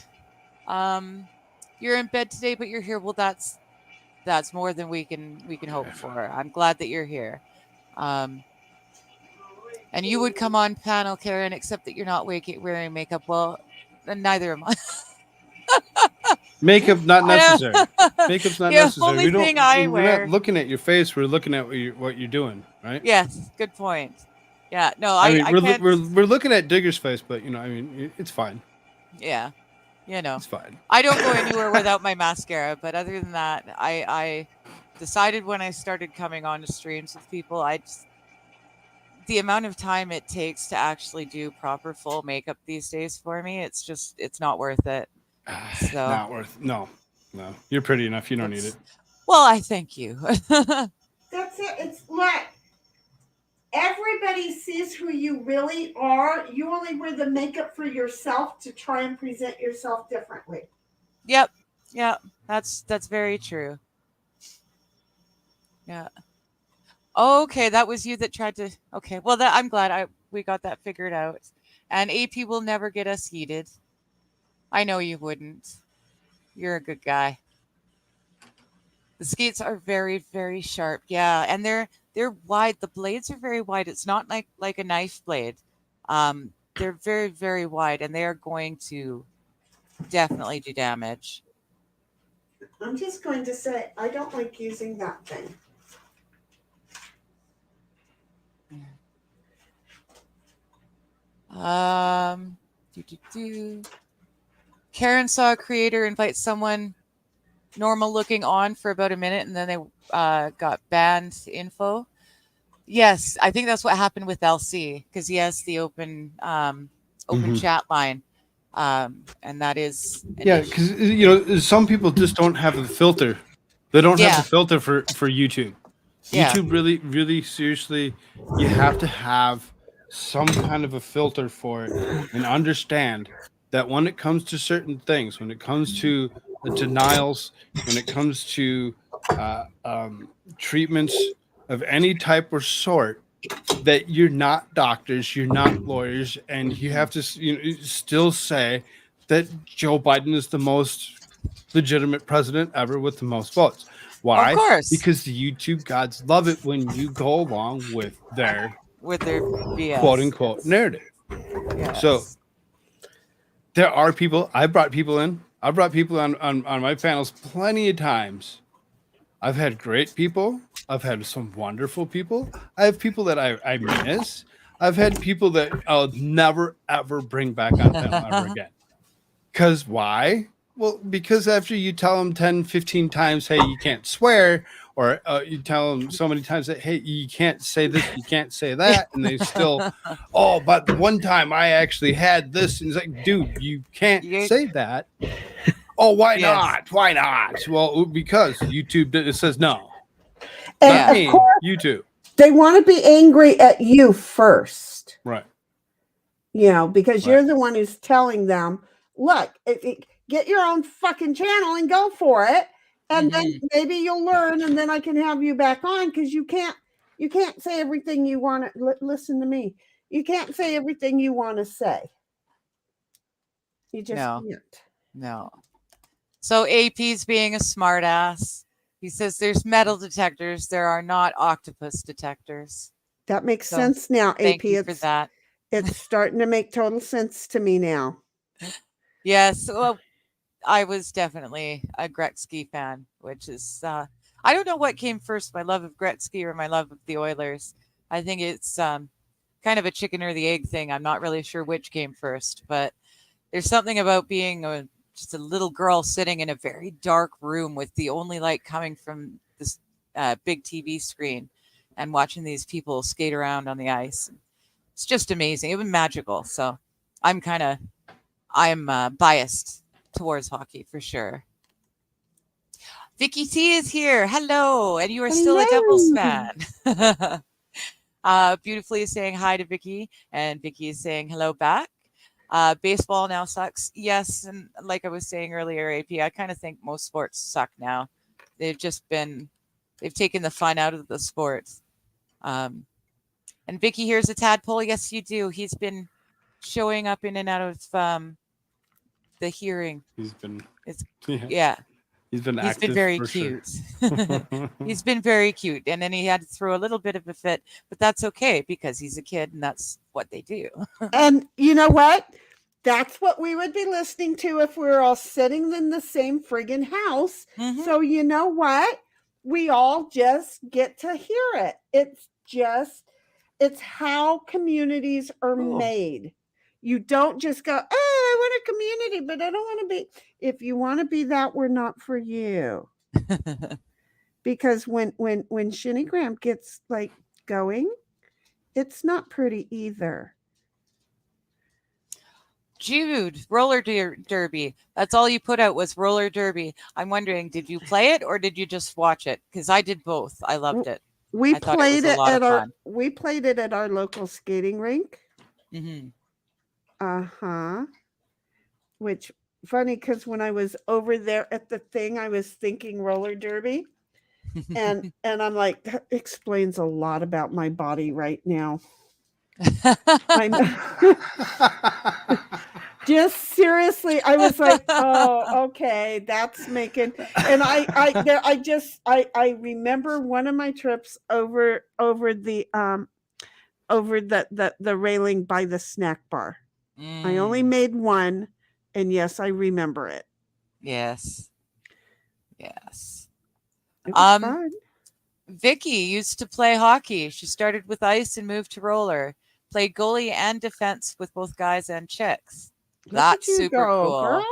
You're in bed today, but you're here. Well, that's more than we can hope for. I'm glad that you're here. And you would come on panel, Karen, except that you're not wearing makeup. Well, neither am I. Makeup not necessary. Makeup's not necessary. Only thing I we're wear. not looking at your face. We're looking at what you're doing, right? Yes, good point. Yeah, no, I mean, I we're can't. we're looking at Digger's face, but I mean, it's fine. Yeah, It's fine. I don't go anywhere without my mascara. But other than that, I decided when I started coming on to streams with people, the amount of time it takes to actually do proper full makeup these days for me, it's not worth it. So Not worth. No. You're pretty enough. You don't need it. Well, I thank you. That's it. It's like everybody sees who you really are. You only wear the makeup for yourself to try and present yourself differently. Yep. That's very true. Yeah. Okay, that was you that tried to. Okay, well, I'm glad we got that figured out. And AP will never get us heated. I know you wouldn't. You're a good guy. The skates are very, very sharp. Yeah, and they're wide. The blades are very wide. It's not like a knife blade. They're very, very wide, and they are going to definitely do damage. I'm just going to say I don't like using that thing. Karen saw a creator invite someone normal looking on for about a minute, and then they got banned info. Yes, I think that's what happened with LC because he has the open chat line, and that is because some people just don't have the filter. They don't have the filter for YouTube. YouTube really, really seriously, you have to have some kind of a filter for it and understand that when it comes to certain things, when it comes to denials, when it comes to treatments of any type or sort, that you're not doctors, you're not lawyers, and you have to still say that Joe Biden is the most legitimate president ever with the most votes. Why? Of course. Because the YouTube gods love it when you go along with their BS. quote unquote narrative. Yes. So there are people. I brought people in. I brought people on my panels plenty of times. I've had great people. I've had some wonderful people. I have people that I miss. I've had people that I'll never ever bring back on panel ever again. Because why? Well, because after you tell them 10, 15 times, hey, you can't swear, or you tell them so many times that, hey, you can't say this, you can't say that, and they still, oh, but one time I actually had this, and it's like, dude, you can't say that. Oh, why not? Why not? Well, because YouTube says no. And me, of course, YouTube. They want to be angry at you first. Right. Because you're the one who's telling them, look, get your own fucking channel and go for it. And then maybe you'll learn, and then I can have you back on, because you can't say everything you want to. Listen to me. You can't say everything you want to say. You just can't. No. So AP's being a smartass. He says there's metal detectors. There are not octopus detectors. That makes sense now, AP. Thank you for that. It's starting to make total sense to me now. Yes. Well, I was definitely a Gretzky fan, which is, I don't know what came first, my love of Gretzky or my love of the Oilers. I think it's kind of a chicken or the egg thing. I'm not really sure which came first, but there's something about being just a little girl sitting in a very dark room with the only light coming from this big TV screen and watching these people skate around on the ice. It's just amazing. It was magical. So I'm kind of, I'm biased towards hockey for sure. Vicky T is here. Hello, and you are still a Devils fan. Beautifully is saying hi to Vicky, and Vicky is saying hello back. Baseball now sucks. Yes, and like I was saying earlier, AP, I kind of think most sports suck now. They've taken the fun out of the sports. And Vicky, here's a tadpole. Yes, you do. He's been showing up in and out of the hearing. He's been yeah. He's been very cute. Sure. He's been very cute. And then he had to throw a little bit of a fit, but that's okay because he's a kid and that's what they do. And you know what? That's what we would be listening to if we were all sitting in the same friggin' house. Mhm. So you know what? We all just get to hear it. It's how communities are made. You don't just go, oh, I want a community, but I don't want to be. If you want to be that, we're not for you. Because when Shenigram gets like going, it's not pretty either. Jude, roller derby. That's all you put out was roller derby. I'm wondering, did you play it or did you just watch it? Because I did both. I loved it. We played it at our local skating rink. Mm-hmm. Which funny because when I was over there at the thing, I was thinking roller derby, and I'm like, that explains a lot about my body right now. Just seriously, I was like, oh, okay, that's making. And I remember one of my trips over the railing by the snack bar. I only made one, and yes, I remember it. Yes. It was fun. Vicky used to play hockey. She started with ice and moved to roller. Played goalie and defense with both guys and chicks. That's super cool. Girl.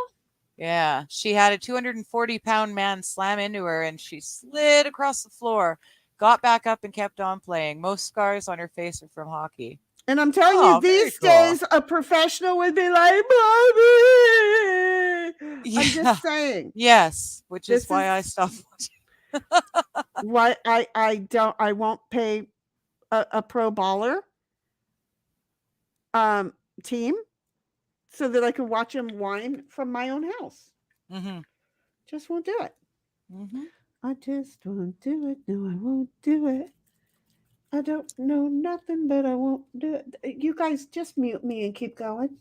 Yeah. She had a 240-pound man slam into her, and she slid across the floor, got back up, and kept on playing. Most scars on her face are from hockey. And I'm telling you, these days, a professional would be like, Mommy! Yeah. I'm just saying. Yes, which is why I stopped watching. Why I won't pay a pro baller team so that I can watch them whine from my own house. Mm-hmm. Just won't do it. Mm-hmm. I just won't do it. No, I won't do it. I don't know nothing, but I won't do it. You guys just mute me and keep going.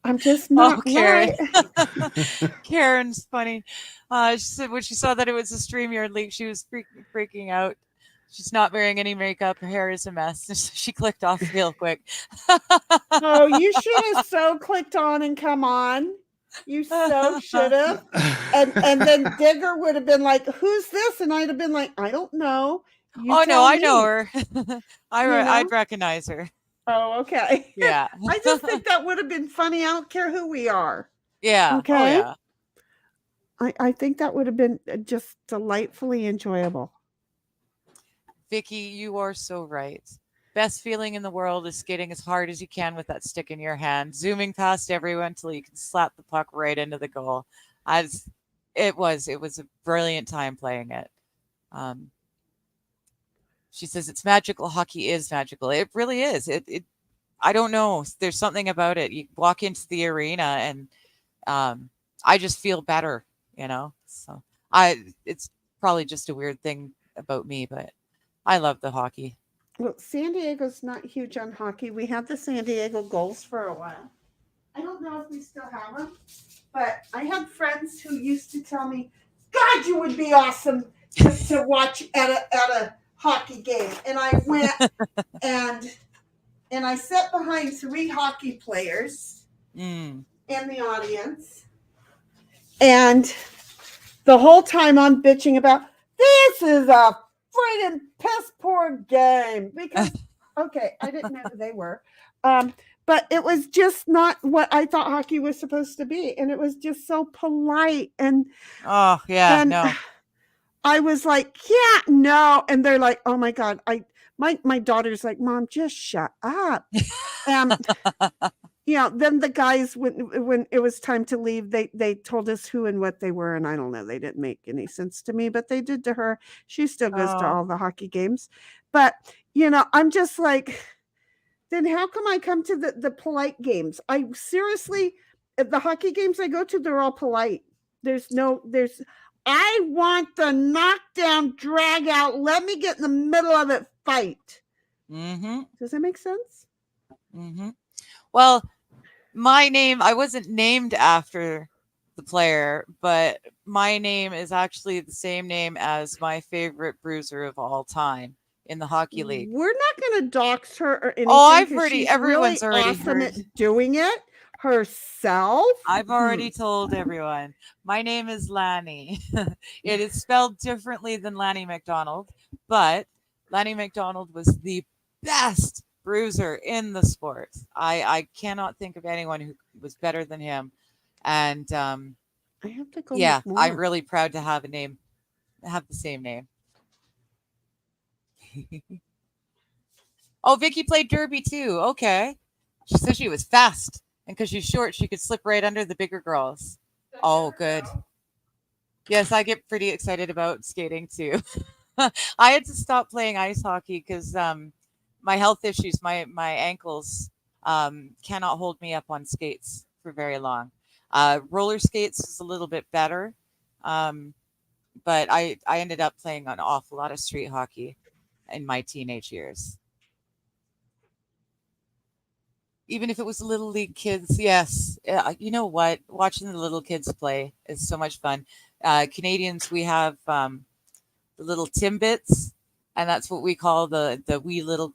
I'm just not Karen. right. Karen's funny. She said when she saw that it was a StreamYard leak, she was freaking out. She's not wearing any makeup. Her hair is a mess. So she clicked off real quick. Oh, you should have so clicked on and come on. You so should have. And then Digger would have been like, who's this? And I'd have been like, I don't know. I know her. I'd recognize her. Oh, okay. Yeah. I just think that would have been funny. I don't care who we are. Yeah. Okay. Oh, yeah. I think that would have been just delightfully enjoyable. Vicky, you are so right. Best feeling in the world is skating as hard as you can with that stick in your hand, zooming past everyone until you can slap the puck right into the goal. It was a brilliant time playing it. She says it's magical. Hockey is magical. It really is. I don't know. There's something about it. You walk into the arena and I just feel better, So it's probably just a weird thing about me, but I love the hockey. Well, San Diego's not huge on hockey. We had the San Diego Gulls for a while. I don't know if we still have them, but I had friends who used to tell me, God, you would be awesome to watch at a hockey game. And I went and I sat behind 3 hockey players in the audience. And the whole time I'm bitching about, this is a friggin' piss poor game. Because, okay, I didn't know who they were. But it was just not what I thought hockey was supposed to be. And it was just so polite. And no. I was like, yeah, no. And they're like, oh my God. My daughter's like, Mom, just shut up. then the guys, when it was time to leave, they told us who and what they were, and I don't know, they didn't make any sense to me, but they did to her. She still goes to Oh. all the hockey games. But, I'm just like, then how come I come to the polite games? I seriously, the hockey games I go to, they're all polite. I want the knockdown, drag out, let me get in the middle of it, fight. Mm-hmm. Does that make sense? Mm-hmm. Well, my name, I wasn't named after the player, but my name is actually the same name as my favorite bruiser of all time in the hockey league. We're not going to dox her or anything. Oh, I've 'cause already, she's everyone's really already awesome heard. at doing it herself. I've already told everyone. My name is Lanny. It is spelled differently than Lanny McDonald, but Lanny McDonald was the best bruiser in the sport. I cannot think of anyone who was better than him. And I have to go yeah, make I'm more. really proud to have have the same name. Oh, Vicky played derby too. Okay. She said she was fast. And because she's short, she could slip right under the bigger girls. Oh, good. Yes, I get pretty excited about skating too. I had to stop playing ice hockey because my health issues, my ankles cannot hold me up on skates for very long. Roller skates is a little bit better, but I ended up playing an awful lot of street hockey in my teenage years. Even if it was little league kids, yes. You know what? Watching the little kids play is so much fun. Canadians, we have the little Timbits, and that's what we call the wee little.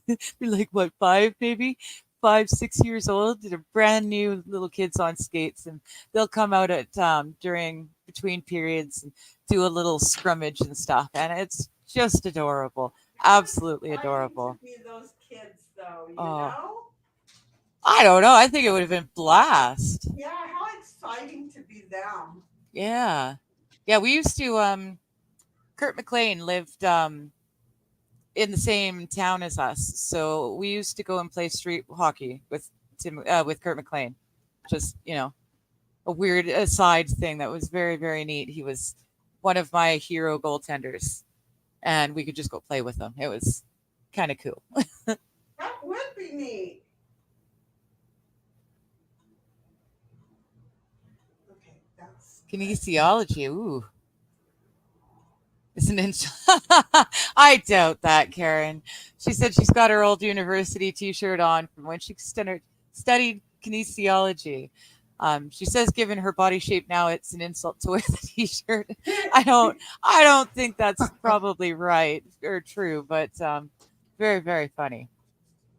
They're like what, 5 maybe, 5, 6 years old. They're brand new little kids on skates, and they'll come out at during between periods and do a little scrummage and stuff, and it's just adorable, absolutely adorable. To be those kids, though, Oh. I don't know. I think it would have been blast. Yeah, how exciting to be them. Yeah. Yeah, we used to Kurt McLean lived in the same town as us. So we used to go and play street hockey with Kurt McLean. Just, a weird aside thing that was very, very neat. He was one of my hero goaltenders, and we could just go play with him. It was kind of cool. That would be neat. Okay, that's Kinesiology. Ooh. Isn't it? I doubt that, Karen. She said she's got her old university T-shirt on from when she studied kinesiology. She says, given her body shape now, it's an insult to wear the T-shirt. I don't think that's probably right or true, but very, very funny.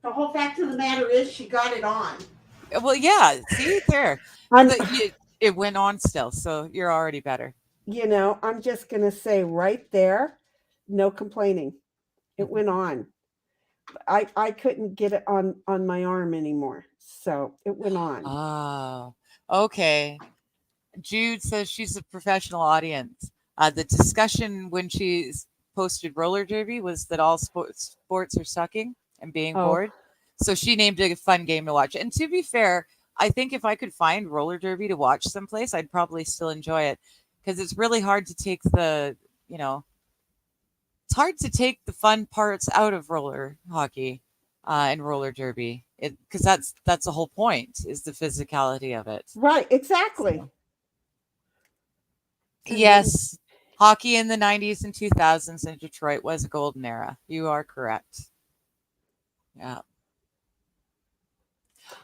The whole fact of the matter is, she got it on. Well, yeah. See there, it went on still, so you're already better. I'm just going to say right there, no complaining. It went on. I couldn't get it on my arm anymore. So it went on. Oh, okay. Jude says she's a professional audience. The discussion when she posted roller derby was that all sports are sucking and being bored. So she named it a fun game to watch. And to be fair, I think if I could find roller derby to watch someplace, I'd probably still enjoy it because it's really hard to take it's hard to take the fun parts out of roller hockey and roller derby. Because that's the whole point is the physicality of it. Right, exactly. So. Yes, hockey in the 90s and 2000s in Detroit was a golden era. You are correct. Yeah.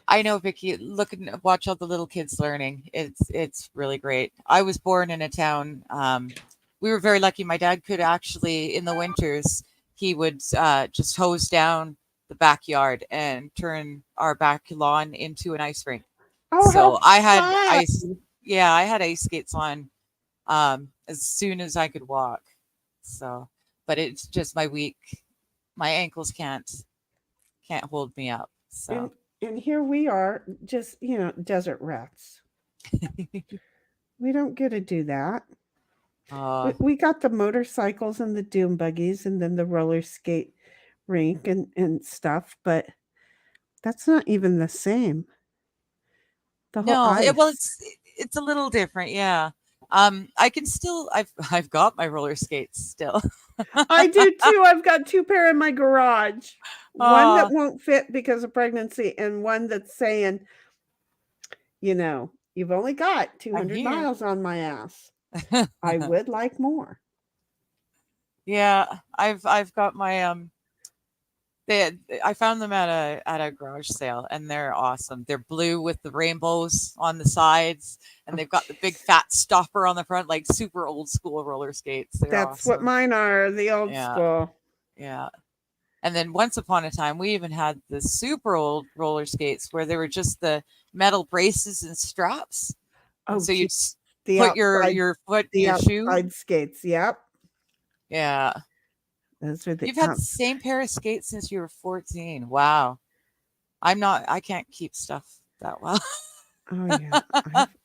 I know, Vicky. Watch all the little kids learning. It's really great. I was born in a town. We were very lucky. My dad could actually, in the winters, he would just hose down the backyard and turn our back lawn into an ice rink. So I had ice. Yeah, I had ice skates on as soon as I could walk. So, but it's just my ankles can't hold me up. So. And here we are, just, desert rats. We don't get to do that. We got the motorcycles and the doom buggies and then the roller skate rink and stuff. But That's not even the same. The whole No, ice. well, it's a little different, yeah. I can still I've got my roller skates still. I do too. I've got 2 pair in my garage. One that won't fit because of pregnancy, and one that's saying, you've only got 200 miles on my ass. I would like more. Yeah, I've got my I found them at a garage sale, and they're awesome. They're blue with the rainbows on the sides, and they've got the big fat stopper on the front, like super old school roller skates. They're That's what awesome. mine are, the old school. Yeah. And then once upon a time, we even had the super old roller skates where they were just the metal braces and straps. Oh, so you'd the put outside, your foot in the your shoe. outside skates. Yep. Yeah. Those are the You've had the same pair of skates since you were 14. Wow. I can't keep stuff that well. Oh yeah.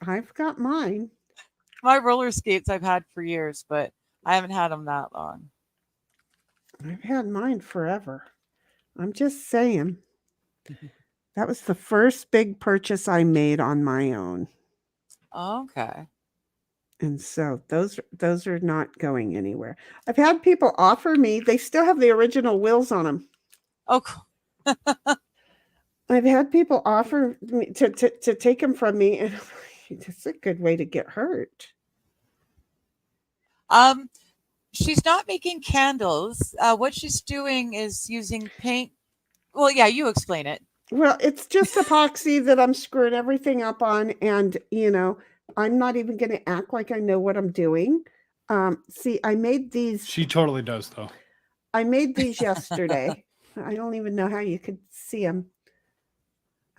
I've got mine. My roller skates I've had for years, but I haven't had them that long. I've had mine forever. I'm just saying. That was the first big purchase I made on my own. Okay. And so those are not going anywhere. I've had people offer me, they still have the original wheels on them. Oh, cool. I've had people offer me to take them from me, and that's a good way to get hurt. She's not making candles. What she's doing is using paint. Well, yeah, you explain it. Well, it's just epoxy that I'm screwing everything up on, and I'm not even going to act like I know what I'm doing. See, I made these. She totally does, though. I made these yesterday. I don't even know how you could see them.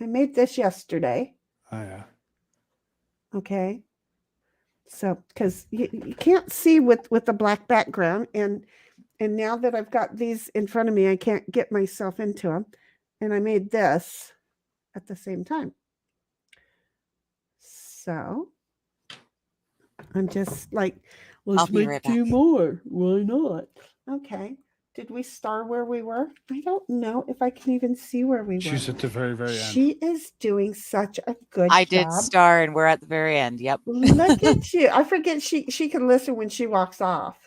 I made this yesterday. Oh, yeah. Okay. So, because you can't see with the black background, and now that I've got these in front of me, I can't get myself into them. And I made this at the same time. So I'm just like, let's make 2 more. Why not? Okay. Did we star where we were? I don't know if I can even see where we were. She's at the very, very end. She is doing such a good job. I did star, and we're at the very end. Yep. Look at you. I forget she can listen when she walks off.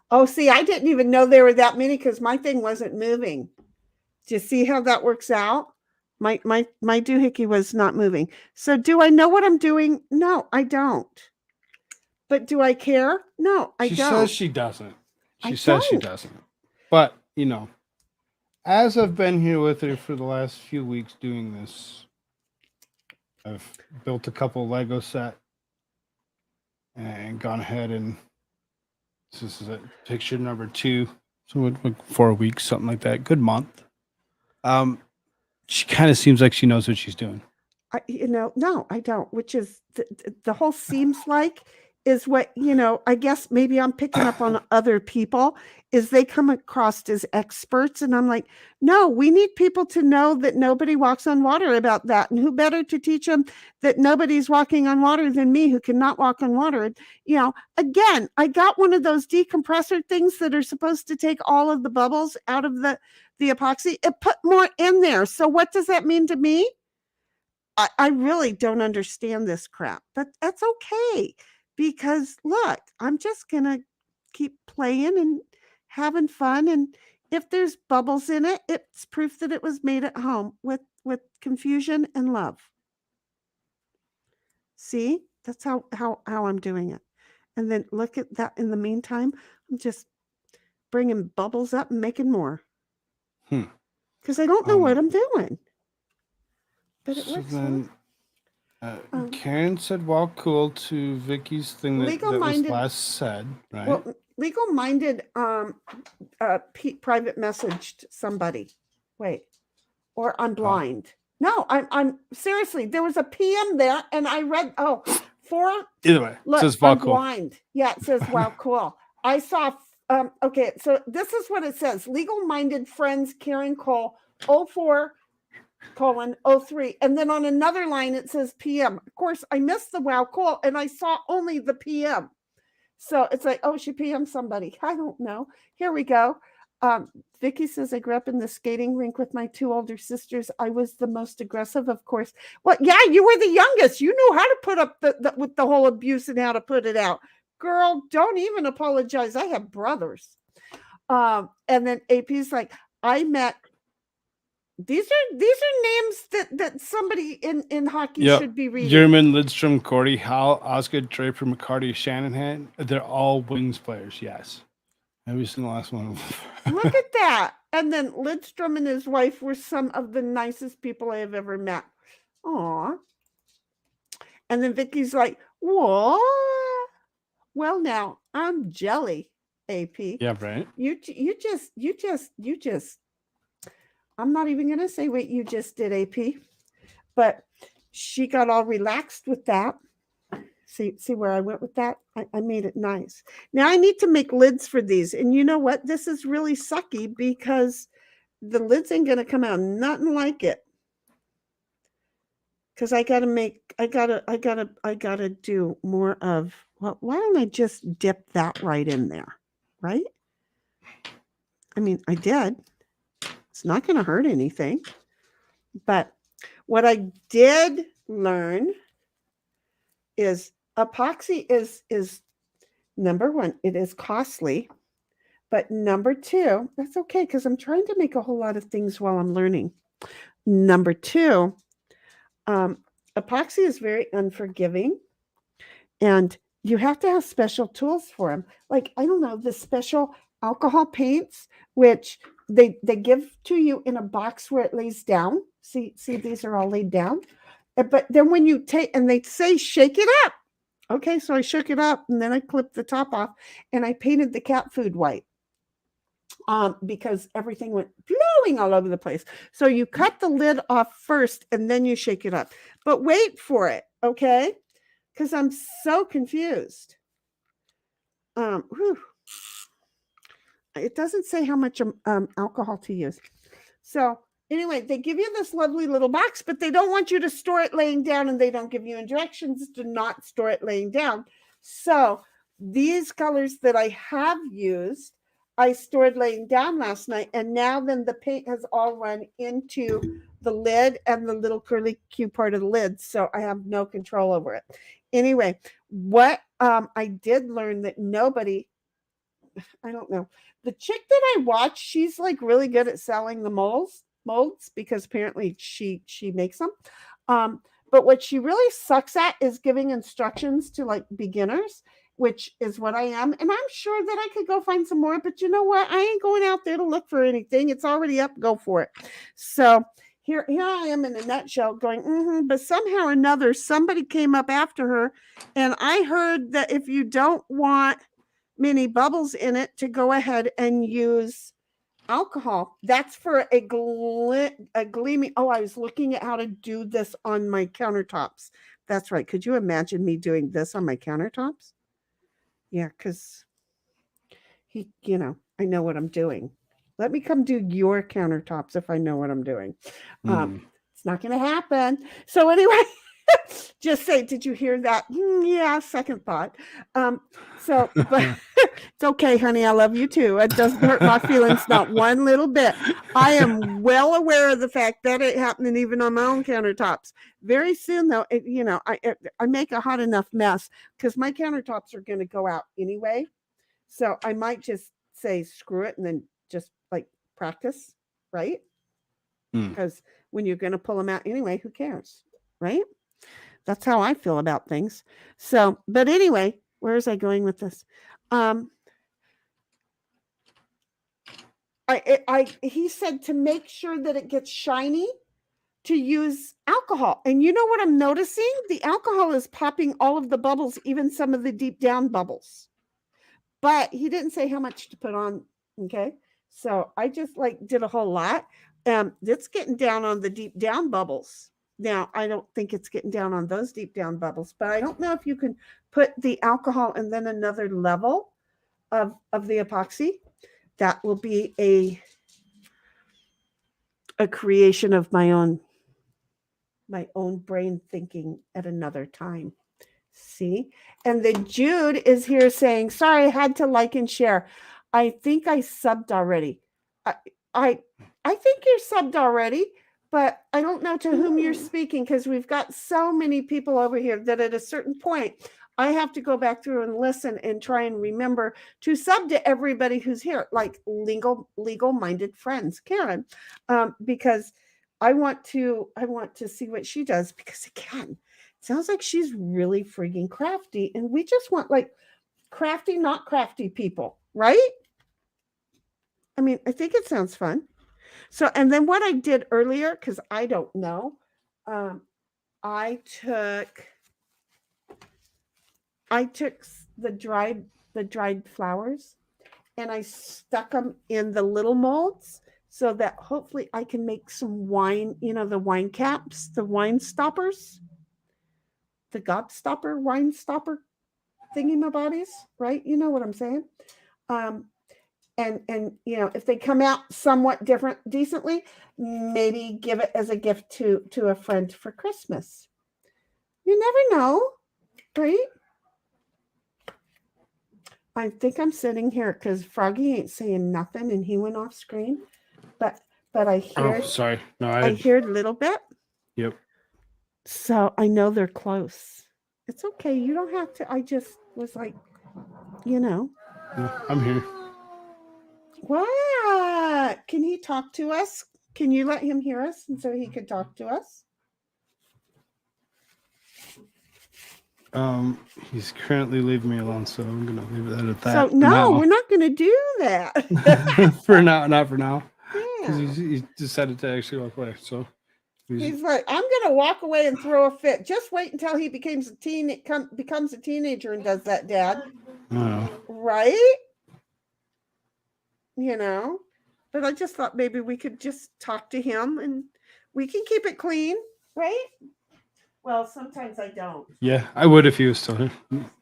Oh, see, I didn't even know there were that many because my thing wasn't moving. Do you see how that works out? My doohickey was not moving. So do I know what I'm doing? No, I don't. But do I care? No, I don't. She says she doesn't. She says she doesn't. But, as I've been here with her for the last few weeks doing this, I've built a couple Lego set and gone ahead and this is picture number 2. So like 4 weeks, something like that. Good month. She kind of seems like she knows what she's doing. No, I don't, which is the whole seems like is what, I guess maybe I'm picking up on other people is they come across as experts. And I'm like, no, we need people to know that nobody walks on water about that. And who better to teach them that nobody's walking on water than me who cannot walk on water. Again, I got one of those decompressor things that are supposed to take all of the bubbles out of the epoxy. It put more in there. So what does that mean to me? I really don't understand this crap, but that's okay. Because look, I'm just going to keep playing and having fun. And if there's bubbles in it, it's proof that it was made at home with confusion and love. See, that's how I'm doing it. And then look at that. In the meantime, I'm just bringing bubbles up and making more. Because I don't know what I'm doing. But it works. Then, Karen said, "Well, cool" to Vicky's thing that was last said, right? Well, Legal Minded private messaged somebody. Wait, or I'm blind. No, I'm seriously. There was a PM there, and I read. Either way, look, it says "Wow, I'm cool." Blind. Yeah, it says "Wow, cool." I saw. Okay, so this is what it says: Legal Minded Friends, Karen Cole, 04:03, and then on another line it says PM. Of course, I missed the wow call and I saw only the PM. So it's like, oh, she PM somebody. I don't know. Here we go. Vicky says, I grew up in the skating rink with my 2 older sisters. I was the most aggressive, of course. Well, yeah, you were the youngest. You knew how to put up with the whole abuse and how to put it out. Girl, don't even apologize. I have brothers. And then AP's like, I met. These are names that somebody in hockey should be reading. German, Lidstrom, Cordy, Howell, Oscar, Draper, McCarty, Shanahan. They're all Wings players. Yes. Every single last one. Look at that. And then Lidstrom and his wife were some of the nicest people I have ever met. Aw. And then Vicky's like, what? Well, now I'm jelly, AP. Yeah, right. You just. I'm not even going to say what you just did, AP. But she got all relaxed with that. See where I went with that? I made it nice. Now I need to make lids for these. And you know what? This is really sucky because the lids ain't going to come out nothing like it. Because I gotta do more of, well, why don't I just dip that right in there? Right? I mean, I did. It's not going to hurt anything. But what I did learn is epoxy is number 1, it is costly. But number 2, that's okay because I'm trying to make a whole lot of things while I'm learning. Number 2, epoxy is very unforgiving, and you have to have special tools for them. Like, I don't know, the special alcohol paints, which they give to you in a box where it lays down. See, these are all laid down. But then when you take, and they say, shake it up. Okay, so I shook it up, and then I clipped the top off, and I painted the cat food white. Because everything went blowing all over the place. So you cut the lid off first, and then you shake it up. But wait for it, okay? Because I'm so confused. It doesn't say how much alcohol to use. So anyway, they give you this lovely little box, but they don't want you to store it laying down, and they don't give you directions to not store it laying down. So these colors that I have used, I stored laying down last night, and now then the paint has all run into the lid and the little curly Q part of the lid, so I have no control over it. Anyway, what I did learn that nobody, I don't know, the chick that I watch, she's like really good at selling the molds because apparently she makes them. But what she really sucks at is giving instructions to like beginners, which is what I am. And I'm sure that I could go find some more, but you know what? I ain't going out there to look for anything. It's already up. Go for it. So here I am in a nutshell going, but somehow or another, somebody came up after her. And I heard that if you don't want many bubbles in it, to go ahead and use alcohol. That's for a gleaming. Oh, I was looking at how to do this on my countertops. That's right. Could you imagine me doing this on my countertops? Yeah, because I know what I'm doing. Let me come do your countertops if I know what I'm doing. It's not going to happen. So anyway, just say, did you hear that? Yeah, second thought. But it's okay, honey. I love you too. It doesn't hurt my feelings, not one little bit. I am well aware of the fact that it happening even on my own countertops. Very soon, though, I make a hot enough mess because my countertops are going to go out anyway. So I might just say screw it and then just like practice, right? Because when you're going to pull them out anyway, who cares, right? That's how I feel about things. So, but anyway, where is I going with this? He said to make sure that it gets shiny, to use alcohol. And you know what I'm noticing? The alcohol is popping all of the bubbles, even some of the deep down bubbles. But he didn't say how much to put on. Okay. So I just did a whole lot. It's getting down on the deep down bubbles. Now, I don't think it's getting down on those deep down bubbles, but I don't know if you can put the alcohol and then another level of the epoxy. That will be a creation of my own brain thinking at another time. See? And then Jude is here saying, sorry, I had to like and share. I think I subbed already. I think you're subbed already, but I don't know to whom you're speaking because we've got so many people over here that at a certain point I have to go back through and listen and try and remember to sub to everybody who's here, like legal-minded friends, Karen, because I want to see what she does because again, it sounds like she's really freaking crafty, and we just want like crafty, not crafty people, right? I mean, I think it sounds fun. So, and then what I did earlier, because I don't know, I took the dried flowers and I stuck them in the little molds so that hopefully I can make some wine, the wine caps, the wine stoppers, the gobstopper, wine stopper thingy-mabodies, right? You know what I'm saying? And if they come out somewhat decently, maybe give it as a gift to a friend for Christmas. You never know, right? I think I'm sitting here because Froggy ain't saying nothing and he went off screen, but I hear. Oh, sorry. No, I hear a little bit. Yep. So I know they're close. It's okay. You don't have to. I just was like, Yeah, I'm here. What? Can he talk to us? Can you let him hear us and so he could talk to us? He's currently leaving me alone, so I'm gonna leave that at that. So no, we're not gonna do that. For now, not for now. Yeah. Because he decided to actually walk away. So he's like, I'm gonna walk away and throw a fit. Just wait until he becomes a teenager and does that, Dad. Right? But I just thought maybe we could just talk to him and we can keep it clean, right? Well, sometimes I don't. Yeah, I would if he was still here.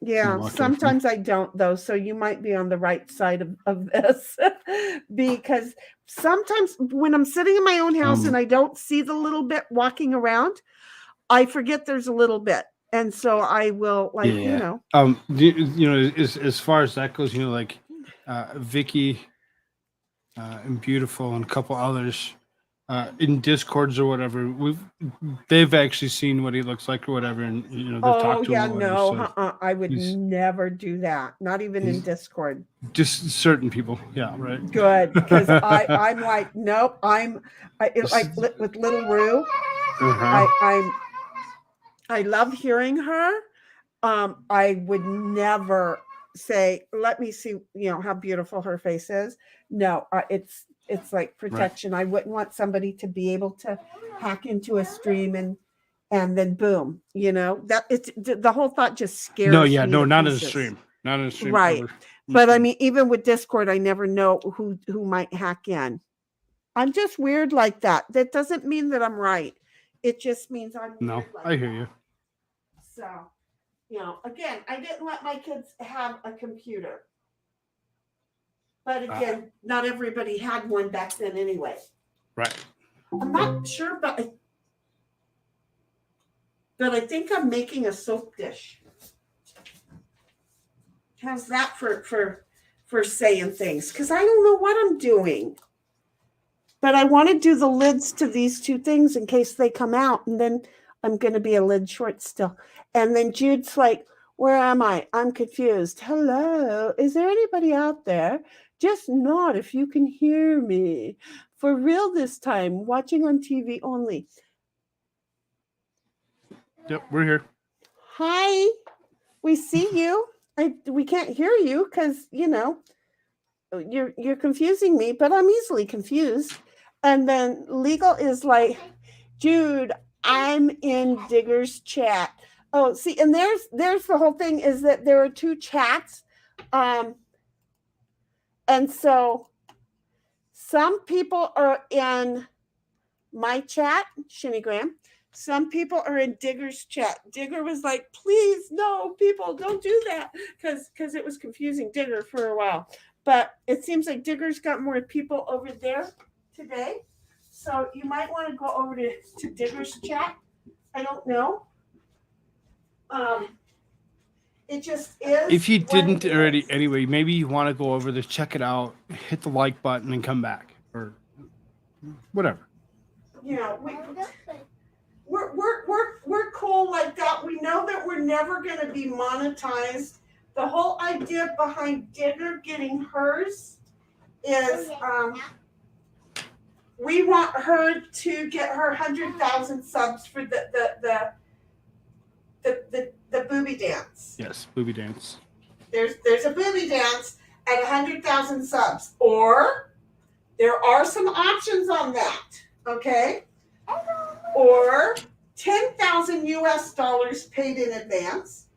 Yeah, sometimes I don't though. So you might be on the right side of this because sometimes when I'm sitting in my own house and I don't see the little bit walking around, I forget there's a little bit. And so I will as far as that goes, Vicky and Beautiful and a couple others in Discords or whatever, they've actually seen what he looks like or whatever, and they've talked to him. I would never do that. Not even in Discord. Just certain people, yeah, right. Good, because I'm like, nope. Like with Little Rue. I love hearing her. I would never say, let me see, how beautiful her face is. No, it's like protection. Right. I wouldn't want somebody to be able to hack into a stream and then boom, that it's the whole thought just scares me. No, not in a stream. Not in a stream. Right. But I mean, even with Discord, I never know who might hack in. I'm just weird like that. That doesn't mean that I'm right. It just means I'm weird like I hear you. So, again, I didn't let my kids have a computer. But again, not everybody had one back then anyway. Right. I'm not sure, but I think I'm making a soap dish. How's that for saying things? Because I don't know what I'm doing. But I want to do the lids to these two things in case they come out. And then I'm going to be a lid short still. And then Jude's like, where am I? I'm confused. Hello. Is there anybody out there? Just nod if you can hear me. For real this time. Watching on TV only. Yep, we're here. Hi. We see you. We can't hear you because, you're confusing me, but I'm easily confused. And then Legal is like, Jude, I'm in Digger's chat. Oh, see, and there's the whole thing is that there are two chats. And so some people are in my chat, Shenigram. Some people are in Digger's chat. Digger was like, please, no, people, don't do that. Because it was confusing Digger for a while. But it seems like Digger's got more people over there today. So you might want to go over to Digger's chat. I don't know. It just is. If you didn't already, anyway, maybe you want to go over there, check it out, hit the like button, and come back. or whatever. You know, we're cool like that. We know that we're never going to be monetized. The whole idea behind Digger getting hers is we want her to get her 100,000 subs for the booby dance. Yes, booby dance. There's a booby dance at 100,000 subs, or there are some options on that. Okay, or 10,000 US dollars paid in advance,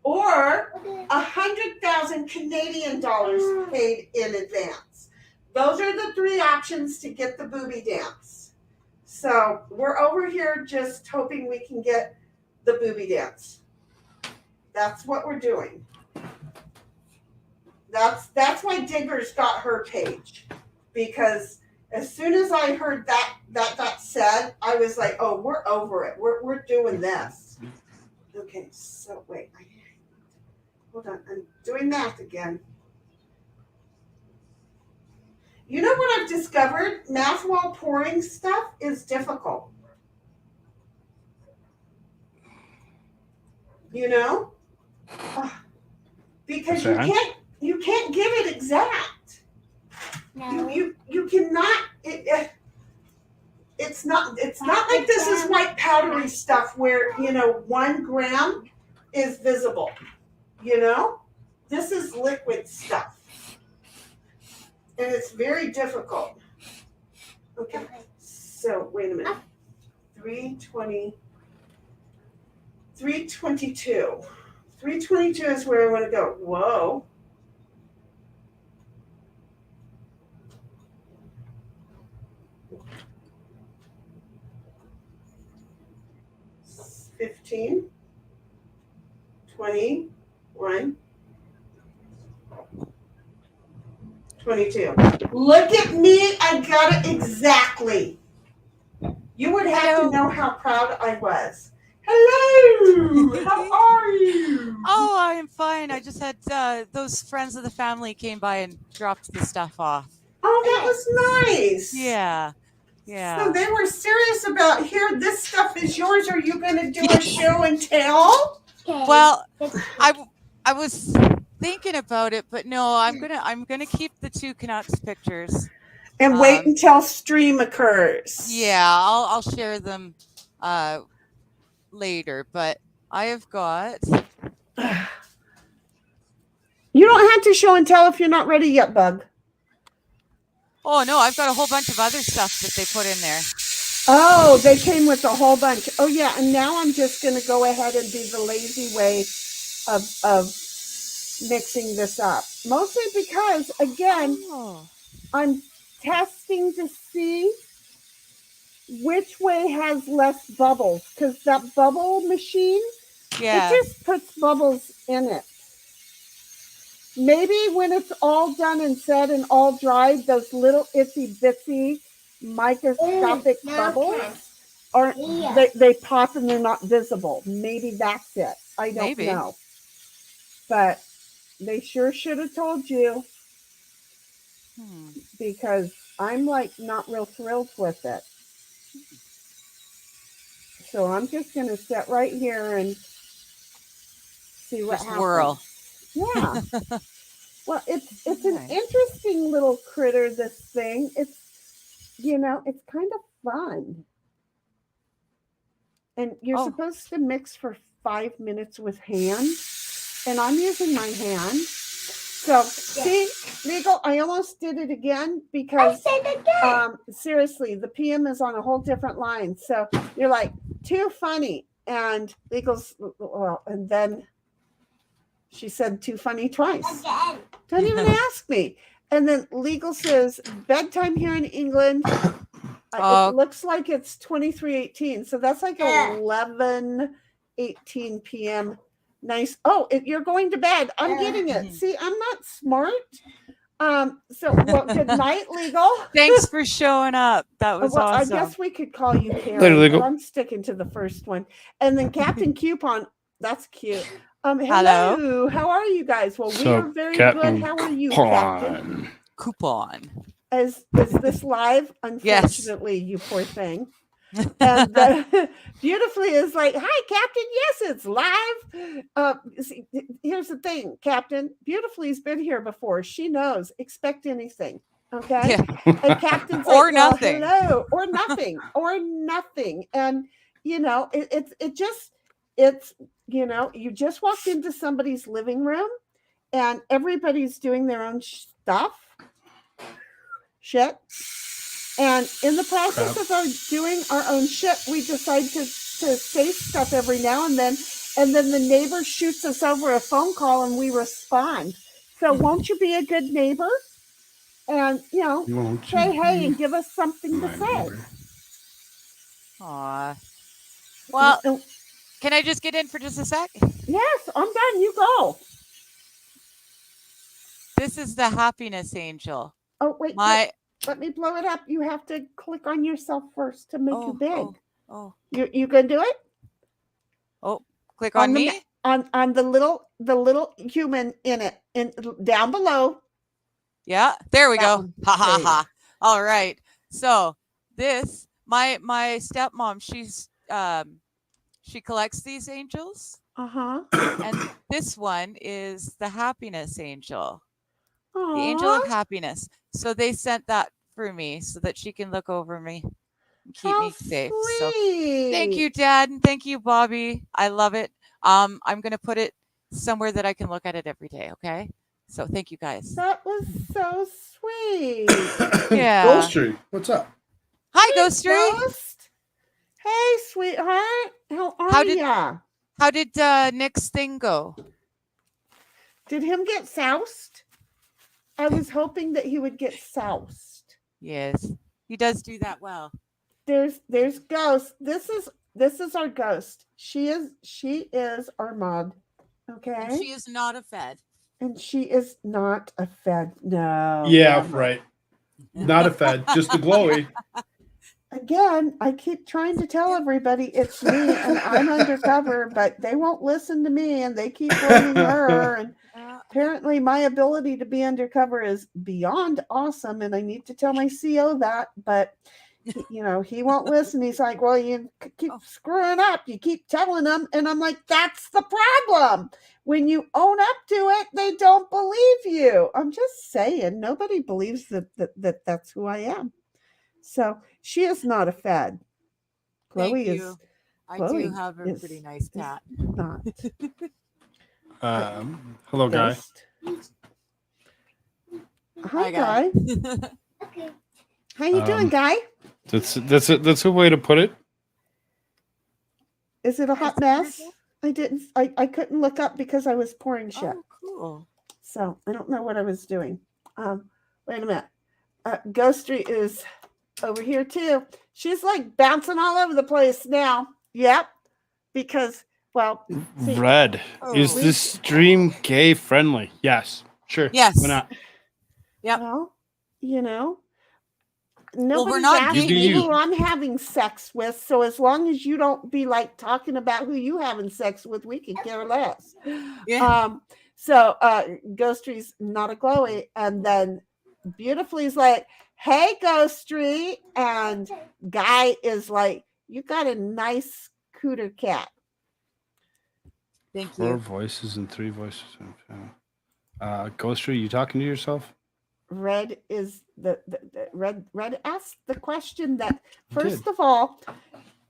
or 100,000 Canadian dollars paid in advance. Those are the three options to get the booby dance. So we're over here just hoping we can get the booby dance. That's what we're doing. That's why Digger's got her page, because as soon as I heard that got said, I was like, oh, we're over it. We're doing this. Okay, so wait. Hold on. I'm doing math again. You know what I've discovered? Math while pouring stuff is difficult. You know? Because you can't give it exact. No. You cannot. It's not like this is white powdery stuff where 1 gram is visible. This is liquid stuff, and it's very difficult. Okay, so wait a minute. 320, 322. 322 is where I want to go. Whoa. $15, $21, $22. Look at me. I got it exactly. You would have to know how proud I was. Hello. How are you? Oh, I am fine. I just had those friends of the family came by and dropped the stuff off. Oh, that was nice. Yeah. Yeah. So they were serious about, here, this stuff is yours. Are you going to do a show and tell? Well, I was thinking about it, but no, I'm gonna keep the 2 Canucks pictures and wait until stream occurs. Yeah, I'll share them later. But I have got. You don't have to show and tell if you're not ready yet, Bug. Oh no, I've got a whole bunch of other stuff that they put in there. Oh, they came with a whole bunch. Oh yeah, and now I'm just going to go ahead and do the lazy way of mixing this up. Mostly because, again, I'm testing to see which way has less bubbles, because that bubble machine, it just puts bubbles in it. Maybe when it's all done and said and all dried, those little itsy bitsy microscopic bubbles aren't, they pop and they're not visible. Maybe that's it. I don't know. But they sure should have told you, because I'm like not real thrilled with it. So I'm just going to sit right here and see what happens. Whirl. Yeah. Well, it's an interesting little critter, this thing. It's, it's kind of fun. And you're supposed to mix for 5 minutes with hand. And I'm using my hand. So, see, Legal, I almost did it again because, seriously, the PM is on a whole different line. So you're like, too funny. And Legal's, well, and then she said too funny twice. Don't even ask me. And then Legal says, bedtime here in England. It looks like it's 23:18. So that's like 11:18 p.m. Nice. Oh, you're going to bed. I'm getting it. See, I'm not smart. So, well, good night, Legal. Thanks for showing up. That was awesome. I guess we could call you Karen. Later, Legal. But I'm sticking to the first one. And then Captain Coupon. That's cute. Hello. How are you guys? Well, we are very good. How are you, Captain? Coupon. Is this live? Yes. Unfortunately, you poor thing. And Beautifully is like, hi, Captain. Yes, it's live. See, here's the thing, Captain. Beautifully's been here before. She knows. Expect anything. Okay. Yeah. And Captain's Or like, well, nothing. hello, or nothing, or nothing. And it's you just walked into somebody's living room, and everybody's doing their own shit. And in the process of doing our own shit, we decide to say stuff every now and then the neighbor shoots us over a phone call and we respond. So won't you be a good neighbor? And say hey and give us something to say. Aw. Well, can I just get in for just a sec? Yes, I'm done. You go. This is the happiness angel. Oh, wait. Let me blow it up. You have to click on yourself first to make you big. Oh. You gonna do it? Oh, click on me? On the little human in it, down below. Yeah, there we go. one. Ha ha There you ha. All right. So this, my stepmom, she collects these angels, Uh-huh. and this one is the happiness angel, Aww. the angel of happiness. So they sent that for me so that she can look over me and keep me safe. So thank you, Dad, and thank you, Bobby. I love it. I'm gonna put it somewhere that I can look at it every day. Okay. So thank you, guys. That was so sweet. Yeah. Ghost Tree, what's up? Hi, Ghost Tree. Ghost. Hey, sweetheart. How are ya? How did Nick's thing go? Did him get soused? I was hoping that he would get soused. Yes, he does do that well. There's Ghost. This is our Ghost. She is our mod. Okay. And she is not a fed. And she is not a fed. No. Yeah, never. right. Not a fed, just a glowy. Again, I keep trying to tell everybody it's me and I'm undercover, but they won't listen to me and they keep blaming her. And apparently my ability to be undercover is beyond awesome. And I need to tell my CO that, but he won't listen. He's like, well, you keep screwing up. You keep telling them. And I'm like, that's the problem. When you own up to it, they don't believe you. I'm just saying, nobody believes that that's who I am. So she is not a fed. Chloe is. I do have a pretty nice cat. Not. Hello, Guy. Hi, Guy. Okay. How you doing, Guy? That's a way to put it. Is it a hot mess? I couldn't look up because I was pouring shit. Oh, cool. So I don't know what I was doing. Wait a minute. Ghost Street is over here too. She's like bouncing all over the place now. Yep. Because, well, see, Red, is this stream gay friendly? Yes. Sure. Yes. Why not? Yep. well, we're nobody's not asking gay. me who I'm having sex with. So as long as you don't be like talking about who you having sex with, we can care less. Yeah. So Ghostry's not a glowy, and then Beautifully's like, hey, Ghostry, and Guy is like, you got a nice cooter cat. Thank 4 you. voices and 3 voices. Ghoster, you talking to yourself? Red is the Red asked the question that first of all,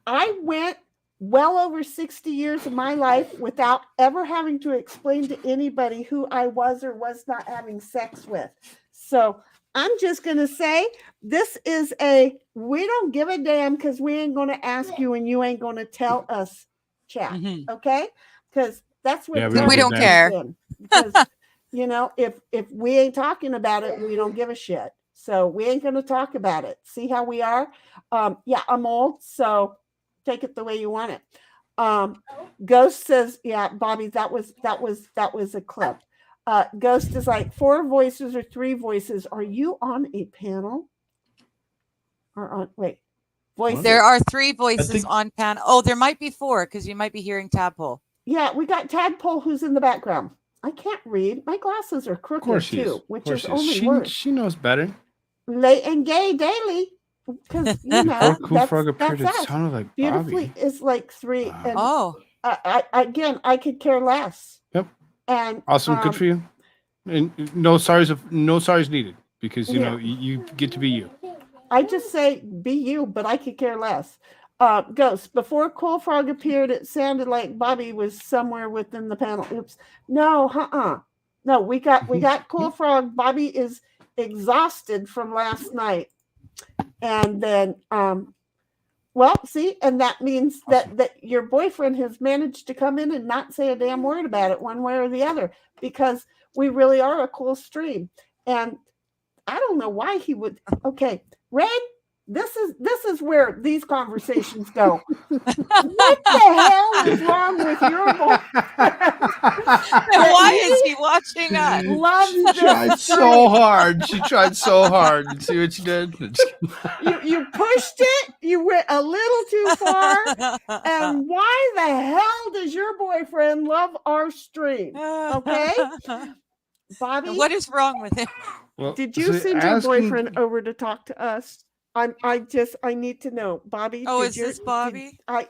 I went well over 60 years of my life without ever having to explain to anybody who I was or was not having sex with. So I'm just going to say this is we don't give a damn because we ain't going to ask you and you ain't going to tell us chat. Mhm. Okay? Because that's what we don't care. Because, if we ain't talking about it, we don't give a shit. So we ain't going to talk about it. See how we are? Yeah, I'm old, so take it the way you want it. Ghost says, yeah, Bobby, that was a clip. Ghost is like 4 voices or 3 voices. Are you on a panel? Voices. There are 3 voices think- on panel. Oh, there might be 4 because you might be hearing Tadpole. Yeah, we got Tadpole who's in the background. I can't read. My glasses are crooked too, which is only worse. She knows better. late and gay daily. Because you Before know Kool Frogg appeared, it that's us. sounded like Beautifully Bobby. is like 3, and Oh, I could care less. Yep. And Awesome. Good for you. And no sorries needed, because you know you get to be you. I just say be you, but I could care less. Ghost, before Kool Frogg appeared, it sounded like Bobby was somewhere within the panel. Oops. No, no, we got Kool Frogg. Bobby is exhausted from last night. And then well, see, and that means that your boyfriend has managed to come in and not say a damn word about it one way or the other, because we really are a cool stream. And I don't know why he would. Okay, Red, this is where these conversations go. What the hell is wrong with your boyfriend? why is he watching us? Loves She this tried so stream. hard. She tried so hard. You see what she did? You pushed it. You went a little too far. And why the hell does your boyfriend love our stream? Okay, Bobby, What is wrong with him? Well, did you send your boyfriend over to talk to us? I need to know, Bobby. Oh, is this Bobby? I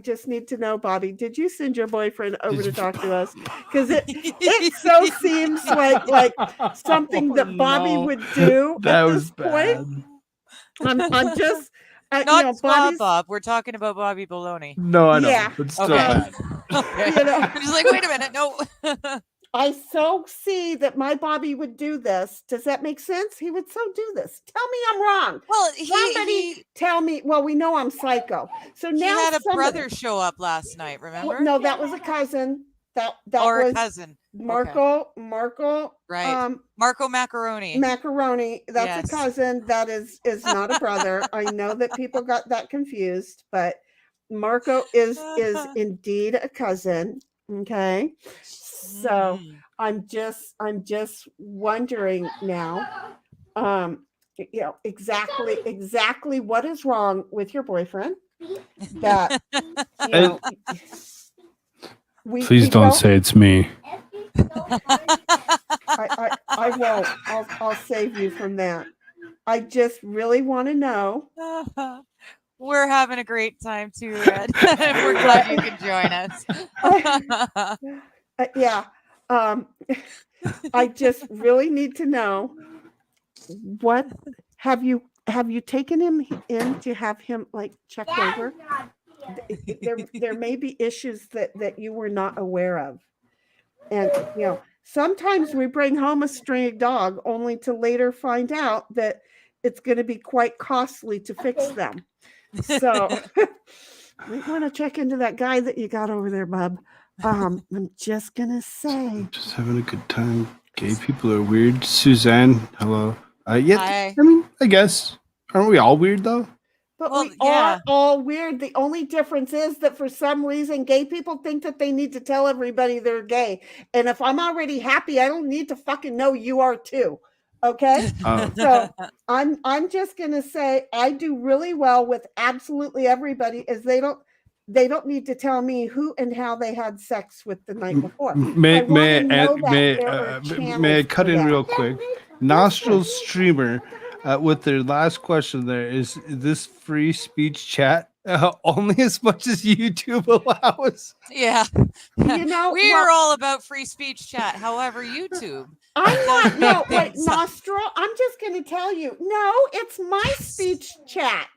just need to know, Bobby. Did you send your boyfriend over to talk to us? Because it so seems like something that Bobby would do That at was this point. I'm just Not Bobby's, Bob. We're talking about Bobby Baloney. No, I know. Yeah. But still Okay. bad. Okay. I'm just like, wait a minute. No. I so see that my Bobby would do this. Does that make sense? He would so do this. Tell me I'm wrong. Well, Somebody tell me. Well, we know I'm psycho. So he now had a somebody, brother show up last night. Remember? no, that was a cousin. That or was a cousin. Marco, Right. Marco Macaroni. Macaroni. That's Yes. a cousin. That is not a brother. I know that people got that confused, but Marco is indeed a cousin. Okay. So I'm just wondering now, exactly what is wrong with your boyfriend that Please don't say it's me. I won't. I'll save you from that. I just really want to know. We're having a great time too, Red. We're glad you can join us. Yeah. I just really need to know, what have you taken him in to have him like checked over? There may be issues that you were not aware of. And sometimes we bring home a stray dog only to later find out that it's going to be quite costly to fix them. So we want to check into that guy that you got over there, bub. I'm just gonna say, Just having a good time. Gay people are weird. Suzanne, hello. Hi. I mean, I guess. Aren't we all weird though? but Well, we yeah. are all weird. The only difference is that for some reason, gay people think that they need to tell everybody they're gay. And if I'm already happy, I don't need to fucking know you are too. Okay. So I'm just gonna say I do really well with absolutely everybody, as they don't need to tell me who and how they had sex with the night before. May I I cut in real quick? Nostril Streamer, with their last question there, is this free speech chat only as much as YouTube allows? Yeah. We well, are all about free speech chat. However, YouTube. I'm not. No, wait, Things. Nostril. I'm just going to tell you. No, it's my speech chat.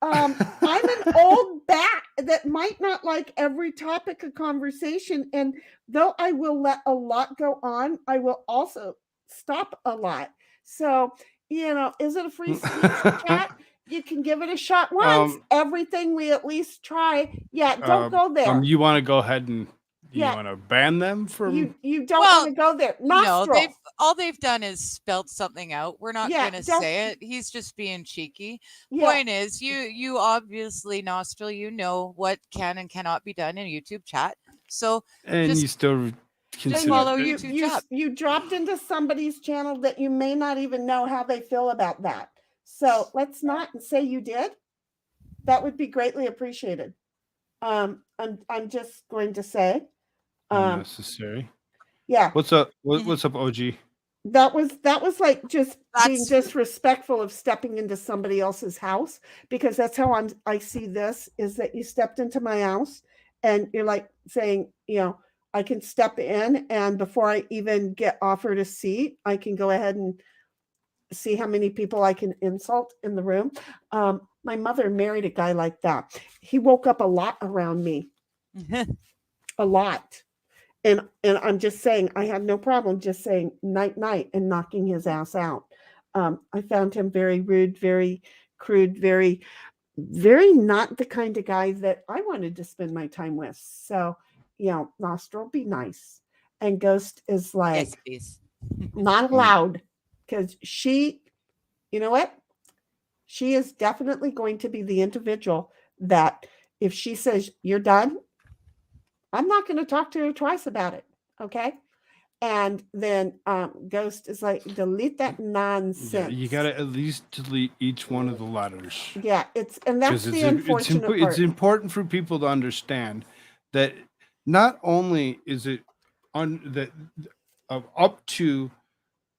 I'm an old bat that might not like every topic of conversation, and though I will let a lot go on, I will also stop a lot. So, is it a free speech chat? You can give it a shot once. Everything we at least try. Yeah, don't go there. You want to go ahead and you Yeah. want to ban them from? You don't want to go there. Nostril. No, all they've done is spelled something out. We're not going to say it. He's just being cheeky. Point is, you obviously, Nostril, you know what can and cannot be done in YouTube chat. So and you still consider follow YouTube chat. You dropped into somebody's channel that you may not even know how they feel about that. So let's not say you did. That would be greatly appreciated. I'm just going to say. unnecessary. Yeah. What's up? What's up, OG? that was like just being That's disrespectful of stepping into somebody else's house, because that's how I see this, is that you stepped into my house and you're like saying, I can step in, and before I even get offered a seat, I can go ahead and see how many people I can insult in the room. My mother married a guy like that. He woke up a lot around me, a lot. And I'm just saying, I had no problem just saying night, night, and knocking his ass out. I found him very rude, very crude, very, very not the kind of guy that I wanted to spend my time with. So, Nostril, be nice. And Ghost is like, yes, please. not allowed, because she, you know what? She is definitely going to be the individual that if she says you're done, I'm not going to talk to her twice about it. Okay. And then Ghost is like, delete that nonsense. Yeah, you got to at least delete each one of the letters. Yeah, and that's the unfortunate part. It's important for people to understand that not only is it up to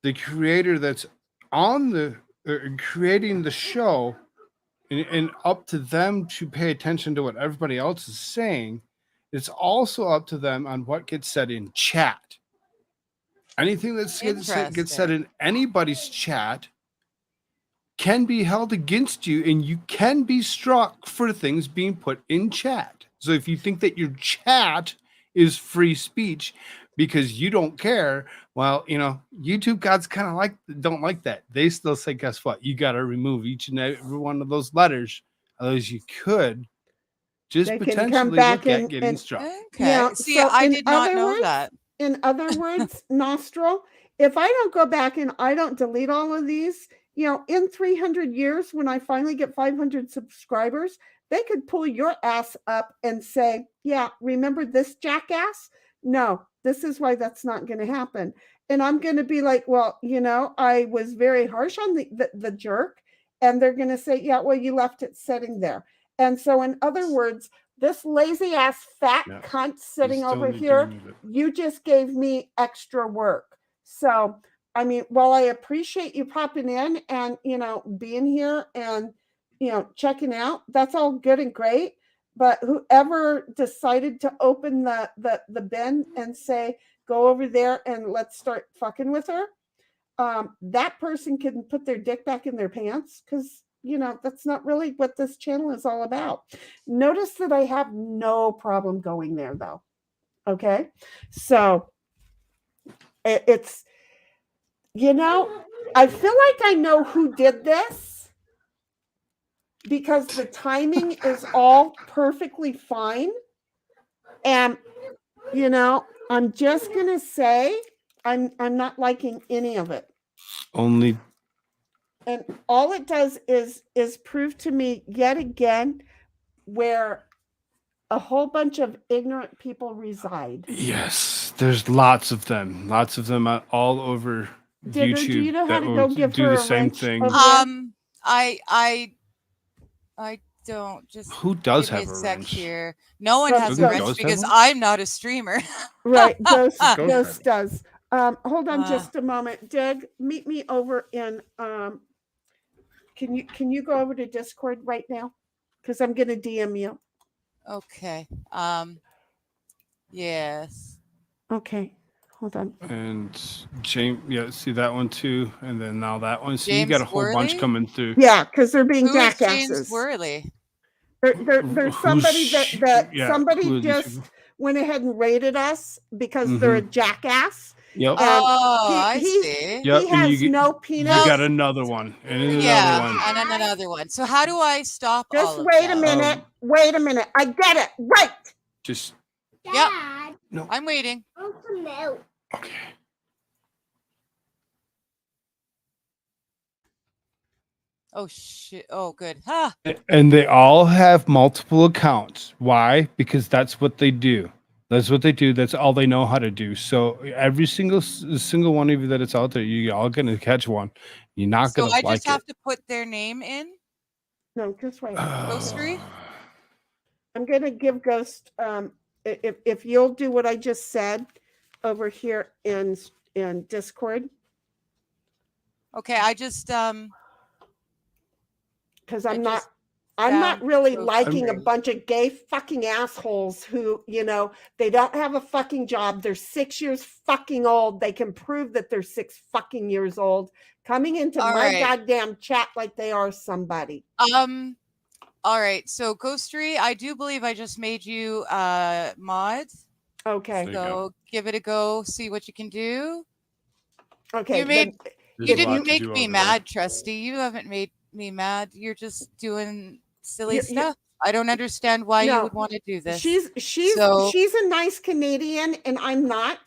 the creator that's on the creating the show, and up to them to pay attention to what everybody else is saying. It's also up to them on what gets said in chat. Anything that gets said in anybody's chat can be held against you, and you can be struck for things being put in chat. So if you think that your chat is free speech because you don't care, well, YouTube gods kind of don't like that. They still say, guess what? You got to remove each and every one of those letters. Otherwise, you could just potentially look at getting struck. Okay. Yeah, See, so I in did not other know words- that. In other words, Nostril, if I don't go back and I don't delete all of these, in 300 years, when I finally get 500 subscribers, they could pull your ass up and say, yeah, remember this jackass? No, this is why that's not going to happen. And I'm going to be like, well, I was very harsh on the jerk. And they're going to say, yeah, well, you left it sitting there. And so in other words, this lazy ass fat cunt sitting over here, you just gave me extra work. So, I mean, while I appreciate you popping in and, being here and, checking out, that's all good and great. But whoever decided to open the bin and say, go over there and let's start fucking with her, that person can put their dick back in their pants, because that's not really what this channel is all about. Notice that I have no problem going there, though. Okay, so it's I feel like I know who did this, because the timing is all perfectly fine, and I'm just gonna say I'm not liking any of it. And all it does is prove to me yet again where a whole bunch of ignorant people reside. Yes, there's lots of them all over Digger, YouTube. do you know how to go give do her the a same wrench thing. over there? I don't. Just Who does give me have a sec wrench? here. No one has a Doesn't wrench Ghost have because one? I'm not a streamer. Right, Ghost Ghost does. Hold on Uh. just a moment. Dig, meet me over in can you go over to Discord right now? Because I'm gonna DM you. Okay. Yes. Okay. Hold on. And James, see that one too, and then now that one. So you James got a whole bunch Worley? coming through. Yeah, because they're being Who is James jackasses. Worley? There's somebody that yeah, somebody who are these just people? went ahead and raided us because they're a jackass. Yep. I see. Yep. He and has you, no you peanuts. got another one, and then Yeah, another one. and then another one. So how do I stop Just all of wait a them? minute. Wait a minute. I get it. Right. Just Yep. Dad, no. I'm waiting. I want some milk. Okay. Oh shit. Oh good. Ha. And they all have multiple accounts. Why? Because that's what they do. That's what they do. That's all they know how to do. So every single one of you that it's out there, you're all gonna catch one. You're not So gonna I like just have to put their name in. No, just wait. Ghostery? I'm gonna give Ghost if you'll do what I just said over here in Discord. Okay, I just because I I'm not just I'm not found really Ghost liking a Free. bunch of gay fucking assholes who, they don't have a fucking job. They're 6 years fucking old. They can prove that they're 6 fucking years old, coming into All my right. goddamn chat like they are somebody. All right. So Ghostery, I do believe I just made you mod. Okay. There you go. So give it a go, see what you can do. Okay. You made There's you a lot didn't to make do me over mad, Trusty. You haven't made me mad. You're just doing silly You- stuff. I don't understand why you No, would want to do this. she's So she's a nice Canadian and I'm not.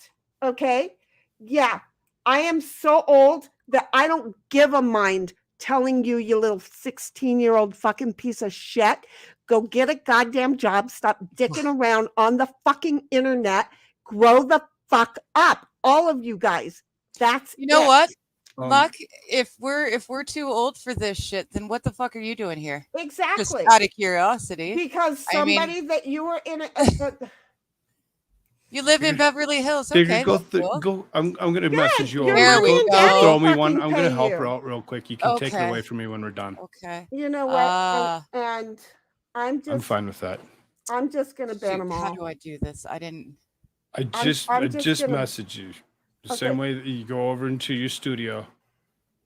Okay. Yeah. I am so old that I don't give a mind telling you, you little 16-year-old fucking piece of shit. Go get a goddamn job. Stop dicking around on the fucking internet. Grow the fuck up. All of you guys. That's you know it. what? Um, Muck, if we're too old for this shit, then what the fuck are you doing here? Just Exactly. out of curiosity. Because I mean- somebody that you were in You live in Beverly Hills. Digger, Okay, go, that's cool. go. I'm gonna message you your over. There mommy we and go. daddy Throw me one. fucking I'm gonna pay help you. her out real quick. You can take it Okay. away from me when we're done. Okay. You know what? Uh, and I'm I'm just fine with that. I'm just gonna ban shoot, them how all. do I do this? I didn't. I I'm just just gonna- messaged you. The Okay. same way that you go over into your studio,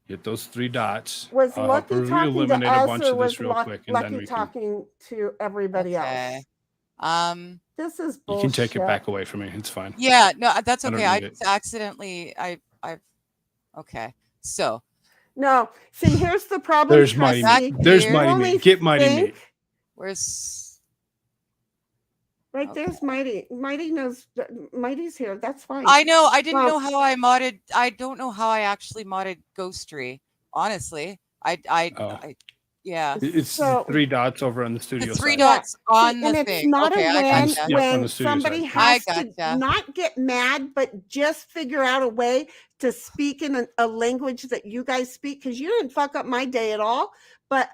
hit those 3 dots. Was I'll help Lucky her talking to eliminate a us, bunch or of was this real quick, and then Lucky we can. talking to everybody Okay. else? This is You bullshit. can take it back away from me. It's fine. Yeah, no, that's I don't okay. I need it. just accidentally I've okay. So No, see, here's the problem. There's Mighty Trusty. Meat. There's here. Mighty Only Meat. Get Mighty think- Meat. where's Right Okay. there's Mighty. Mighty knows. Mighty's here. That's fine. I know I didn't Well- know how I modded. I don't know how I actually modded Ghostery. Honestly, Oh. yeah. It's So- the 3 dots over on the studio The 3 side. dots on See, the and thing. it's not Okay, a I when gotcha. Yep, on when the studio somebody side. has I to gotcha. not get mad, but just figure out a way to speak in a language that you guys speak, because you didn't fuck up my day at all. But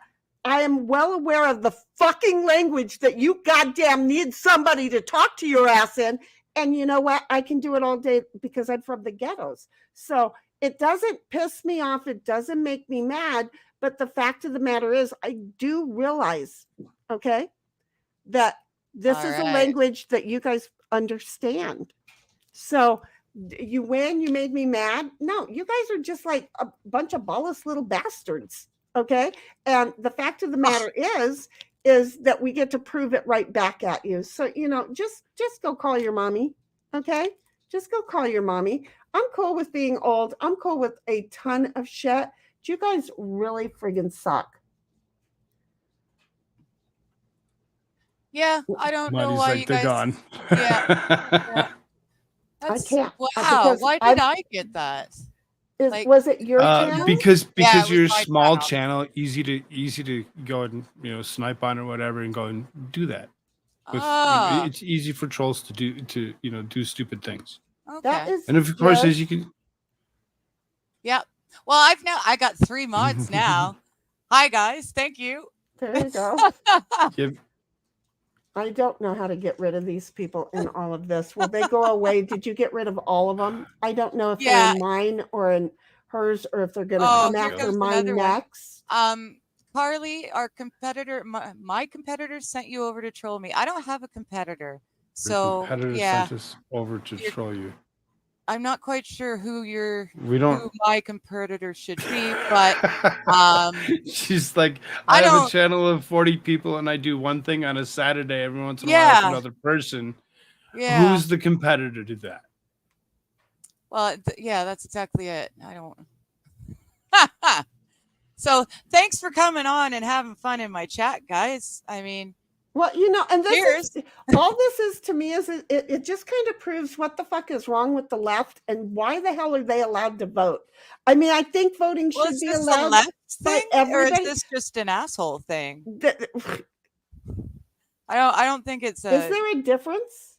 I am well aware of the fucking language that you goddamn need somebody to talk to your ass in. And you know what? I can do it all day because I'm from the ghettos. So it doesn't piss me off. It doesn't make me mad. But the fact of the matter is, I do realize, okay, that this All is a right. language that you guys understand. So you win, you made me mad. No, you guys are just like a bunch of ballless little bastards. Okay. And the fact of the matter is that we get to prove it right back at you. So, just go call your mommy. Okay. Just go call your mommy. I'm cool with being old. I'm cool with a ton of shit. You guys really friggin' suck. Yeah, I don't know Mighty's why like you they're guys. gone. Yeah. That's can't, wow. because Why did I've- I get that? Like- Was it your channel? Because Yeah, it was you're a my small channel. channel, easy to go and snipe on or whatever and go and do that. Ah, It's easy for trolls to do stupid things. That okay. is And of course, yes. as you can, Yeah. Well, I got 3 mods now. Hi guys, thank you. There you go. give, I don't know how to get rid of these people in all of this. Will they go away? Did you get rid of all of them? I don't know if they're Yeah. in mine or in hers, or if they're going to Oh, come here after comes mine another one. next. Carly, our competitor, my competitor sent you over to troll me. I don't have a competitor. your So competitor yeah, sent us over to You're- troll you. I'm not quite sure who We don't. who my competitor should be, but She's like, I I have a don't- channel of 40 people and I do one thing on a Saturday every once in a while with Yeah. another person. yeah. Who's the competitor to that? Well, yeah, that's exactly it. I don't. So thanks for coming on and having fun in my chat, guys. I mean, Well, and this Cheers. is all this is to me is it just kind of proves what the fuck is wrong with the left and why the hell are they allowed to vote? I mean, I think voting well, should is be this a allowed. left by thing, or is everybody. this just an asshole thing? Th- I don't think it's a. Is there a difference?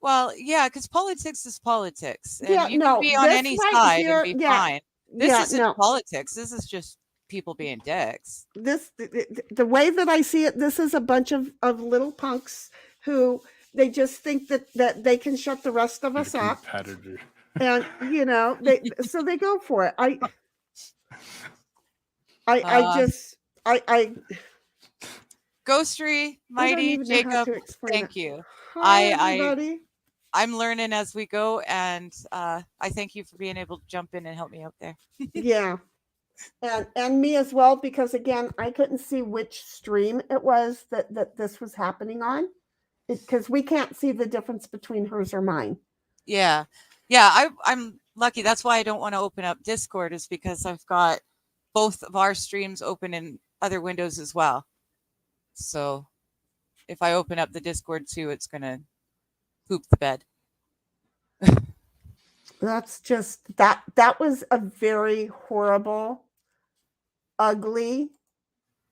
Well, yeah, because politics is politics, and Yeah, you no, can be on this any right side here- and be yeah, fine. This yeah, isn't no. politics. This is just people being dicks. The way that I see it, this is a bunch of little punks who they just think that they can shut the rest of Your us up, competitor. and so they go for it. I Ghostery, don't Mighty, even know how Jacob, to explain thank it. you. Hi, I everybody. I'm learning as we go, and I thank you for being able to jump in and help me out there. Yeah. And me as well, because again, I couldn't see which stream it was that this was happening on, because we can't see the difference between hers or mine. Yeah, I'm lucky. That's why I don't want to open up Discord, is because I've got both of our streams open in other windows as well. So if I open up the Discord too, it's gonna poop the bed. That's just that was a very horrible, ugly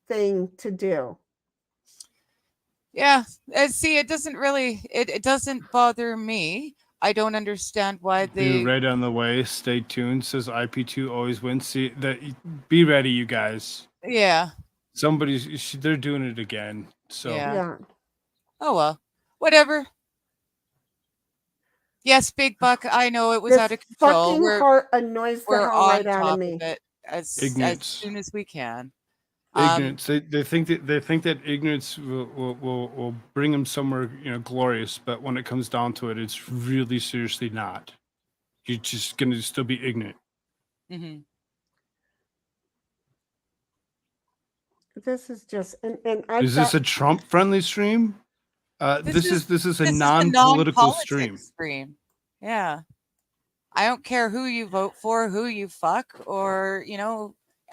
thing to do. Yeah, see, it doesn't really it doesn't bother me. I don't understand why Be they. right on the way. Stay tuned. Says IP2 always wins. See that. Be ready, you guys. Yeah, They're doing it again. So Yeah. Yeah. Oh well, whatever. Yes, Big Buck. I know it was This out of control. fucking We're heart annoys the we're hell on right out top of me. of it as Ignorance. soon as we can. Ignorance. They think that ignorance will bring them somewhere glorious, but when it comes down to it, it's really seriously not. You're just gonna still be ignorant. Mm-hmm. This is just and I've Is this a Trump friendly stream? This is a non-political stream. Yeah, I don't care who you vote for, who you fuck, or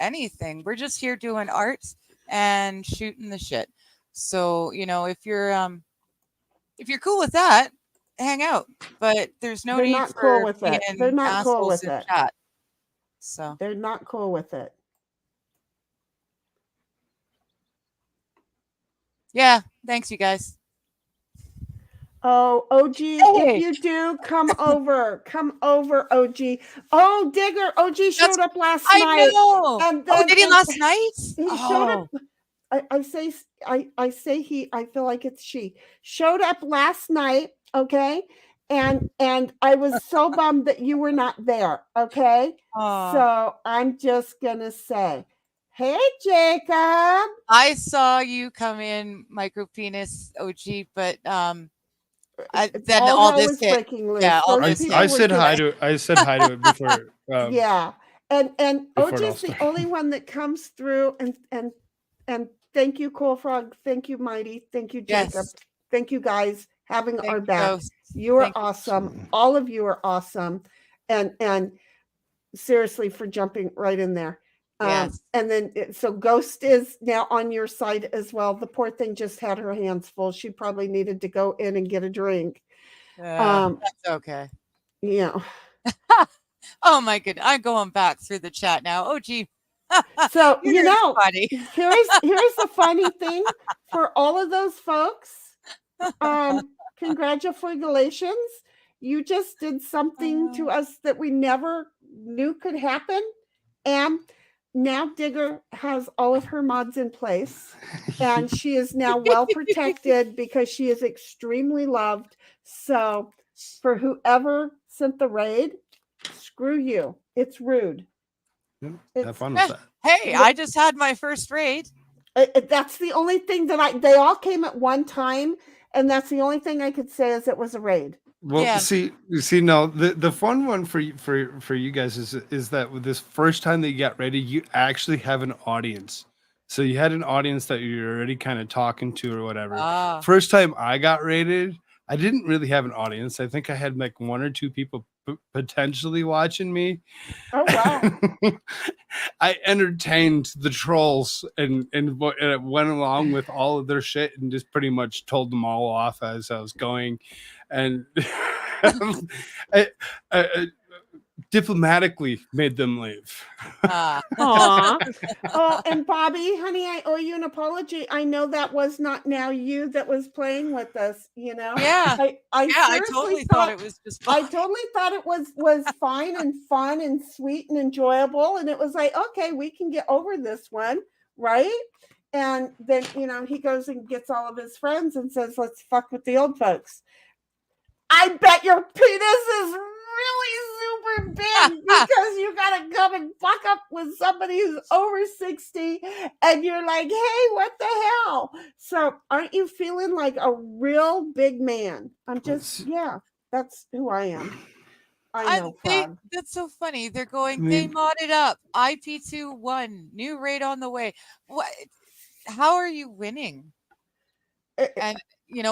anything. We're just here doing art and shooting the shit. So if you're cool with that, hang out. But there's no They're need not for cool with being it. They're not cool assholes with in it. chat. So They're not cool with it. yeah, thanks you guys. Oh, OG, Hey! if you do, come over. Come over, OG. Oh, Digger, OG showed up last I night. know. And then Did he last night? He showed up. I say he, I feel like it's she. Showed up last night, okay? And I was so bummed that you were not there, okay? So I'm just gonna say, hey Jacob. I saw you come in, micro penis OG, but then all this hit. Breaking loose. Yeah, all Those this people I hit. were said hi just- to. I said hi to it before. yeah. And before it all OG's the started. only one that comes through and thank you, Kool Frogg. Thank you, Mighty. Thank you, Jacob. Yes. Thank you guys having Thank our you, back. Ghost. You are Thank you. awesome. All of you are awesome. And seriously for jumping right in there. Yes. And then so Ghost is now on your side as well. The poor thing just had her hands full. She probably needed to go in and get a drink. That's okay. Yeah. Oh my goodness. I'm going back through the chat now. Oh gee. So You're funny. here's the funny thing for all of those folks. Congratulations. You just did something to us that we never knew could happen. And now Digger has all of her mods in place. And she is now well protected because she is extremely loved. So for whoever sent the raid, screw you. It's rude. Have fun with that. Hey, I just had my first raid. That's the only thing that they all came at one time, and that's the only thing I could say is it was a raid. Well, Yeah. see, no, the fun one for you guys is that with this first time that you got ready, you actually have an audience. So you had an audience that you're already kind of talking to or whatever. First time I got raided, I didn't really have an audience. I think I had like one or two people potentially watching me. Oh wow! I entertained the trolls and went along with all of their shit and just pretty much told them all off as I was going, and I diplomatically made them leave. Aww. Oh, and Bobby, honey, I owe you an apology. I know that was not now you that was playing with us, Yeah. I totally thought it was just fun. I totally thought it was fine and fun and sweet and enjoyable. And it was like, okay, we can get over this one, right? And then, he goes and gets all of his friends and says, let's fuck with the old folks. I bet your penis is really super big because you gotta come and fuck up with somebody who's over 60 and you're like, hey, what the hell? So aren't you feeling like a real big man? That's who I am. I know, Frog. That's so funny. They're going, they modded up. IP2 1, new raid on the way. What? How are you winning? And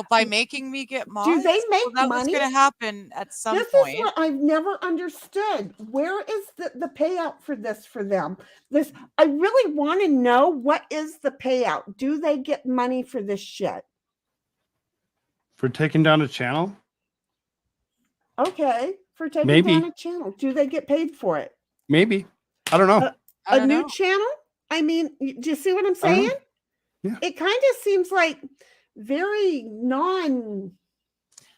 by making me get mods, do they make that money? was going to happen at some this point. Is what I've never understood. Where is the payout for this for them? I really want to know, what is the payout? Do they get money for this shit? For taking down a channel? Okay, for taking down a channel. Do they get paid for it? Maybe. I don't know. A new channel? I mean, do you see what I'm saying? Yeah. It kind of seems like very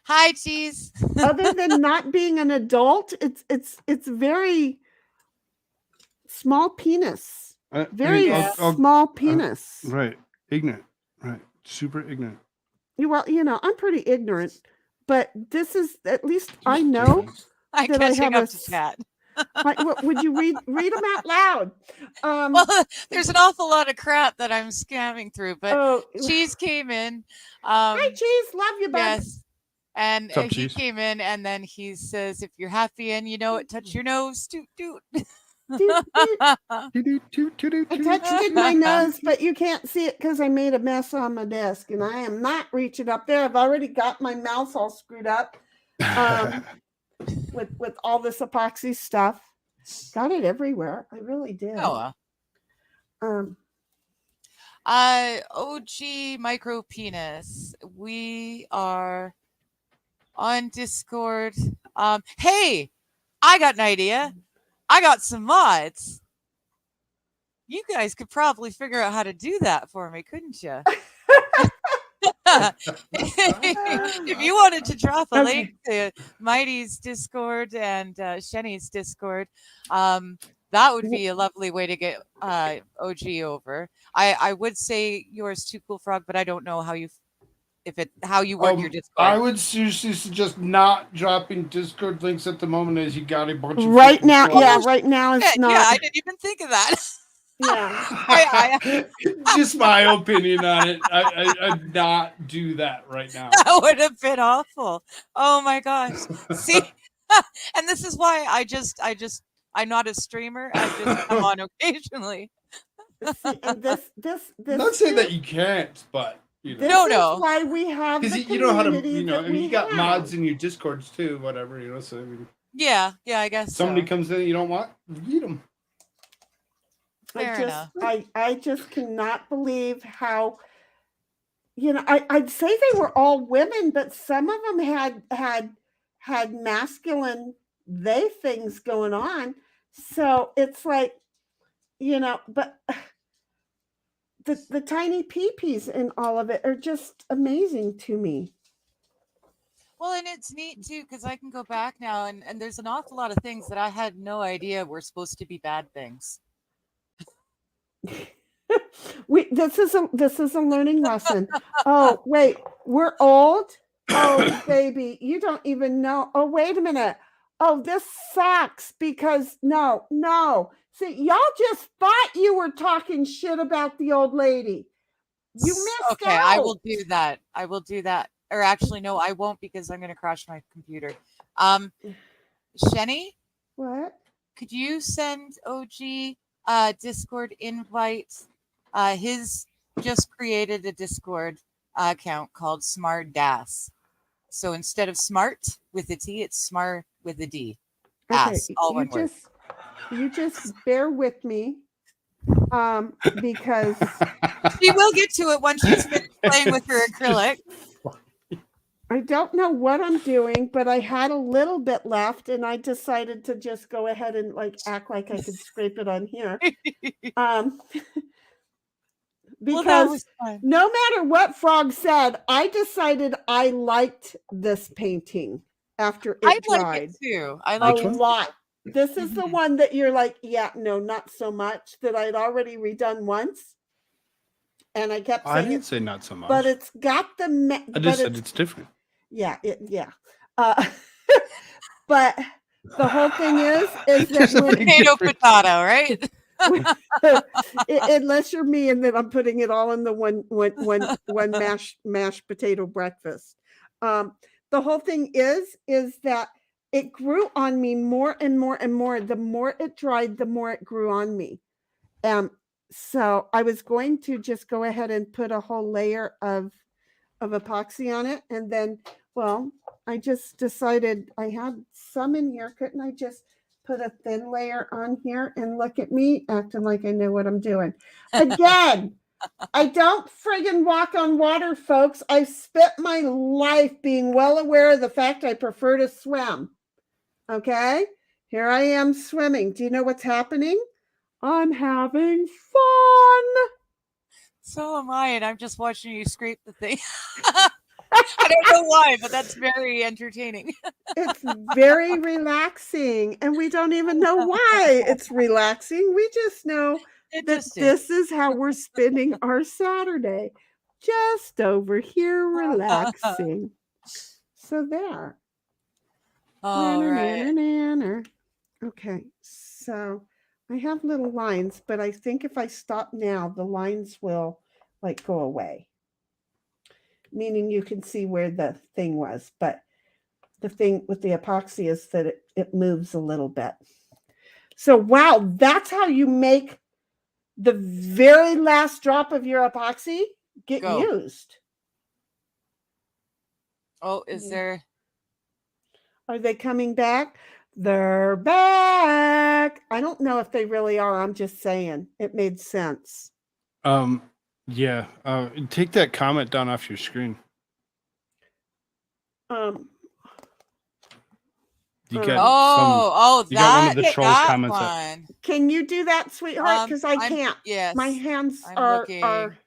Hi, cheese. other than not being an adult, it's very small penis. Very small penis. Right. Ignorant. Right. Super ignorant. Well, I'm pretty ignorant, but this is, at least I know I'm that I catching have up to chat. Would you read them out loud? Well, there's an awful lot of crap that I'm scamming through, but Cheese came in. Hi, Cheese. Love you, bud. Yes. And What's up, he Cheese? came in, and then he says, if you're happy and you know it, touch your nose. Toot, toot. I touched it in my nose, but you can't see it because I made a mess on my desk, and I am not reaching up there. I've already got my mouth all screwed up with all this epoxy stuff. Got it everywhere. I really did. OG micro penis. We are on Discord. Hey, I got an idea. I got some mods. You guys could probably figure out how to do that for me, couldn't you? If you wanted to drop a link to Mighty's Discord and Sheni's Discord, that would be a lovely way to get OG over. I would say yours too, Kool Frogg, but I don't know how you work your Discord. I would seriously suggest not dropping Discord links at the moment, as you got a bunch of right now. Yeah, right now it's not. Yeah, I didn't even think of that. Yeah. Just my opinion on it. I'd not do that right now. That would have been awful. Oh my gosh. See, and this is why I'm not a streamer. I just come on occasionally. See, and this I'm not saying that you can't, but this is why we have because the you know how to, if you got mods in your Discords too, whatever, so I mean, yeah, I guess somebody comes in you don't want, read them. I just cannot believe how, I'd say they were all women, but some of them had masculine they things going on. So it's like, but the tiny peepees in all of it are just amazing to me. Well, and it's neat too, because I can go back now and there's an awful lot of things that I had no idea were supposed to be bad things. This is a learning lesson. Oh, wait, we're old? Oh, baby, you don't even know. Oh, wait a minute. Oh, this sucks because no. See, y'all just thought you were talking shit about the old lady. You missed out. I will do that. Or actually, no, I won't, because I'm going to crash my computer. Sheni? What? Could you send OG Discord invite? His just created a Discord account called Smart Das. So instead of smart with a T, it's smart with a D. Ass, all one word. You just bear with me, because she will get to it once she's been playing with her acrylic. I don't know what I'm doing, but I had a little bit left, and I decided to just go ahead and act like I could scrape it on here. Because no matter what Frog said, I decided I liked this painting after it dried. Like it too. I like it a lot. This is the one that you're like, yeah, no, not so much, that I'd already redone once. And I kept saying I didn't say not so much. But it's got the... I just said it's different. Yeah, yeah. But The whole thing is There's a that big Potato, difference. potato, right? unless you're me, and then I'm putting it all in the one mashed potato breakfast. The whole thing is that it grew on me more and more and more. The more it dried, the more it grew on me. So I was going to just go ahead and put a whole layer of epoxy on it, and then, well, I just decided I had some in here. Couldn't I just put a thin layer on here? And look at me acting like I know what I'm doing. Again, I don't friggin' walk on water, folks. I've spent my life being well aware of the fact I prefer to swim. Okay? Here I am swimming. Do you know what's happening? I'm having fun. So am I, and I'm just watching you scrape the thing. I don't know why, but that's very entertaining. It's very relaxing, and we don't even know why it's relaxing. We just know It that just is. this is how we're spending our Saturday, just over here relaxing. So there. All right. Okay, so I have little lines, but I think if I stop now, the lines will like go away. Meaning you can see where the thing was, but the thing with the epoxy is that it moves a little bit. So, wow, that's how you make the very last drop of your epoxy get used. Oh, is there? Are they coming back? They're back. I don't know if they really are. I'm just saying it made sense. Yeah. Take that comment down off your screen. You got you got one of the trolls comments up. Can you do that, sweetheart? Because I can't. Yes. My hands I'm are. looking.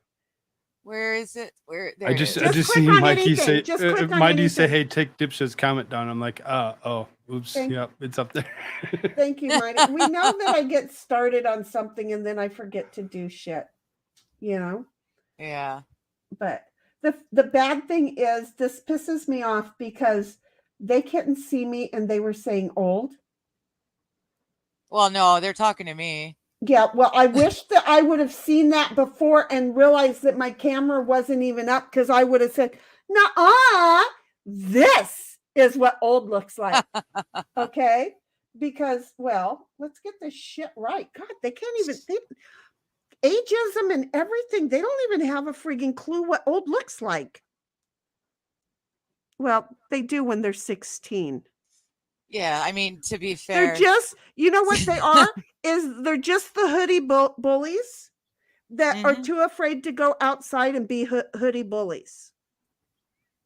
Where is it? Where? There I just Just see click on Mikey anything. say Just click on Mighty say, anything. "Hey, take Dipshit's comment down." I'm like, oh, oops, Thank- yep, it's up there. Thank you, Mighty. We know that I get started on something and then I forget to do shit. You know. Yeah. But the bad thing is this pisses me off because they couldn't see me and they were saying old. Well, no, they're talking to me. Yeah, well, I wish that I would have seen that before and realized that my camera wasn't even up, because I would have said, "Nuh-uh, this is what old looks like." Okay? Because, well, let's get this shit right. God, they can't even think. Ageism and everything, they don't even have a freaking clue what old looks like. Well, they do when they're 16. Yeah, I mean, to be fair, They're just, you know what they are? They're just the hoodie bullies that are too afraid to go outside and be hoodie bullies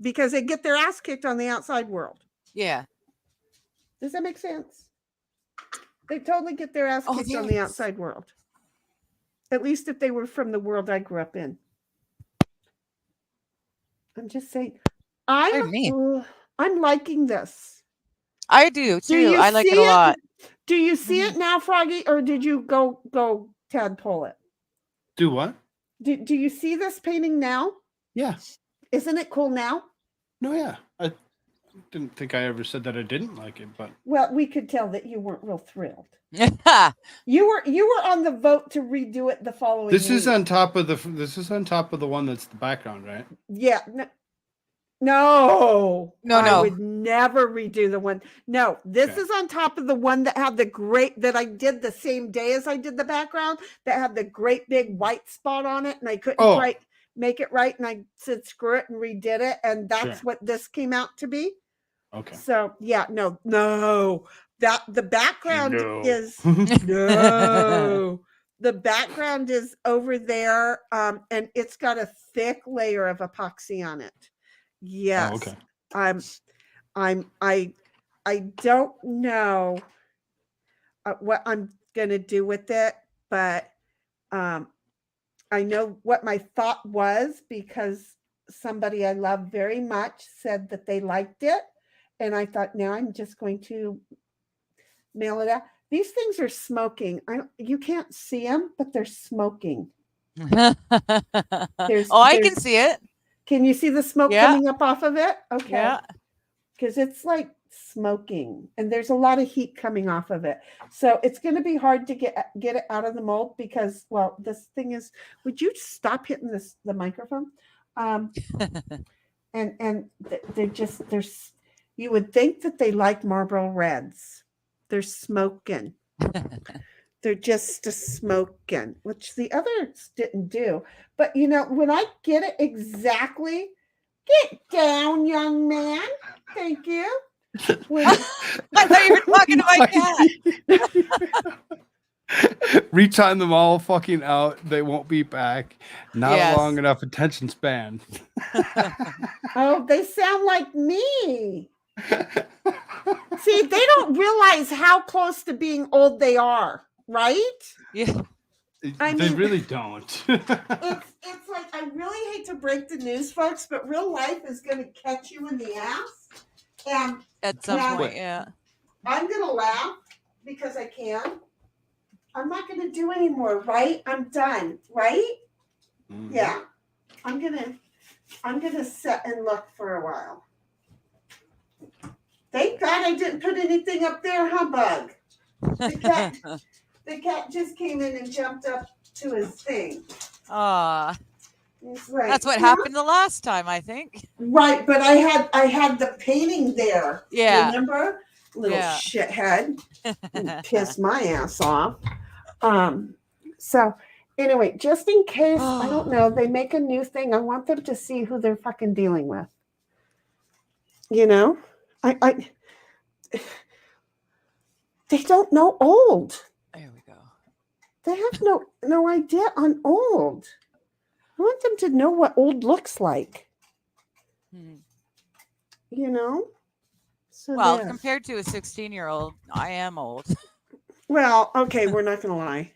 because they get their ass kicked on the outside world. Yeah. Does that make sense? They totally get their ass kicked on the outside world. At least if they were from the world I grew up in. I'm just saying, I'm liking this. I do too. I like it a lot. Do you see it now, Froggy, or did you go tadpole it? Do what? Do you see this painting now? Yeah. Isn't it cool now? No, yeah. I didn't think I ever said that I didn't like it, but well, we could tell that you weren't real thrilled. You were on the vote to redo it the following this week. is on top of the one that's the background, right? Yeah. No. I would never redo the one. No, this is on top of the one that had the great, that I did the same day as I did the background, that had the great big white spot on it, and I couldn't quite make it right, and I said screw it and redid it, and that's what this came out to be. Okay. So yeah, no, that the background is the background is over there, and it's got a thick layer of epoxy on it. Yes. Oh, okay. I don't know what I'm gonna do with it, but I know what my thought was, because somebody I love very much said that they liked it, and I thought, now I'm just going to mail it out. These things are smoking. You can't see them, but they're smoking. I can see it. Can you see the smoke coming up off of it? Okay. Yeah. Because it's like smoking, and there's a lot of heat coming off of it. So it's going to be hard to get it out of the mold because, well, this thing is. Would you stop hitting the microphone? And they're. You would think that they like Marlboro Reds. They're smoking. They're just a smoking, which the others didn't do. But when I get it exactly, get down, young man. Thank you. I thought you were talking to my cat. Retime them all fucking out. They won't be back. Not Yes. long enough attention span. Oh, they sound like me. See, they don't realize how close to being old they are, right? Yeah. I They mean- really don't. It's like, I really hate to break the news, folks, but real life is going to catch you in the ass. And At some Yeah. point, yeah. I'm going to laugh because I can. I'm not going to do anymore, right? I'm done, right? Mhm. Yeah. I'm going to sit and look for a while. Thank God I didn't put anything up there, huh, Bug? The cat just came in and jumped up to his thing. Aw, He's like, that's what "Huh?" happened the last time, I think. Right, but I had the painting there. Yeah. Remember? Little Yeah. shithead. Pissed my ass off. So anyway, just in case, I don't know, they make a new thing. I want them to see who they're fucking dealing with. I they don't know old. There we go. They have no idea on old. I want them to know what old looks like. Hmm. So Well, there. compared to a 16-year-old, I am old. Well, okay, we're not gonna lie.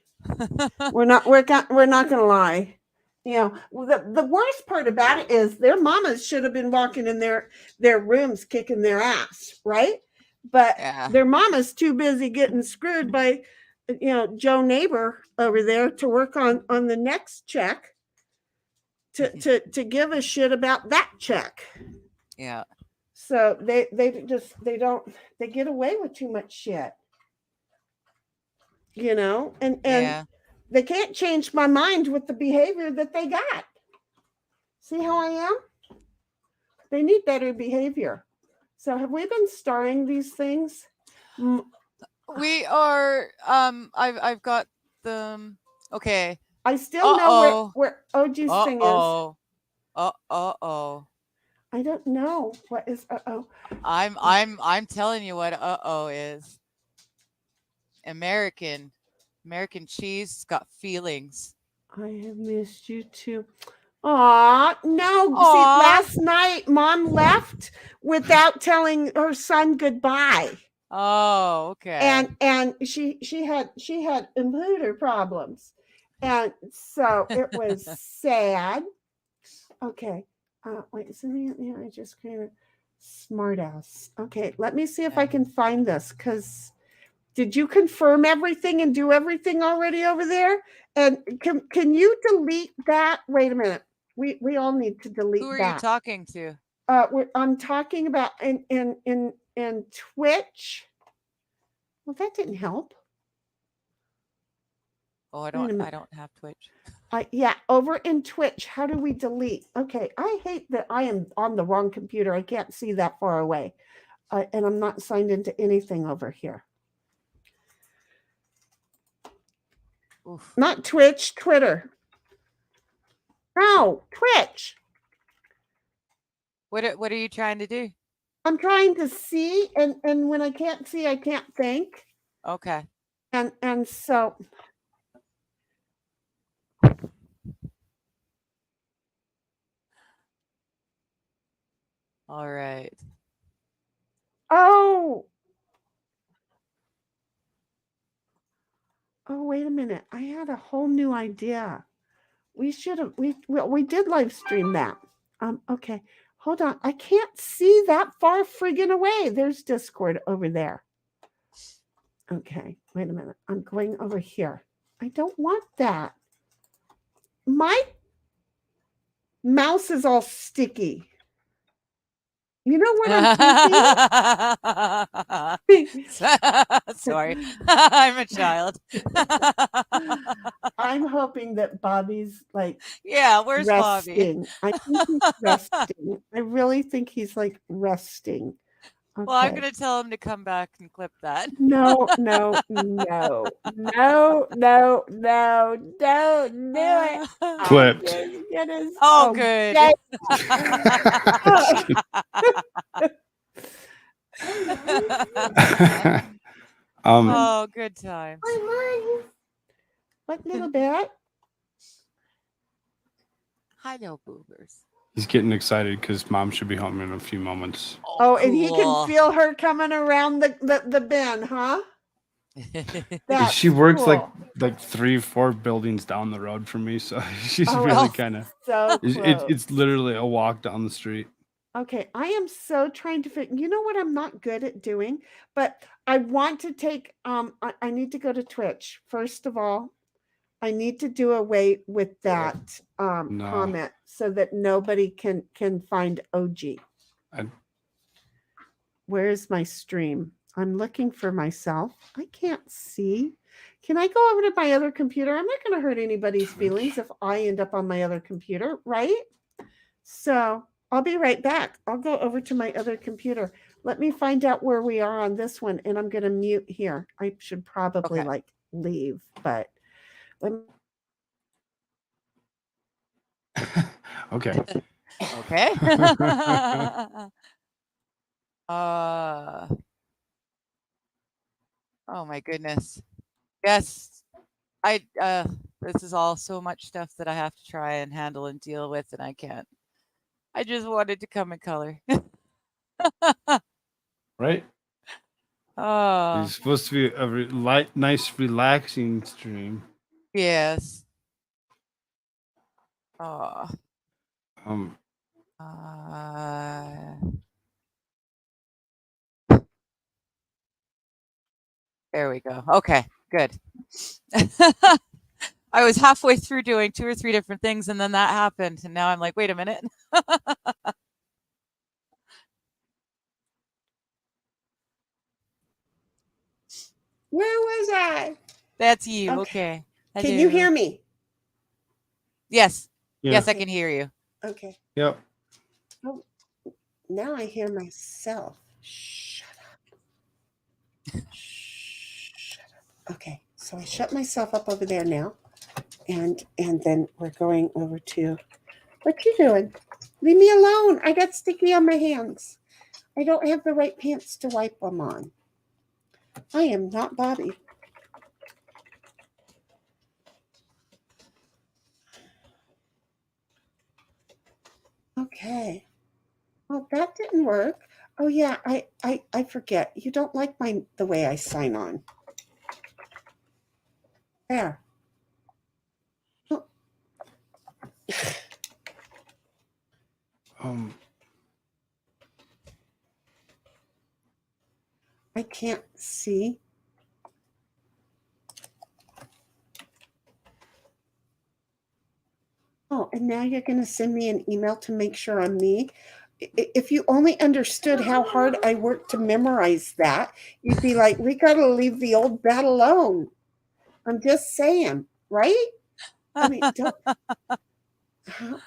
We're not gonna lie. The worst part about it is their mamas should have been walking in their rooms kicking their ass, right? But Yeah. their mama's too busy getting screwed by Joe Neighbor over there to work on the next check to give a shit about that check. Yeah. So they get away with too much shit. And Yeah. they can't change my mind with the behavior that they got. See how I am? They need better behavior. So have we been starring these things? We are I've got them. Okay. I still know where OG's thing is. Uh-oh. I don't know what is uh-oh. I'm telling you what uh-oh is. American cheese got feelings. I have missed you too. Aw, no. Aw. See, last night Mom left without telling her son goodbye. Oh, okay. And she had imputer problems. And so it was sad. Okay. Wait, something I just created smart ass. Okay, let me see if I can find this because did you confirm everything and do everything already over there? And can you delete that? Wait a minute. We all need to delete that. Who are you talking to? I'm talking about in Twitch. Well, that didn't help. Oh, I Wait a don't minute. have Twitch. Yeah, over in Twitch. How do we delete? Okay, I hate that I am on the wrong computer. I can't see that far away. And I'm not signed into anything over here. Oof. Not Twitch, Twitter. No, Twitch. What are you trying to do? I'm trying to see, and when I can't see, I can't think. Okay. And so All right. oh, wait a minute. I had a whole new idea. We should have we did live stream that. Okay. Hold on. I can't see that far friggin' away. There's Discord over there. Okay. Wait a minute. I'm going over here. I don't want that. My mouse is all sticky. You know what I'm thinking? Sorry, I'm a child. I'm hoping that Bobby's like Yeah, where's Bobby? resting. I think he's resting. I really think he's like resting. Well, I'm Okay. gonna tell him to come back and clip that. No, no, no, no, no, no, don't do it. Clipped. I'm just gonna Oh, good. okay. Oh, good times. What little bit? Hi, little boobers. He's getting excited because mom should be home in a few moments. Oh, and he can cool. feel her coming around the bin, huh? That's She works cool. like 3-4 buildings down the road from me, so she's Oh, really well, kind of. so close. It's literally a walk down the street. Okay, I am so trying to figure. You know what I'm not good at doing, but I want to take. I need to go to Twitch first of all. I need to do away with that No. comment so that nobody can find OG. Where's my stream? I'm looking for myself. I can't see. Can I go over to my other computer? I'm not going to hurt anybody's feelings if I end up on my other computer, right? So I'll be right back. I'll go over to my other computer. Let me find out where we are on this one, and I'm going to mute here. I should probably like leave, but let me. Okay. Okay. Oh my goodness. Yes. This is all so much stuff that I have to try and handle and deal with, and I can't. I just wanted to come in color. Right? Oh. It's supposed to be a nice, relaxing stream. Yes. Oh. There we go. Okay, good. I was halfway through doing 2 or 3 different things, and then that happened, and now I'm like, wait a minute. Where was I? That's you. Okay. Can you hear me? Yes. Yeah. Yes, I can hear you. Okay. Yep. Oh, now I hear myself. Shut up. Shut up. Okay, so I shut myself up over there now, and then we're going over to. What you doing? Leave me alone. I got sticky on my hands. I don't have the right pants to wipe them on. I am not Bobby. Okay. Well, that didn't work. Oh yeah, I forget. You don't like the way I sign on. There. Oh. I can't see. Oh, and now you're going to send me an email to make sure I'm me. If you only understood how hard I worked to memorize that, you'd be like, we got to leave the old bat alone. I'm just saying, right? I mean, how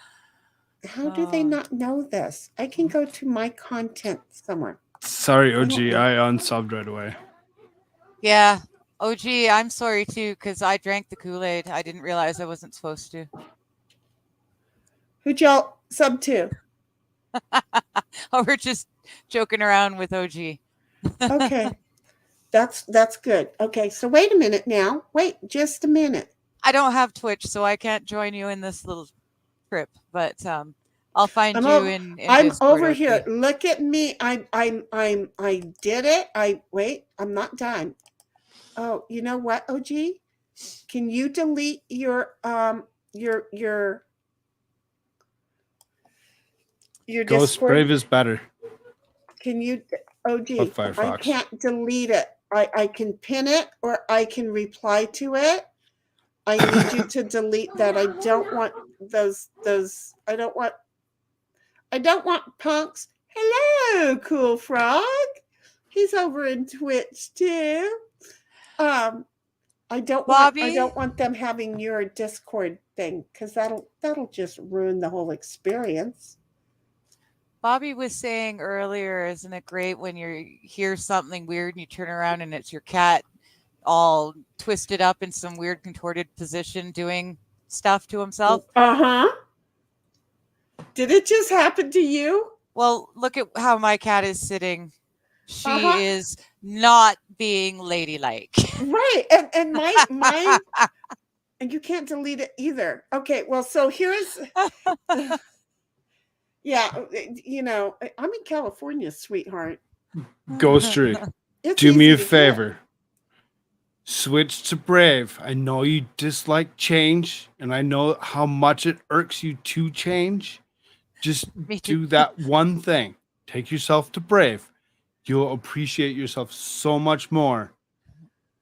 do they not know this? I can go to my content somewhere. Sorry, OG. I unsubbed right away. Yeah. OG, I'm sorry too, because I drank the Kool-Aid. I didn't realize I wasn't supposed to. Who'd y'all sub to? Oh, we're just joking around with OG. Okay. That's good. Okay, so wait a minute now. Wait just a minute. I don't have Twitch, so I can't join you in this little trip, but I'll find you in I'm Discord, over OG. here. Look at me. I did it. I'm not done. Oh, you know what, OG? Can you delete your Ghost Discord? Brave is better. Can you, OG? Firefox. I can't delete it. I can pin it or I can reply to it. I need you to delete that. I don't want those. I don't want punks. Hello, Kool Frogg. He's over in Twitch too. I don't Bobby? want them having your Discord thing because that'll just ruin the whole experience. Bobby was saying earlier, isn't it great when you hear something weird and you turn around and it's your cat all twisted up in some weird contorted position doing stuff to himself? Uh-huh. Did it just happen to you? Well, look at how my cat is sitting. She Uh-huh. is not being ladylike. Right. And my and you can't delete it either. Okay, well, so here's yeah, you know, I'm in California, sweetheart. Ghostry, It's do me easy a to get. favor. Switch to Brave. I know you dislike change, and I know how much it irks you to change. Just Me too. do that one thing. Take yourself to Brave. You'll appreciate yourself so much more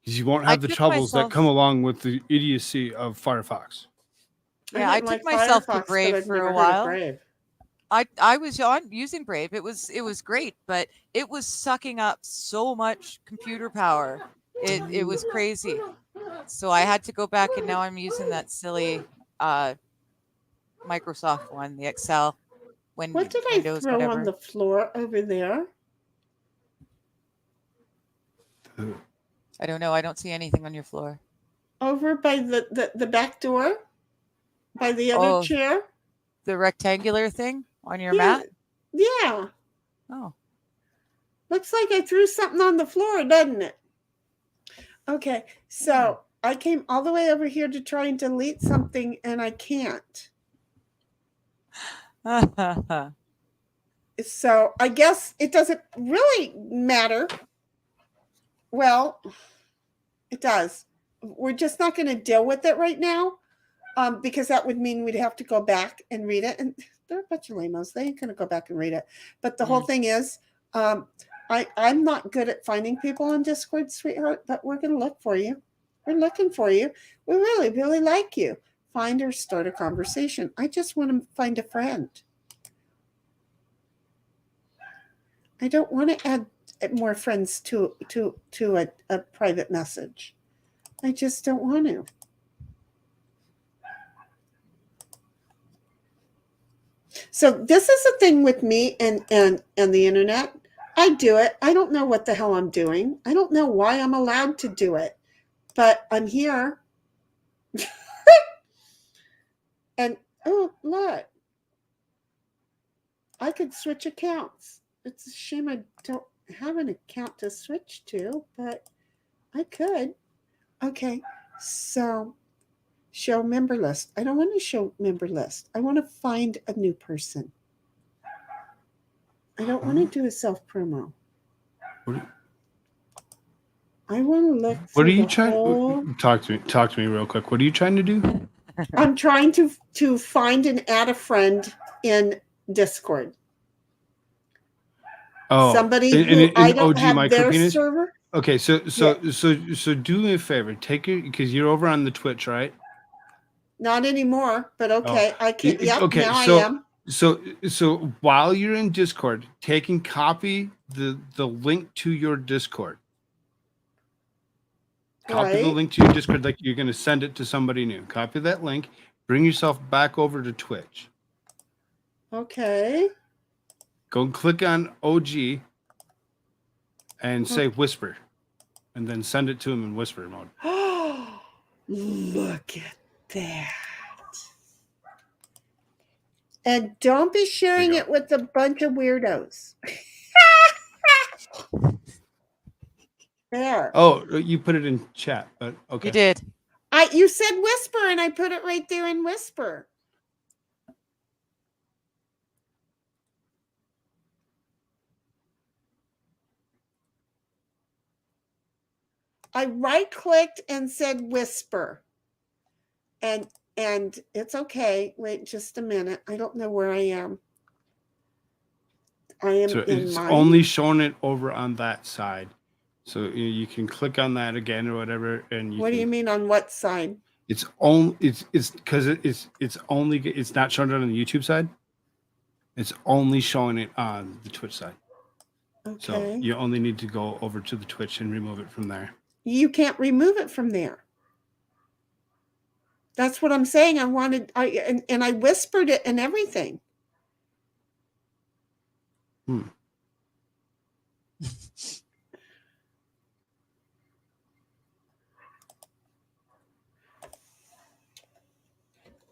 because you won't I have the took troubles that myself- come along with the idiocy of Firefox. Yeah, I didn't took like myself Firefox, to but Brave I've for never a heard of while. Brave. I was using Brave. It was great, but it was sucking up so much computer power. It was crazy. So I had to go back, and now I'm using that silly Microsoft one, the Excel. What did I Windows, throw whatever. on the floor over there? I don't know. I don't see anything on your floor. Over by the back door? By the other Oh. chair? The rectangular thing on your Yeah. mat? Yeah. Oh. Looks like I threw something on the floor, doesn't it? Okay, so I came all the way over here to try and delete something, and I can't. So I guess it doesn't really matter. Well, it does. We're just not going to deal with it right now, because that would mean we'd have to go back and read it. And they're a bunch of lamos. They ain't going to go back and read it. But the whole thing is, I'm not good at finding people on Discord, sweetheart, but we're going to look for you. We're looking for you. We really, really like you. Find or start a conversation. I just want to find a friend. I don't want to add more friends to a private message. I just don't want to. So this is the thing with me and the internet. I do it. I don't know what the hell I'm doing. I don't know why I'm allowed to do it, but I'm here. And oh, look, I could switch accounts. It's a shame I don't have an account to switch to, but I could. Okay, so show member list. I don't want to show member list. I want to find a new person. I don't want to do a self promo. I want to look. What are you trying? Talk to me real quick. What are you trying to do? I'm trying to find and add a friend in Discord. Oh, somebody who I don't have their micropenis? server. Okay, so do me a favor. Take it because you're over on the Twitch, right? Not anymore, but okay. I can. Yep. Okay, now so I am. so while you're in Discord, take and copy the link to your Discord. Copy the link to your Discord like you're going to send it to somebody new. Copy that link. Bring yourself back over to Twitch. Okay. Go and click on OG and say whisper. And then send it to him in whisper mode. Look at that. And don't be sharing it with a bunch of weirdos. There. Oh, you put it in chat, but okay. You did. You said whisper, and I put it right there in whisper. I right-clicked and said whisper. And it's okay. Wait just a minute. I don't know where I am. I am It's only showing it over on that side. So you can click on that again or whatever. And what do you mean on what side? It's only it's because it's not shown on the YouTube side. It's only showing it on the Twitch side. Okay. So you only need to go over to the Twitch and remove it from there. You can't remove it from there. That's what I'm saying. And I whispered it and everything.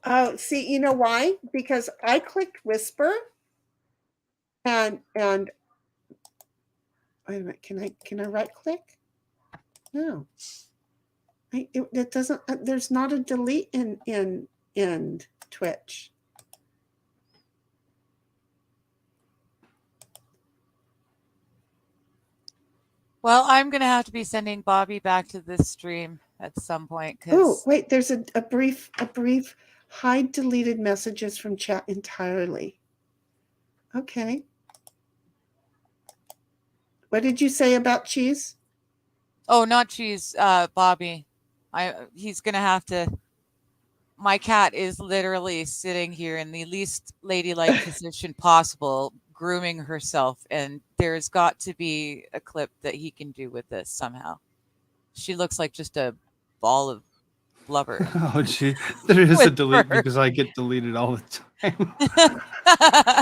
Oh, see, you know why? Because I clicked whisper and wait a minute, can I right click? No. It doesn't, there's not a delete in Twitch. Well, I'm going to have to be sending Bobby back to this stream at some point. Oh, wait, there's a brief hide deleted messages from chat entirely. Okay. What did you say about cheese? Oh, not cheese, Bobby. He's going to have to. My cat is literally sitting here in the least ladylike position possible, grooming herself, and there's got to be a clip that he can do with this somehow. She looks like just a ball of blubber. Oh, gee. There is a With delete fur. because I get deleted all the time.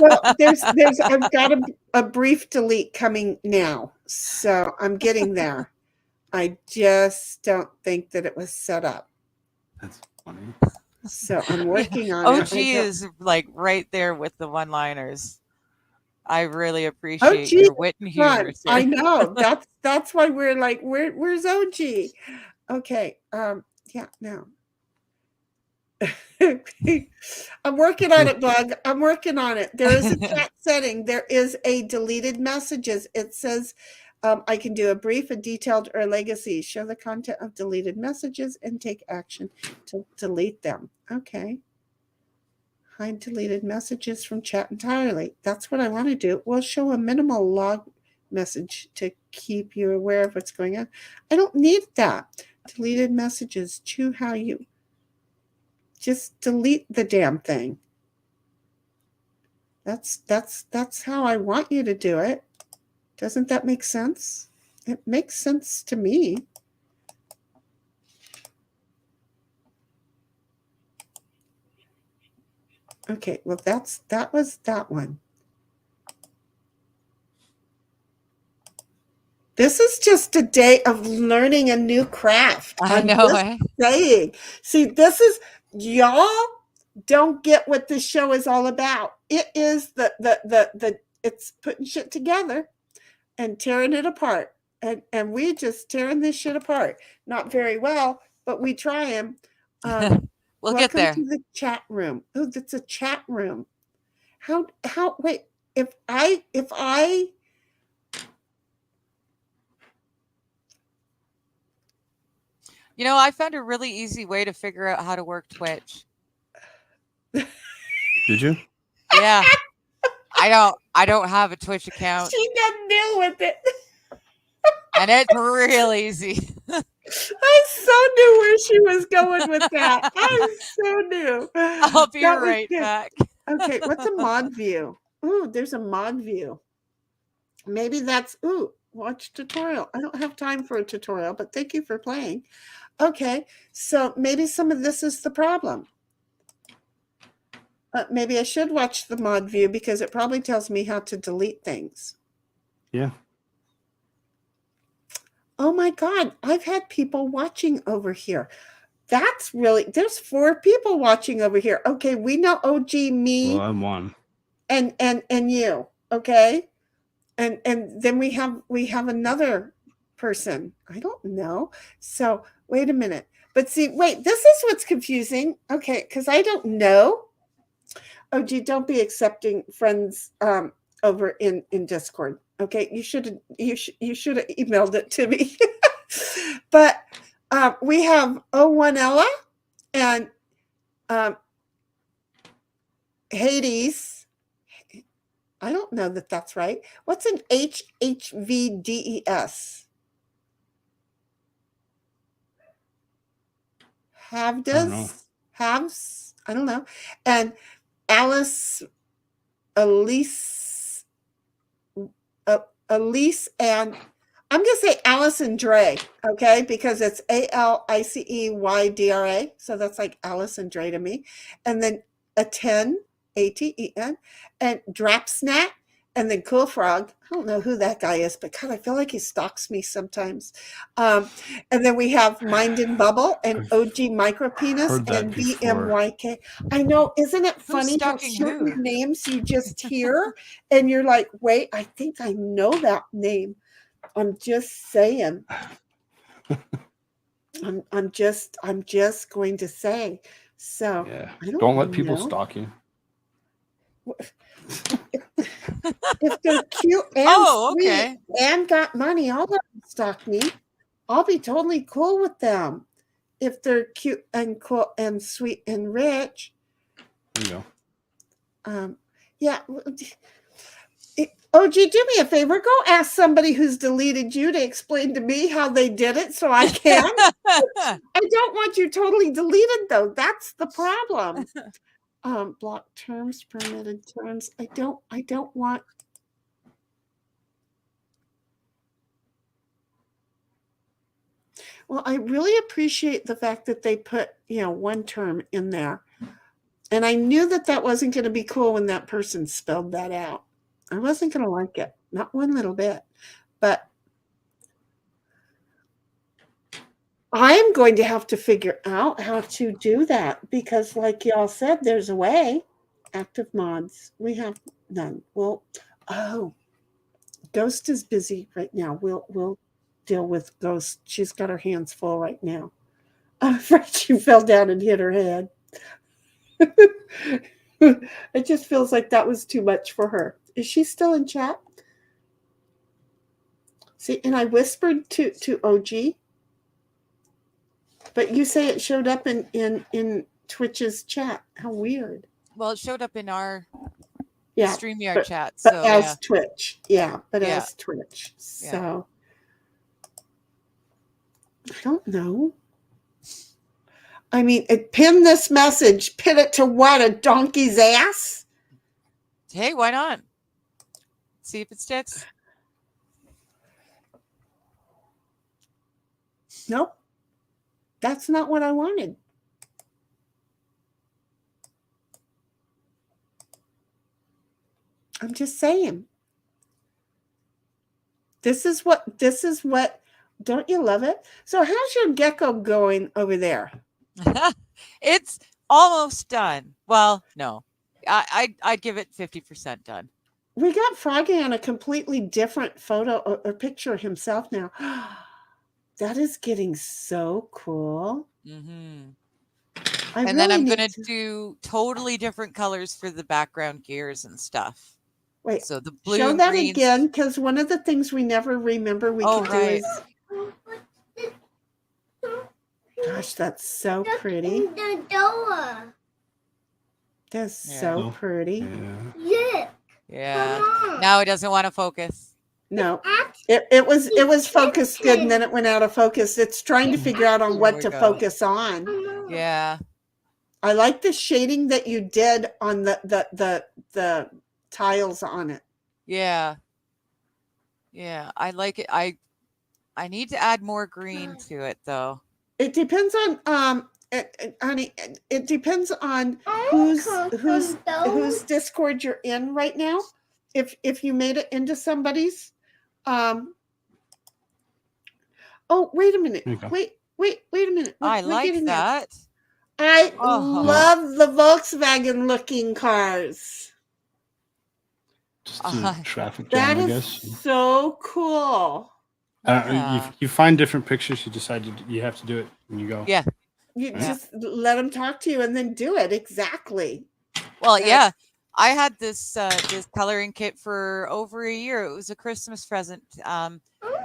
Well, I've got a brief delete coming now, so I'm getting there. I just don't think that it was set up. That's funny. So I'm working on OG it. is like right there with the one-liners. I really appreciate your wit and humor, sir. I know. That's why we're like, where's OG? Okay. Yeah, no. I'm working on it, Bug. I'm working on it. There is a chat setting. There is a deleted messages. It says I can do a brief, a detailed, or a legacy. Show the content of deleted messages and take action to delete them. Okay. Hide deleted messages from chat entirely. That's what I want to do. We'll show a minimal log message to keep you aware of what's going on. I don't need that. Deleted messages. Chew how you... Just delete the damn thing. That's how I want you to do it. Doesn't that make sense? It makes sense to me. Okay, well that was that one. This is just a day of learning a new craft. I know. Saying. See, this is, y'all don't get what this show is all about. It is it's putting shit together and tearing it apart. And we just tearing this shit apart. Not very well, but we try them. We'll get there. Welcome to the chat room. Oh, that's a chat room. How wait, if I You know, I found a really easy way to figure out how to work Twitch. Did you? Yeah. I don't have a Twitch account. She got deal with it. And it's real easy. I so knew where she was going with that. I so knew. I'll be right back. Okay, what's a mod view? Ooh, there's a mod view. Maybe that's, watch tutorial. I don't have time for a tutorial, but thank you for playing. Okay, so maybe some of this is the problem. Maybe I should watch the mod view because it probably tells me how to delete things. Yeah. Oh my God, I've had people watching over here. That's really, there's 4 people watching over here. Okay, we know OG, me. Well, I'm one. And you, okay? And then we have another person. I don't know. So wait a minute. But see, wait, this is what's confusing. Okay, because I don't know. Oh, gee, don't be accepting friends over in Discord. Okay, you should have emailed it to me. But we have O1ella and Hades. I don't know that that's right. What's an HHVDES? Halves? I don't know. And Alice Elise, Elise, and I'm going to say Allison Dre, okay, because it's ALICEYDRA, so that's like Allison Dre to me. And then Aten, ATEN, and Drapsnat, and then Kool Frogg. I don't know who that guy is, but God, I feel like he stalks me sometimes. And then we have Mind and Bubble and OG Micropenis heard that and before. BMYK. I know, isn't it funny how stalking certain who? names you just hear and you're like, wait, I think I know that name. I'm just saying. I'm just going to say. So Yeah. I Don't let people know. stalk you. If they're cute and Oh, sweet okay. and got money, I'll let them stalk me. I'll be totally cool with them. If they're cute and cool and sweet and rich. There you go. Yeah. OG, do me a favor. Go ask somebody who's deleted you to explain to me how they did it so I can. I don't want you totally deleted, though. That's the problem. Block terms, permitted terms. I don't want. Well, I really appreciate the fact that they put, one term in there. And I knew that wasn't going to be cool when that person spelled that out. I wasn't going to like it. Not one little bit. But I'm going to have to figure out how to do that because, like y'all said, there's a way. Active mods. We have none. Well, Ghost is busy right now. We'll deal with Ghost. She's got her hands full right now. I'm afraid she fell down and hit her head. It just feels like that was too much for her. Is she still in chat? See, and I whispered to OG, but you say it showed up in Twitch's chat. How weird. Well, it showed up in our Yeah, StreamYard chat. but So as yeah. Twitch. Yeah, but as Twitch. So I don't know. I mean, pin this message. Pin it to what? A donkey's ass? Hey, why not? See if it sticks. Nope. That's not what I wanted. I'm just saying. This is what, don't you love it? So how's your gecko going over there? It's almost done. Well, no. I'd give it 50% done. We got Froggy on a completely different photo or picture of himself now. That is getting so cool. Mm-hmm. And then I'm going to do totally different colors for the background gears and stuff. Wait, so the blue show and that greens. again, because one of the things we never remember we can do is. Gosh, that's so pretty. The door. That's so pretty. Yeah. Now it doesn't want to focus. No, it was focused good, and then it went out of focus. It's trying to figure out on what to focus on. Yeah. I like the shading that you did on the tiles on it. Yeah. Yeah, I like it. I need to add more green to it though. It depends on honey. It depends on whose Discord you're in right now. If you made it into somebody's, oh wait a minute. Wait a minute. I like that. I love the Volkswagen looking cars. Just a traffic jam, That I is guess. so cool. You find different pictures. You decide you have to do it, and you go. Yeah. You just let them talk to you and then do it. Exactly. Well, yeah. I had this coloring kit for over a year. It was a Christmas present. And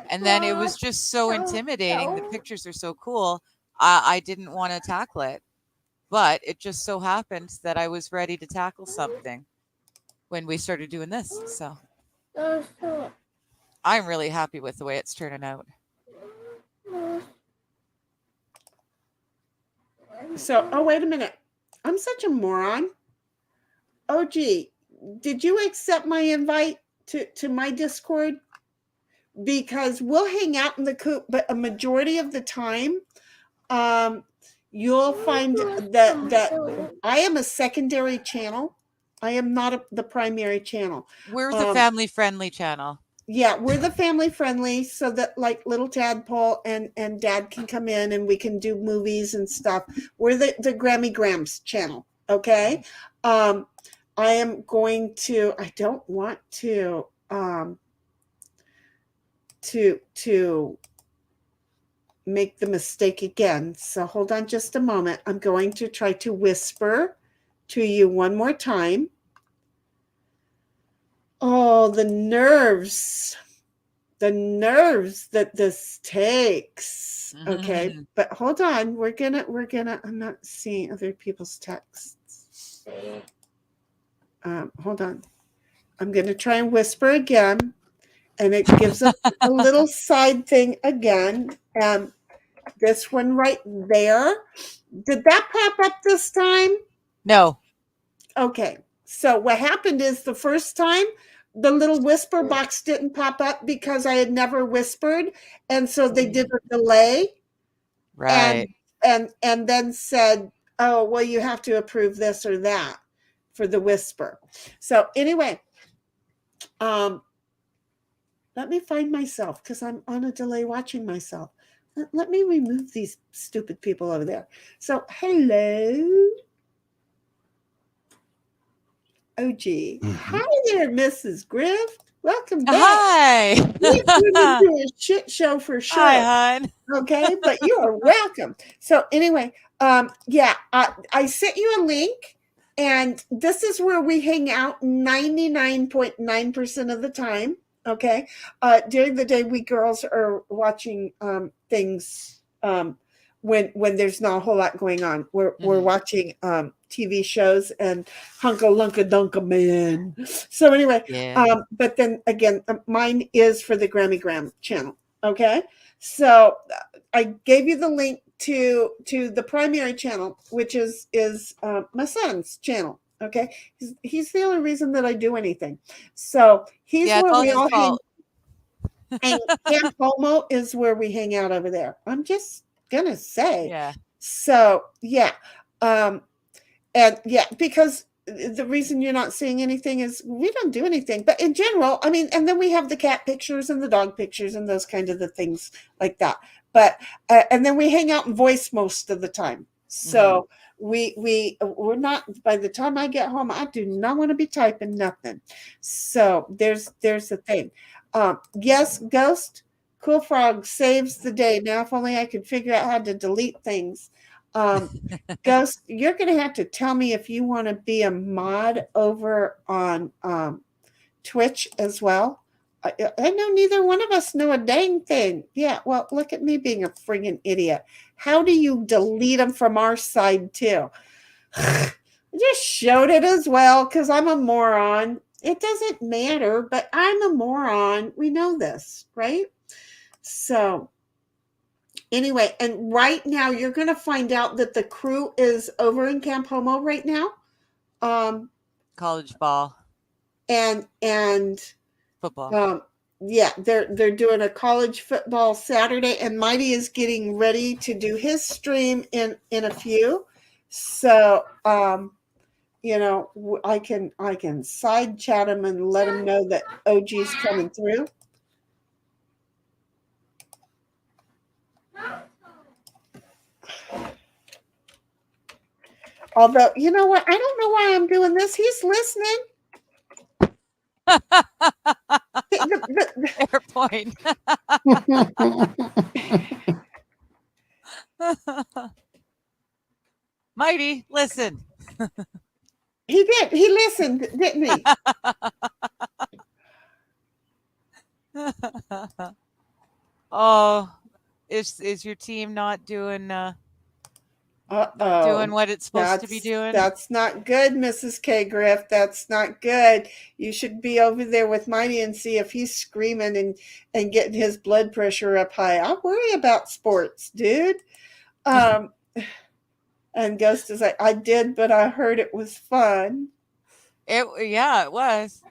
then it was just so intimidating. The pictures are so cool. I didn't want to tackle it. But it just so happened that I was ready to tackle something when we started doing this. So I'm really happy with the way it's turning out. So, wait a minute. I'm such a moron. OG, did you accept my invite to my Discord? Because we'll hang out in the coop, but a majority of the time, you'll find that I am a secondary channel. I am not the primary channel. We're the family-friendly channel. Yeah, we're the family friendly, so that like little tadpole and dad can come in and we can do movies and stuff. We're the Grammy Grams channel. Okay. I am going to, I don't want to make the mistake again. So hold on just a moment. I'm going to try to whisper to you one more time. Oh, the nerves that this takes. Okay. But hold on. We're gonna, I'm not seeing other people's texts. Hold on. I'm going to try and whisper again. And it gives us a little side thing again. This one right there. Did that pop up this time? No. Okay. So what happened is the first time the little whisper box didn't pop up because I had never whispered. And so they did a delay. Right. And then said, oh, well, you have to approve this or that for the whisper. So anyway, let me find myself because I'm on a delay watching myself. Let me remove these stupid people over there. So, hello. OG. Hi there, Mrs. Griff. Welcome back. Hi. We turned into a shit show for sure. Hi, hon. Okay, but you are welcome. So anyway, I sent you a link, and this is where we hang out 99.9% of the time. Okay, during the day, we girls are watching things when there's not a whole lot going on. We're watching TV shows and Hunka Lunka Dunka Man. So anyway, but then again, mine is for the Grammy Gram channel. Okay, so I gave you the link to the primary channel, which is my son's channel. Okay, he's the only reason that I do anything. So he's where we all hang. And Camp Homo is where we hang out over there. I'm just gonna say. Yeah. So yeah, and yeah, because the reason you're not seeing anything is we don't do anything. But in general, I mean, and then we have the cat pictures and the dog pictures and those kind of the things like that. But and then we hang out and voice most of the time. So we're not. By the time I get home, I do not want to be typing nothing. So there's the thing. Yes, Ghost Kool Frogg saves the day. Now, if only I could figure out how to delete things. Ghost, you're going to have to tell me if you want to be a mod over on Twitch as well. I know neither one of us know a dang thing. Yeah, well, look at me being a friggin' idiot. How do you delete them from our side, too? I just showed it as well because I'm a moron. It doesn't matter, but I'm a moron. We know this, right? So anyway, and right now you're going to find out that the crew is over in Camp Homo right now. College ball. And football. Yeah, they're doing a college football Saturday, and Mighty is getting ready to do his stream in a few. So you know, I can side chat him and let him know that OG's coming through. Although, you know what? I don't know why I'm doing this. He's listening. Fair point. Mighty, listen. He did. He listened, didn't he? Oh, is your team not doing doing what it's supposed to be doing? That's not good, Mrs. K. Griff. That's not good. You should be over there with Mighty and see if he's screaming and getting his blood pressure up high. I worry about sports, dude. And Ghost is like, I did, but I heard it was fun. Yeah, it was.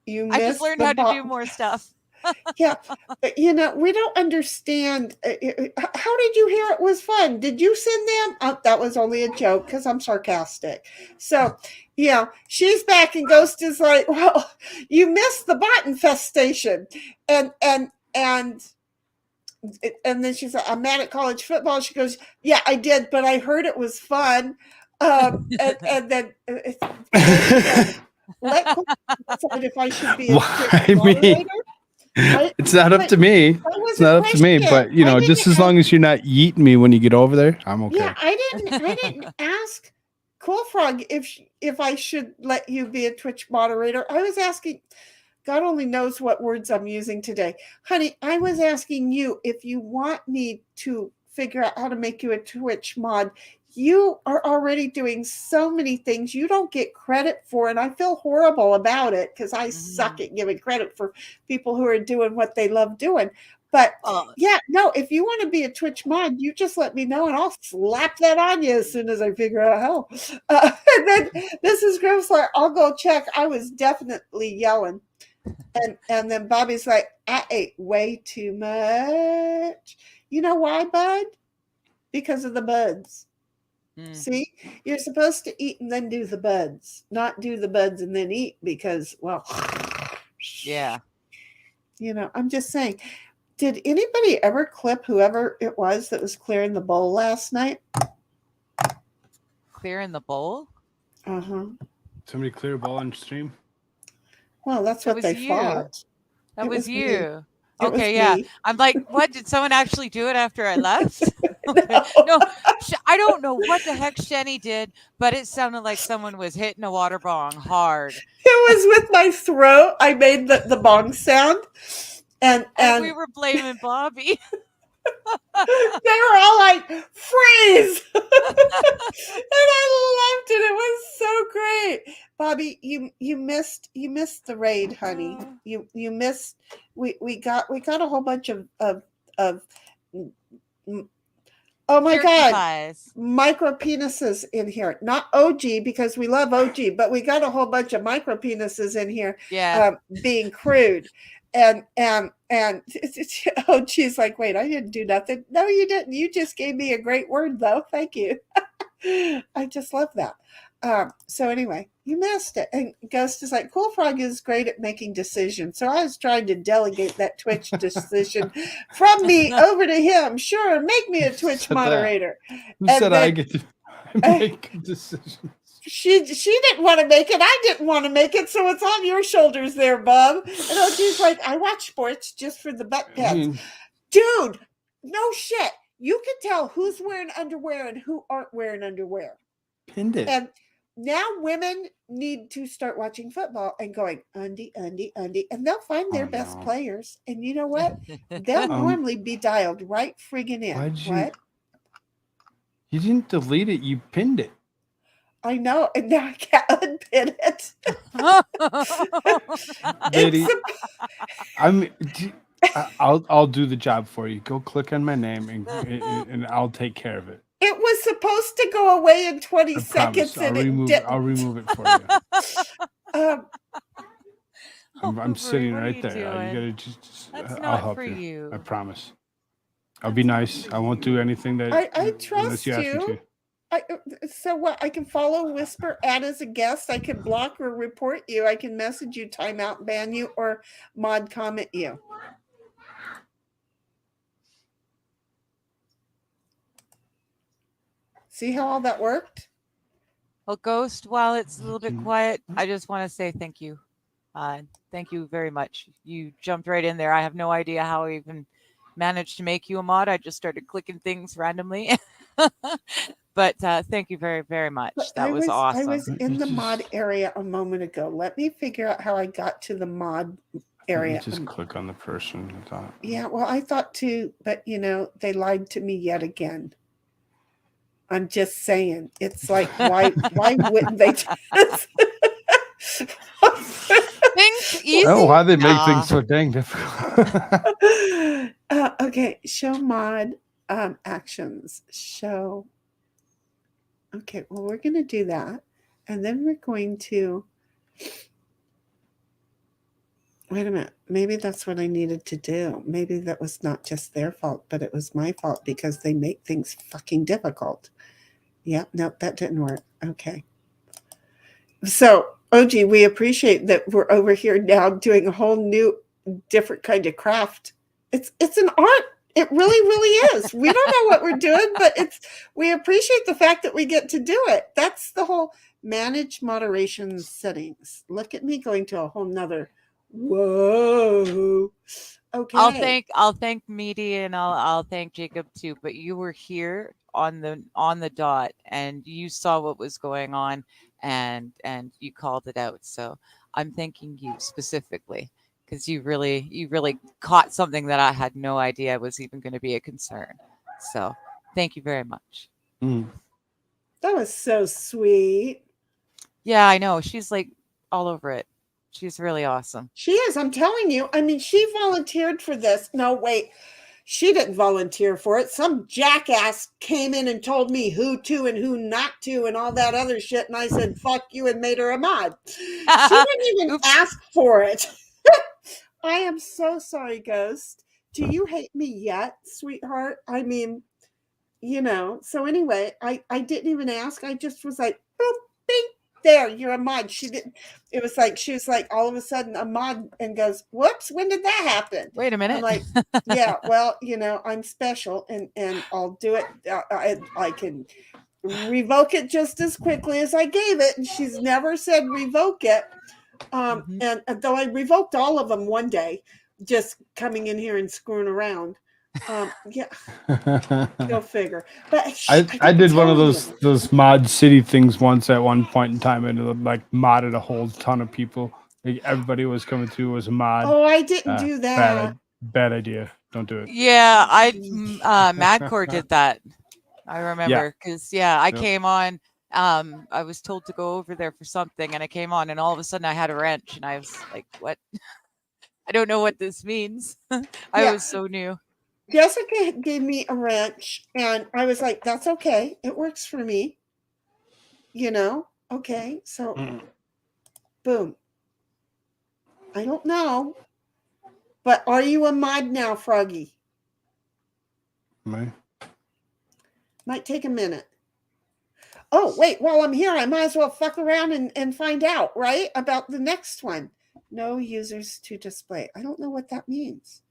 You I just missed learned the how to do bomb. more stuff. Yeah, but, we don't understand. How did you hear it was fun? Did you send them? That was only a joke because I'm sarcastic. So, she's back, and Ghost is like, "Well, you missed the bot infestation," and then she's like, "I'm mad at college football." She goes, "Yeah, I did, but I heard it was fun." And then let Cole decide if I should be a Why me? moderator. It's not up to me. That was It's not up to me. But I just didn't as long as you're not yeeting me when you get over there, I'm okay. Yeah, I didn't ask Kool Frogg if I should let you be a Twitch moderator. I was asking, God only knows what words I'm using today. Honey, I was asking you if you want me to figure out how to make you a Twitch mod. You are already doing so many things you don't get credit for, and I feel horrible about it because I suck at giving credit for people who are doing what they love doing. But if you want to be a Twitch mod, you just let me know and I'll slap that on you as soon as I figure out how. And then this is Griff's like, I'll go check. I was definitely yelling. And then Bobby's like, I ate way too much. You know why, bud? Because of the buds. See, you're supposed to eat and then do the buds, not do the buds and then eat because, well, yeah. I'm just saying. Did anybody ever clip whoever it was that was clearing the bowl last night? Clearing the bowl? Uh-huh. Somebody clear a bowl on stream? Well, that's what they thought. That was you. Me. Okay, yeah. Me. I'm like, what? Did someone actually do it after I left? Okay. No, I don't know what the heck Sheni did, but it sounded like someone was hitting a water bong hard. It was with my throat. I made the bong sound. And we were blaming Bobby. They were all like, freeze! And I loved it. It was so great. Bobby, you missed the raid, honey. You missed. We got a whole bunch of oh my God, pies. Micro penises in here. Not OG because we love OG, but we got a whole bunch of micro penises in here. Yeah, being crude. And OG's like, wait, I didn't do nothing. No, you didn't. You just gave me a great word, though. Thank you. I just love that. So anyway, you missed it. And Ghost is like, Kool Frogg is great at making decisions. So I was trying to delegate that Twitch decision from me over to him. Sure, make me a Twitch moderator. Who said I get to make decisions? She didn't want to make it. I didn't want to make it. So it's on your shoulders there, Bob. And OG's like, I watch sports just for the butt pads. Dude, no shit. You can tell who's wearing underwear and who aren't wearing underwear. Pinned it. And now women need to start watching football and going, undie. And they'll find their best players. And you know what? They'll normally be dialed right friggin' in. What? You didn't delete it. You pinned it. I know, and now I can't unpin it. Lady, I'll do the job for you. Go click on my name, and I'll take care of it. It was supposed to go away in 20 seconds, and it didn't. I'll remove it for you. I'm sitting right there. You gotta just I'll help you. I promise. I'll be nice. I won't do anything that I trust you. Ask me to. So what? I can follow Whisper, add as a guest. I can block or report you. I can message you, timeout, ban you, or mod comment you. See how all that worked? Well, Ghost, while it's a little bit quiet, I just want to say thank you. Thank you very much. You jumped right in there. I have no idea how I even managed to make you a mod. I just started clicking things randomly. But thank you very, very much. That was awesome. I was in the mod area a moment ago. Let me figure out how I got to the mod area. Just click on the person. I thought. Yeah, well, I thought too, but they lied to me yet again. I'm just saying. It's like, why wouldn't they do this? Things easy. Oh, why they make things so dang difficult. Okay, show mod actions. Show. Okay, well, we're going to do that. And then we're going to, wait a minute. Maybe that's what I needed to do. Maybe that was not just their fault, but it was my fault because they make things fucking difficult. Yeah, no, that didn't work. Okay. So, OG, we appreciate that we're over here now doing a whole new, different kind of craft. It's an art. It really is. We don't know what we're doing, but we appreciate the fact that we get to do it. That's the whole manage moderation settings. Look at me going to a whole nother. Whoa. Okay. I'll thank Meaty and I'll thank Jacob too. But you were here on the dot and you saw what was going on and you called it out. So I'm thanking you specifically because you really caught something that I had no idea was even going to be a concern. So thank you very much. That was so sweet. Yeah, I know. She's like all over it. She's really awesome. She is. I'm telling you. I mean, she volunteered for this. No, wait. She didn't volunteer for it. Some jackass came in and told me who to and who not to and all that other shit. And I said, fuck you, and made her a mod. She didn't even ask for it. I am so sorry, Ghost. Do you hate me yet, sweetheart? I mean, so anyway, I didn't even ask. I just was like, boom, bing, there, you're a mod. She didn't, it was like, she was like all of a sudden a mod and goes, whoops, when did that happen? Wait a minute. I'm like, yeah, well, I'm special and I'll do it. I can revoke it just as quickly as I gave it. And she's never said revoke it. And though I revoked all of them one day, just coming in here and screwing around. Yeah, go figure. But I did one of those mod city things once at one point in time, and it like modded a whole ton of people. Like everybody was coming through as a mod. Oh, I didn't do that. Bad idea. Don't do it. Yeah, Madcore did that. I remember because I came on. I was told to go over there for something, and I came on, and all of a sudden I had a wrench, and I was like, "What? I don't know what this means." I was so new. Jessica gave me a wrench, and I was like, "That's okay. It works for me." Okay. So, boom. I don't know, but are you a mod now, Froggy? Might take a minute. Oh, wait, while I'm here, I might as well fuck around and find out, right? About the next one. No users to display. I don't know what that means.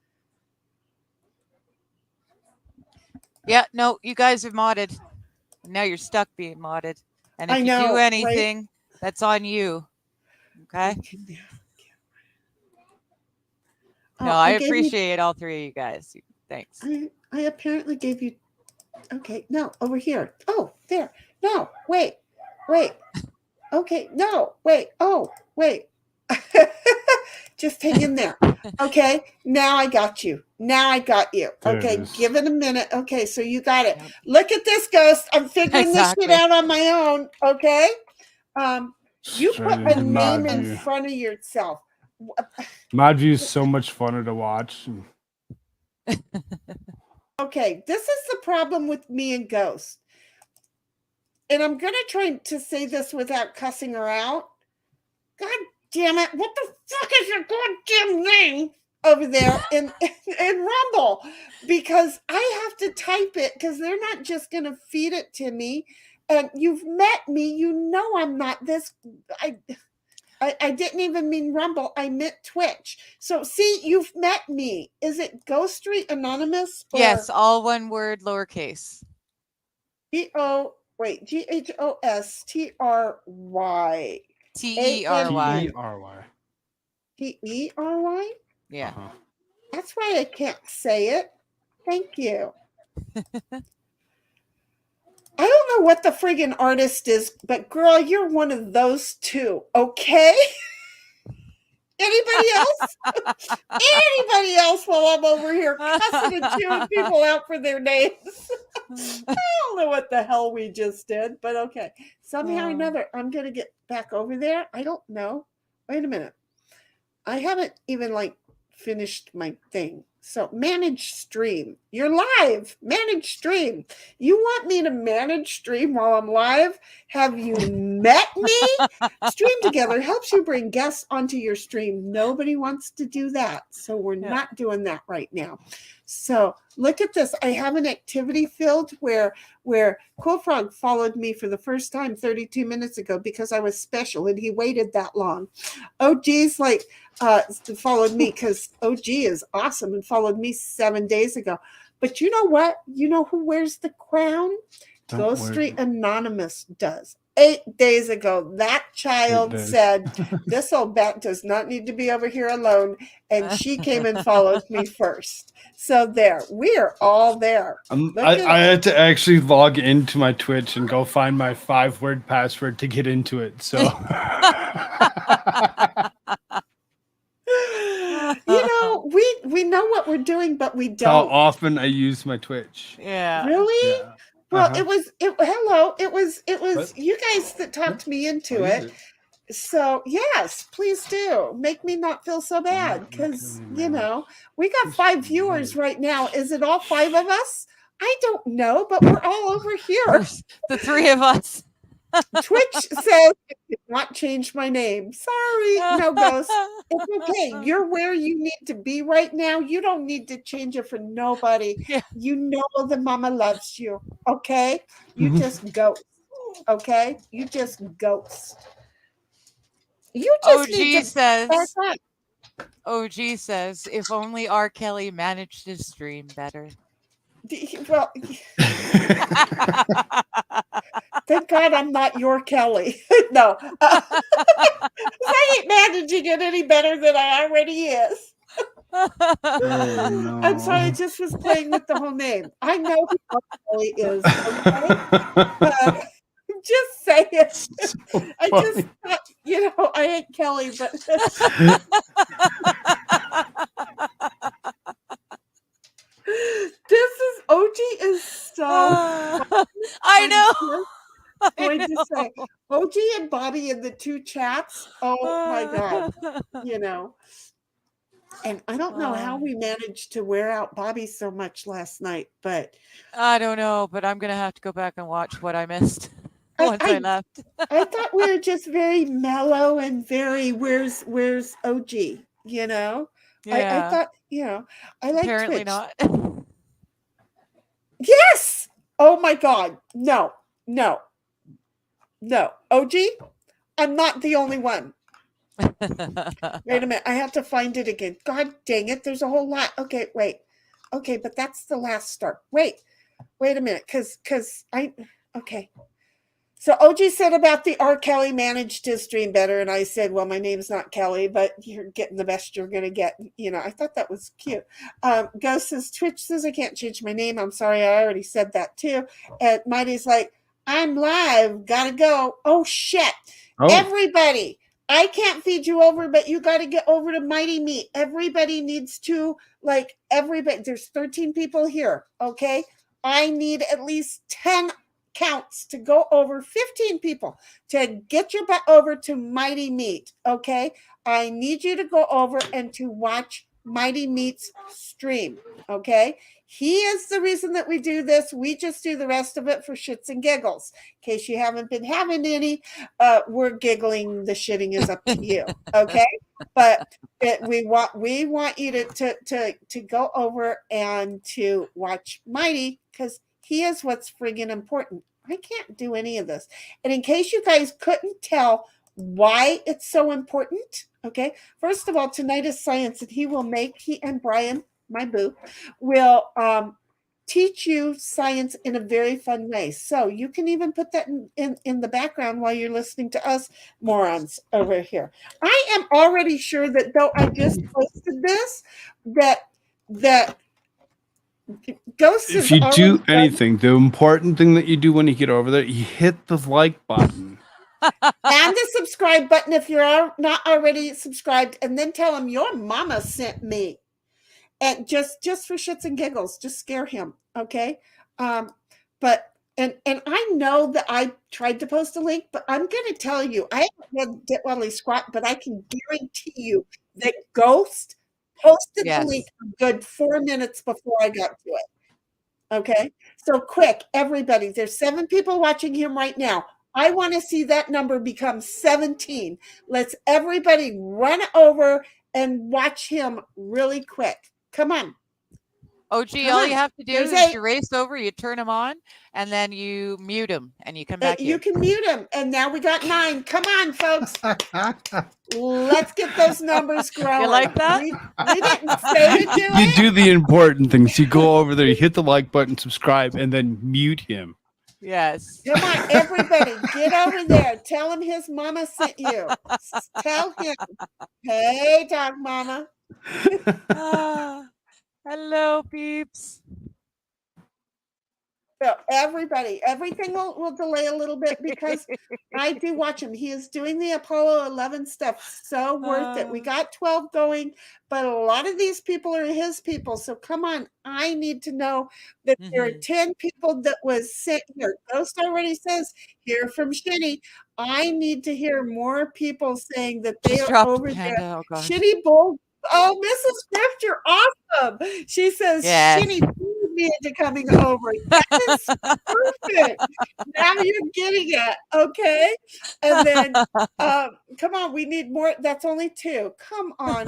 Yeah, no, you guys are modded. Now you're stuck being modded. And if you do anything, that's on you. Okay? No, I appreciate all three of you guys. Thanks. I apparently gave you... Okay, no, over here. Oh, there. No, wait. Okay, no, wait. Oh, wait. Just hang in there. Okay, now I got you. Okay, give it a minute. Okay, so you got it. Look at this, Ghost. I'm figuring this shit out on my own. Okay. You put a name in front of yourself. Mod view is so much funner to watch. Okay, this is the problem with me and Ghost. And I'm going to try to say this without cussing her out. God damn it. What the fuck is your goddamn name over there in Rumble? Because I have to type it because they're not just going to feed it to me. And you've met me. You know I'm not this. I didn't even mean Rumble. I meant Twitch. So, see, you've met me. Is it Ghost Street Anonymous? Yes, all one word, lowercase. G-H-O-S-T-R-Y. T-E-R-Y. T-E-R-Y? Yeah. That's why I can't say it. Thank you. I don't know what the friggin' artist is, but girl, you're one of those two, okay? Anybody else? Anybody else while I'm over here cussing and chewing people out for their names? I don't know what the hell we just did, but okay. Somehow or another, I'm going to get back over there. I don't know. Wait a minute. I haven't even finished my thing. So manage stream. You're live. Manage stream. You want me to manage stream while I'm live? Have you met me? Stream Together helps you bring guests onto your stream. Nobody wants to do that. So we're not doing that right now. So look at this. I have an activity field where Kool Frogg followed me for the first time 32 minutes ago because I was special and he waited that long. OG's like followed me because OG is awesome and followed me 7 days ago. But you know what? You know who wears the crown? Ghost Street Anonymous does. 8 days ago, that child said, this old bat does not need to be over here alone. And she came and followed me first. So there, we are all there. I had to actually log into my Twitch and go find my 5-word password to get into it. So, you know, we know what we're doing, but we don't. How often I use my Twitch. Yeah. Really? Yeah. Well, it was you guys that talked me into it. So yes, please do make me not feel so bad because you know we got 5 viewers right now. Is it all 5 of us? I don't know, but we're all over here. The 3 of us. Twitch says I did not change my name. Sorry, no ghost. It's okay. You're where you need to be right now. You don't need to change it for nobody. Yeah. You know the mama loves you. Okay? You just ghost. Okay? You just ghost. You just need to says OG says if only R. Kelly managed his stream better. Well, thank God I'm not your Kelly. No. I ain't managing it any better than I already is. I'm sorry, I just was playing with the whole name. I know who R. Kelly is, okay? But I'm just saying. So I just thought, you know, I ain't Kelly, but this is OG is so I know. Going to say OG and Bobby in the 2 chats. Oh my God. You know. And I don't know how we managed to wear out Bobby so much last night, but I don't know, but I'm gonna have to go back and watch what I missed once I left. I thought we were just very mellow and very where's OG, you know? Yeah. I thought, you know, I like Apparently Twitch. not. Yes. Oh my God. No. OG, I'm not the only one. Wait a minute. I have to find it again. God dang it. There's a whole lot. Okay, wait. Okay, but that's the last start. Wait a minute. Okay. So OG said about the R. Kelly managed his stream better. And I said, well, my name's not Kelly, but you're getting the best you're going to get. You know, I thought that was cute. Ghost says, Twitch says I can't change my name. I'm sorry. I already said that too. And Mighty's like, I'm live. Gotta go. Oh, shit. Oh. Everybody. I can't feed you over, but you got to get over to MightyMeat. Everybody needs to, like, everybody. There's 13 people here, okay? I need at least 10 counts to go over 15 people to get your butt over to MightyMeat, okay? I need you to go over and to watch MightyMeat's stream, okay? He is the reason that we do this. We just do the rest of it for shits and giggles. In case you haven't been having any, we're giggling. The shitting is up to you, okay? But we want you to go over and to watch Mighty because he is what's friggin' important. I can't do any of this. And in case you guys couldn't tell why it's so important, okay? First of all, tonight is science, and he and Brian, my boo, will teach you science in a very fun way. So you can even put that in the background while you're listening to us morons over here. I am already sure that though I just posted this, that Ghost if you do anything, the important thing that you do when you get over there, you hit the like button. And the subscribe button if you're not already subscribed, and then tell him your mama sent me. And just for shits and giggles, just scare him, okay? But I know that I tried to post a link, but I'm going to tell you, I haven't read Get Wellly Squat, but I can guarantee you that Ghost posted the Yes. link a good 4 minutes before I got to it. Okay, so quick, everybody, there's 7 people watching him right now. I want to see that number become 17. Let's everybody run over and watch him really quick. Come on. OG, Come all on. you have to do There's is 8. you race over, you turn him on, and then you mute him, and you come back You here. can mute him. And now we got 9. Come on, folks. Let's get those numbers growing. You like that? We didn't say to do You it. do the important things. You go over there, you hit the like button, subscribe, and then mute him. Yes. Come on, everybody, get over there. Tell him his mama sent you. Tell him, hey, dog mama. Ah, hello, peeps. So everybody, everything will delay a little bit because I do watch him. He is doing the Apollo 11 stuff. So worth it. We got 12 going, but a lot of these people are his people. So come on, I need to know that there are 10 people that was sent here. Ghost already says, hear from Sheni. I need to hear more people saying that they Just are dropped over the there. panda. Oh, gosh. Sheni Bull. Oh, Mrs. Grift, you're awesome. She says, Yes. Sheni me into coming over. That is perfect. Now you're getting it. Okay. And then come on, we need more. That's only 2. Come on.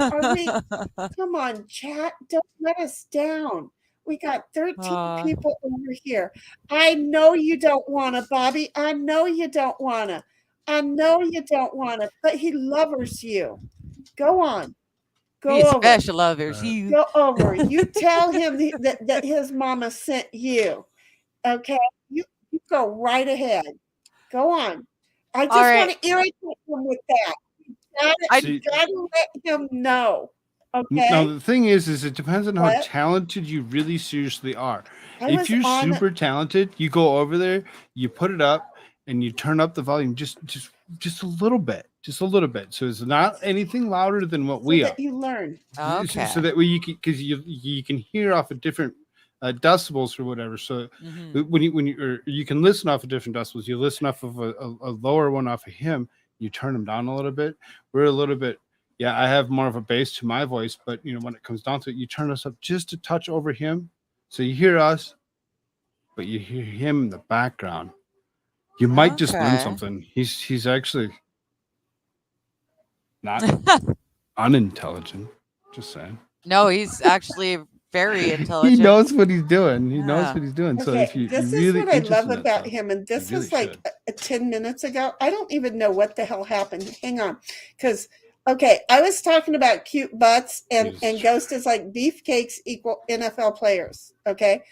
Come on, chat. Don't let us down. We got 13 people over here. I know you don't want to, Bobby. I know you don't want to. I know you don't want to, but he loves you. Go on. Go He over. special lovers. Go over. You tell him that his mama sent you. Okay? You go right ahead. Go on. I just want to irritate him with that. You gotta let him know. Okay? Now the thing is it depends on how talented you really seriously are. If you're super talented, you go over there, you put it up, and you turn up the volume just a little bit, so it's not anything louder than what we are. That you learn. Okay. So that way you can, because you can hear off of different decibels or whatever. So when you can listen off of different decibels. You listen off of a lower one off of him. You turn them down a little bit. We're a little bit. Yeah, I have more of a bass to my voice, but when it comes down to it, you turn us up just a touch over him, so you hear us, but you hear him in the background. You might just learn something. He's actually not unintelligent. Just saying. No, he's actually very intelligent. He knows what he's doing. He knows what he's doing. So if you this really is what I love about him, and this was like 10 minutes ago. I don't even know what the hell happened. Hang on, because I was talking about cute butts, and Ghost is like beefcakes equal NFL players. Okay.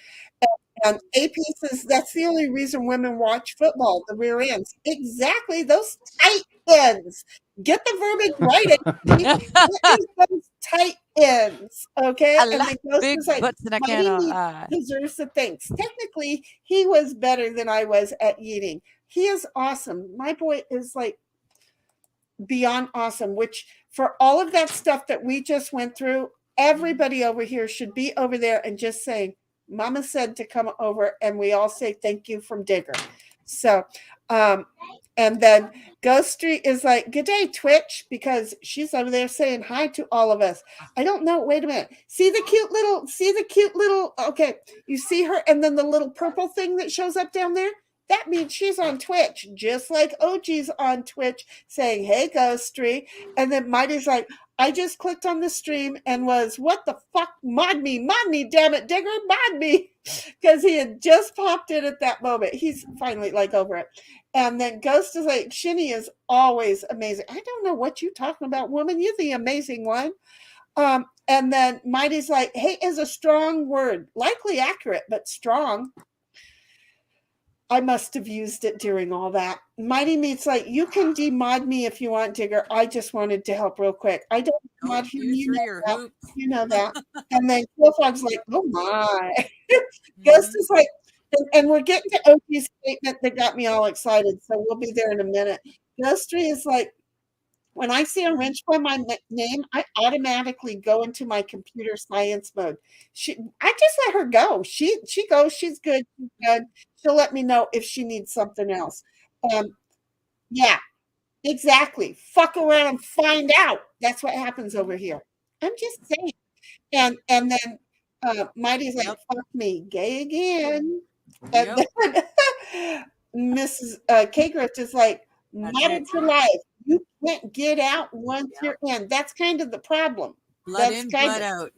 AP says that's the only reason women watch football, the rear ends. Exactly, those tight ends. Get the verbiage right. What is those tight ends? Okay. I and like the Ghost big is like, butts and I MightyMeat deserves the thanks. Technically, he was better than I was at eating. He is awesome. My boy is like beyond awesome, which for all of that stuff that we just went through, everybody over here should be over there and just saying, Mama said to come over, and we all say thank you from Digger. So, and then Ghost Street is like, good day, Twitch, because she's over there saying hi to all of us. I don't know. Wait a minute. See the cute little, okay. You see her, and then the little purple thing that shows up down there? That means she's on Twitch, just like OG's on Twitch saying, hey, Ghost Street. And then Mighty's like, I just clicked on the stream and was, what the fuck? Mod me, damn it, Digger, mod me. Because he had just popped in at that moment. He's finally like over it. And then Ghost is like, Sheni is always amazing. I don't know what you're talking about, woman. You're the amazing one. And then Mighty's like, hey is a strong word. Likely accurate, but strong. I must have used it during all that. MightyMeat's like, you can demod me if you want, Digger. I just wanted to help real quick. I don't mod him. You know that. And then Kool Frogg's like, oh my. Ghost is like, and we're getting to OG's statement that got me all excited. So we'll be there in a minute. Ghostry is like, when I see a wrench by my name, I automatically go into my computer science mode. I just let her go. She goes. She's good. She's good. She'll let me know if she needs something else. Yeah, exactly. Fuck around and find out. That's what happens over here. I'm just saying. And then Mighty's like, fuck me, gay again. And then Mrs. K Grift is like, Mighty for life. You can't get out once you're in. That's kind of the problem. Blood That's in, kind blood of, out.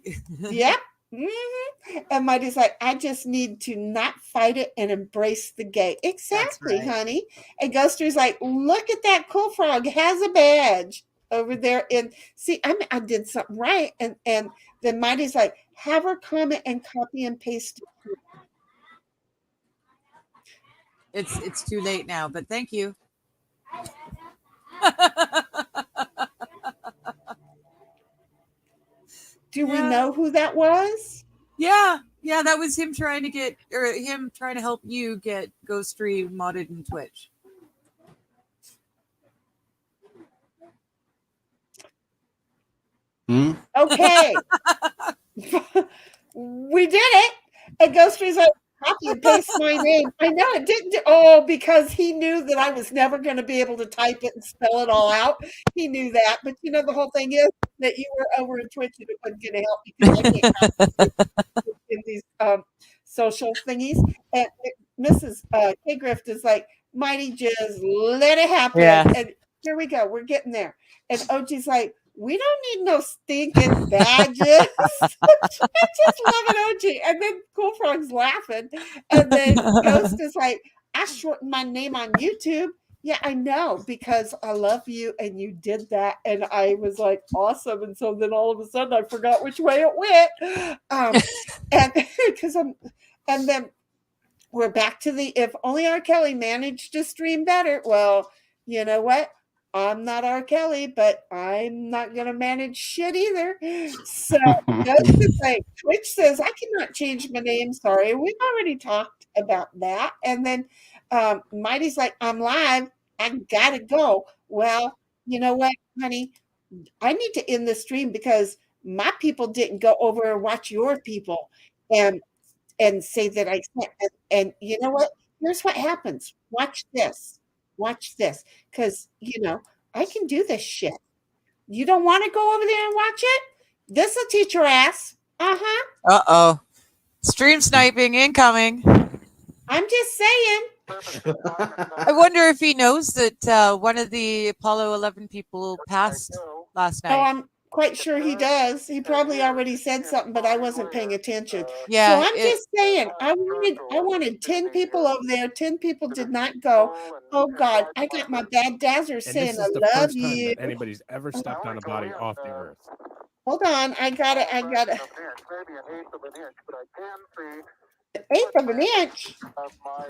yep. And Mighty's like, I just need to not fight it and embrace the gay. Exactly, right. honey. And Ghoster's like, look at that Kool Frogg has a badge over there. And see, I did something right. And then Mighty's like, have her comment and copy and paste it. It's too late now, but thank you. Do we know who that was? Yeah, that was him trying to help you get Ghost Stream modded in Twitch. Okay. We did it. And Ghost Stream's like, copy and paste my name. I know it didn't. Because he knew that I was never going to be able to type it and spell it all out. He knew that. But the whole thing is that you were over in Twitch and it wasn't going to help because I can't in these social thingies. And Mrs. K Grift is like, Mighty, just let it happen. Yeah. And here we go. We're getting there. And OG's like, we don't need no stinking badges. I just love it, OG. And then Kool Frogg's laughing. And then Ghost is like, I shortened my name on YouTube. Yeah, I know, because I love you and you did that. And I was like, awesome. And so then all of a sudden I forgot which way it went. And then we're back to the if only R. Kelly managed to stream better. Well, you know what? I'm not R. Kelly, but I'm not going to manage shit either. So Ghost is like, Twitch says, I cannot change my name. Sorry. We've already talked about that. And then Mighty's like, I'm live. I got to go. Well, you know what, honey? I need to end the stream because my people didn't go over and watch your people and say that I can't. And you know what? Here's what happens. Watch this. Because, I can do this shit. You don't want to go over there and watch it? This'll teach your ass. Uh-huh. Uh-oh. Stream sniping incoming. I'm just saying. I wonder if he knows that one of the Apollo 11 people passed last night. Oh, I'm quite sure he does. He probably already said something, but I wasn't paying attention. Yeah, so I'm just saying, I wanted 10 people over there. 10 people did not go. Oh God, I got my bad dazzler saying I love you. That anybody's ever stepped on a body off the earth. Hold on, I got it. Maybe an eighth of an inch, but I can see An eighth of an inch. of my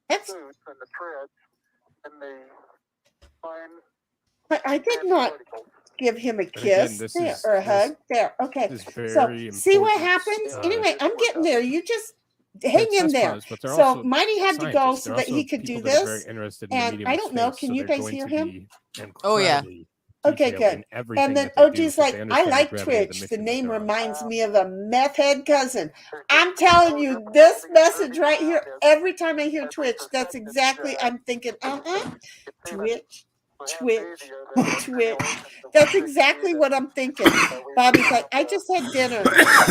That's. suits and the treads and the fine. But I did not give him a kiss again, or a hug there. Okay, so see what happens. Anyway, I'm getting there. You just hang in there. So Mighty had to go so that he could do this. And I don't know. Can you guys hear him? Oh yeah. Okay, good. And then OG's like, I like Twitch. The name reminds me of a meth head cousin. I'm telling you, this message right here, every time I hear Twitch, that's exactly, I'm thinking, Twitch. That's exactly what I'm thinking. Bobby's like, I just had dinner.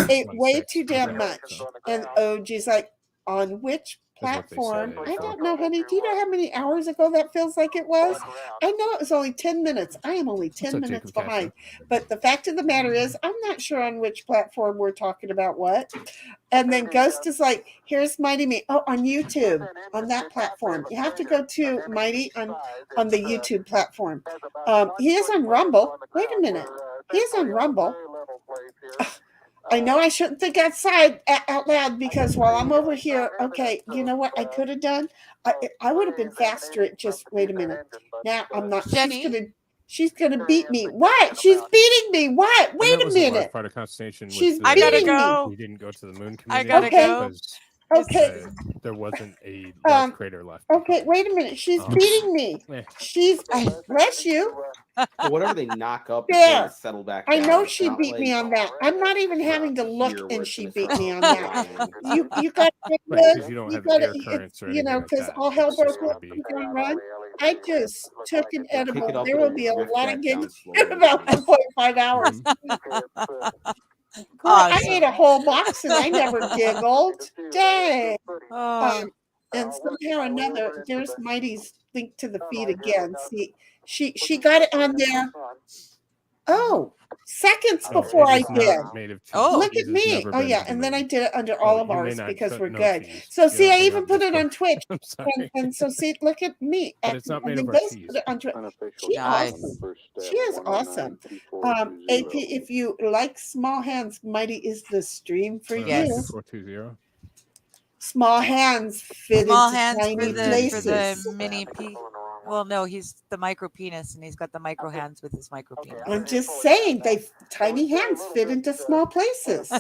Ate way too damn much. And OG's like, on which platform? I don't know, honey. Do you know how many hours ago that feels like it was? I know it was only 10 minutes. I am only 10 minutes behind. But the fact of the matter is, I'm not sure on which platform we're talking about what. And then Ghost is like, here's MightyMeat. Oh, on YouTube, on that platform. You have to go to Mighty on the YouTube platform. He is on Rumble. Wait a minute. He is on Rumble. I know I shouldn't think outside out loud because while I'm over here, okay, you know what I could have done? I would have been faster at just, wait a minute. Now I'm not. She's gonna beat me. What? She's beating me. What? Wait a minute. Part of consternation. She's beating me. We didn't go to the moon community. I gotta go. Okay. There wasn't a large crater left. Okay, wait a minute. She's beating me. She's bless you. But whatever they knock up, there. Settle back. I down. know It's she not beat like, me on that. I'm not even having to look, here and where she it's beat gonna me on start that. flying. You got Because you don't have air currents or you know, anything like because that. all hell It's just broke gonna loose be- and run. I just took an Pick it edible. up, There will it'll be a drift lot back of down gigs slowly. in about 1.5 hours. Girl, I Awesome. ate a whole box and I never giggled. Dang. Oh, And somehow or another, there's Mighty's link to the feed again. See, she got it on there. Oh, seconds No, before it I is did. not made of cheese. Oh. Look Cheese at has me. never Oh been yeah, to the and then I moon. did it under Oh, all of you may ours not because put we're no good. cheese. So You see, don't I hang even on put it Discord. on Twitch. I'm sorry. And so see, look at me. But it's not And made then of our Ghost cheese. put it on Twitch. She Nice. awesome. She is awesome. AP, if you like small hands, Mighty is the stream for you. Yes. 2420. Small hands fit Small into hands tiny for the places. mini well, no, he's the micro penis and he's got the micro hands with his micro penis. I'm just saying, tiny hands fit into small places.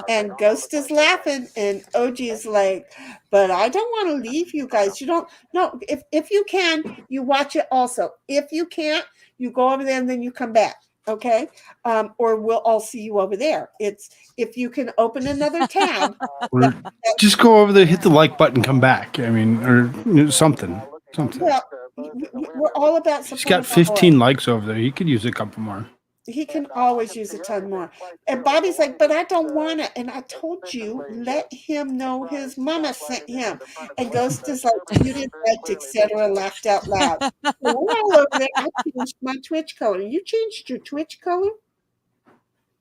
And Ghost is laughing, and OG is like, but I don't want to leave you guys. You don't. No, if you can, you watch it also. If you can't, you go over there and then you come back. Okay, or we'll all see you over there. It's if you can open another tab. Or just go over there, hit the like button, come back. I mean, or something. Well, we're all about He's support. got 15 likes over there. He could use a couple more. He can always use a ton more. And Bobby's like, but I don't want it. And I told you, let him know his mama sent him. And Ghost is like, you didn't like, etc. Laughed out loud. So we're all over there. I changed my Twitch color. You changed your Twitch color?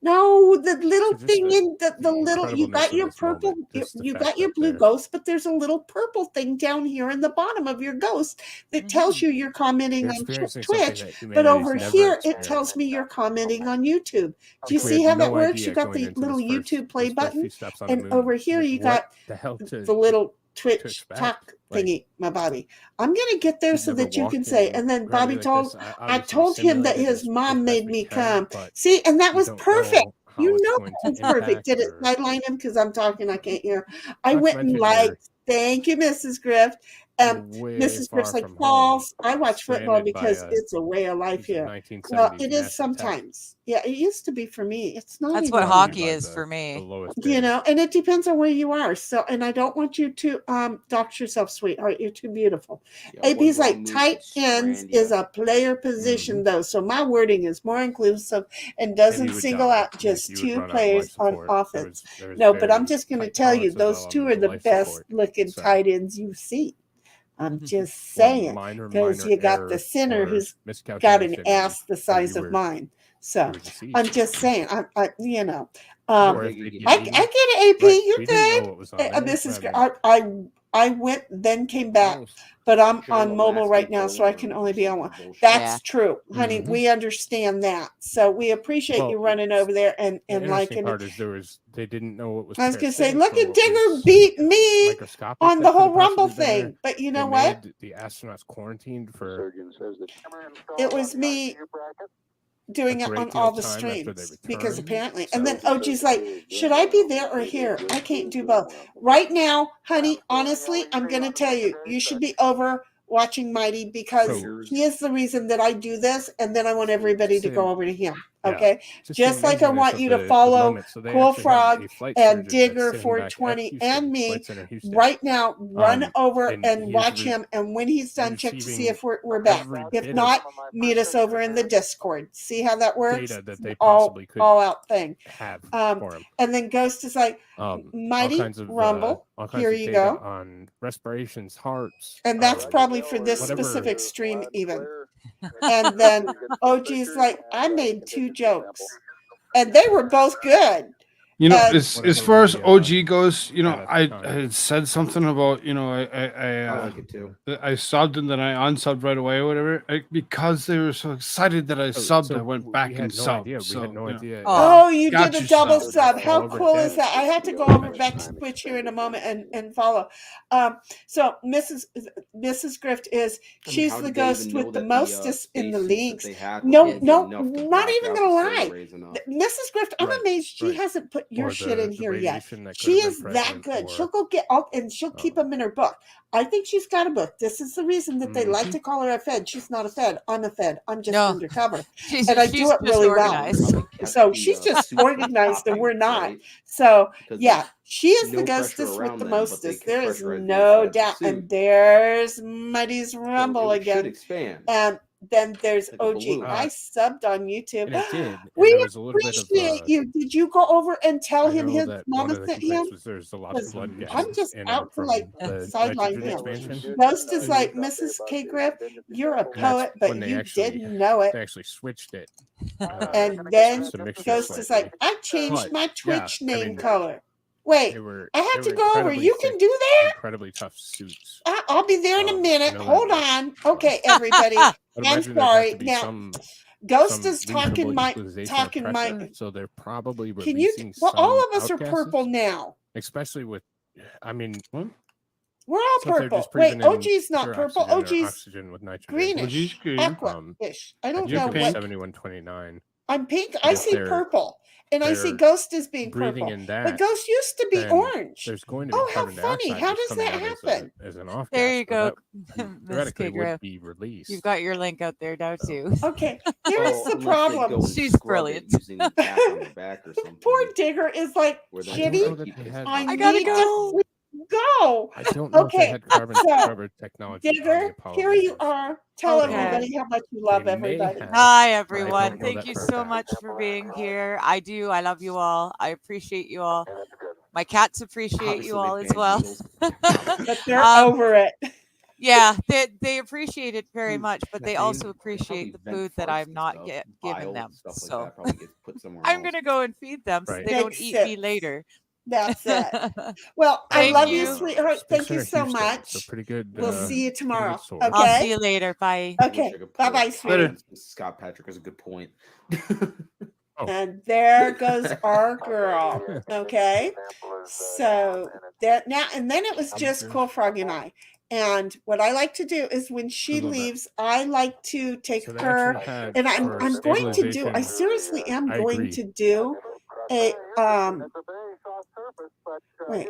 No, the little thing in the little, you got your purple, you got your blue ghost, but there's a little purple thing down here in the bottom of your ghost that tells you you're commenting on Twitch, but over here it tells me you're commenting on YouTube. Do you see how that works? You got the little YouTube play button, and over here you got the little Twitch talk thingy, my Bobby. I'm gonna get there so that you can say. And then Bobby told, I told him that his mom made me come. See, and that was perfect. You know that was perfect. Did it sideline him because I'm talking? I can't hear. I went and liked. Thank you, Mrs. Grift. Mrs. Grift's like, false. I watch football because it's a way of life here. Well, it is sometimes. Yeah, it used to be for me. It's not. That's what hockey is for me. You know, and it depends on where you are. So, and I don't want you to dox yourself, sweetheart. You're too beautiful. AP's like, tight ends is a player position, though. So my wording is more inclusive and doesn't single out just two players on offense. No, but I'm just going to tell you, those two are the best looking tight ends you've seen. I'm just saying, because you got the center who's got an ass the size of mine. So I'm just saying, I you know, I get it, AP. You're good. This is I went then came back, but I'm on mobile right now, so I can only be on one. That's true, honey. We understand that, so we appreciate you running over there and liking it. They didn't know what was. I was gonna say, look at Digger beat me on the whole Rumble thing, but you know what? The astronauts quarantined for. It was me doing it on all the streams because apparently, and then OG's like, should I be there or here? I can't do both right now, honey. Honestly, I'm gonna tell you, you should be over watching Mighty because he is the reason that I do this, and then I want everybody to go over to him. Okay, just like I want you to follow Kool Frogg and Digger 420 and me right now. Run over and watch him, and when he's done, check to see if we're back. If not, meet us over in the Discord. See how that works? All out thing. And then Ghost is like, Mighty Rumble. Here you go. On respirations, hearts, and that's probably for this specific stream, even. And then OG's like, I made 2 jokes, and they were both good. You know, as far as OG goes, you know, I had said something about, you know, I like it too. I subbed and then I unsubbed right away or whatever, because they were so excited that I subbed. I went back and subbed. We had no idea. Oh, you did a double sub. How cool is that? I have to go over back to Twitch here in a moment and follow. So Mrs. Grift is she's the ghost with the mostest in the leagues. No, not even gonna lie. Mrs. Grift, I'm amazed she hasn't put your shit in here yet. She is that good. She'll go get all and she'll keep them in her book. I think she's got a book. This is the reason that they like to call her a Fed. She's not a Fed. I'm a Fed. I'm just undercover. And I do it really well. So she's just organized and we're not. So yeah, she is the ghostess with the mostest. There is no doubt. And there's Mighty's Rumble again. And then there's Like a OG. balloon. I subbed on YouTube. And it did. And We there was a little bit of. appreciate you. Did you go over and tell I him know his that one mama of the sent him? complaints was there's a lot of Because blood I'm gases just in and out to from like the sideline nitrogen him. expansion. Ghost is like, Mrs. K. Griff, you're a And that's poet, but when they you actually- didn't know it. They actually switched it. And then just to mixture Ghost is slightly. like, I changed But, my yeah, Twitch I name mean, color. Wait, They were. I have they to were go over. incredibly You can thick, do that? Incredibly tough suits. I'll be there in a minute. I know Hold that on. Okay, everybody. I'd I'm imagine there'd have sorry. to be Now, some Ghost some is talking reasonable my utilization talking of my. pressure, so they're probably Can you? releasing Well, all some of us are outgases, purple now. especially with. I mean, We're all so if they're purple. just Wait, breathing in OG's not pure pure purple. oxygen or OG's oxygen with nitrogen. greenish, OG's green. aqua-ish. I don't you're know pink. what. 7129. I'm pink. But I if see they're- purple, and I see they're Ghost as being breathing purple. in But that, Ghost used to be then orange. there's going to be Oh, how carbon funny. dioxide How just does coming that out happen? as an off There gas, you so go, that Miss theoretically K. Griff. would be released. You've got your link out there now too. Okay, here's Well, the unless they problem. go and She's scrub it brilliant. using the tap on their back or something. Poor Digger is like, where they I don't know Shitty, that keep they it had- I I gotta need go. to go. I don't know if Okay, they had carbon so, scrubber technology on the Digger, Apollo here you missions. are. Tell Okay. everybody how much you love They may everybody. have. Hi, I everyone. don't know Thank that you for a so fact. much for being here. I do. I love you all. I appreciate you all. My cats appreciate you Obviously, all they as banned well. needles. But they're Um, over it. Yeah, they appreciate it very much, but they They- also they appreciate the probably food vent that farts I'm and not stuff, giving bile, them. stuff like So that probably gets put somewhere I'm else. gonna go and feed them so Right. they don't Makes eat me sense. later. That's it. Well, I Thank love you, you. sweetheart. Space Thank you Center so Houston, much. So pretty good. We'll see you pretty good tomorrow. source. Okay. I'll see you later. Bye. I wish I Okay. could Bye bye, pull sweetie. Later. Scott Patrick has a good point. And there goes our girl. Okay. So that now and then it was just Kool Frogg and I. And what I like to do is when she I love that. leaves, I like to take So they her actually had and I'm for I'm going to do I stabilization- seriously am I going agree. to do a wait,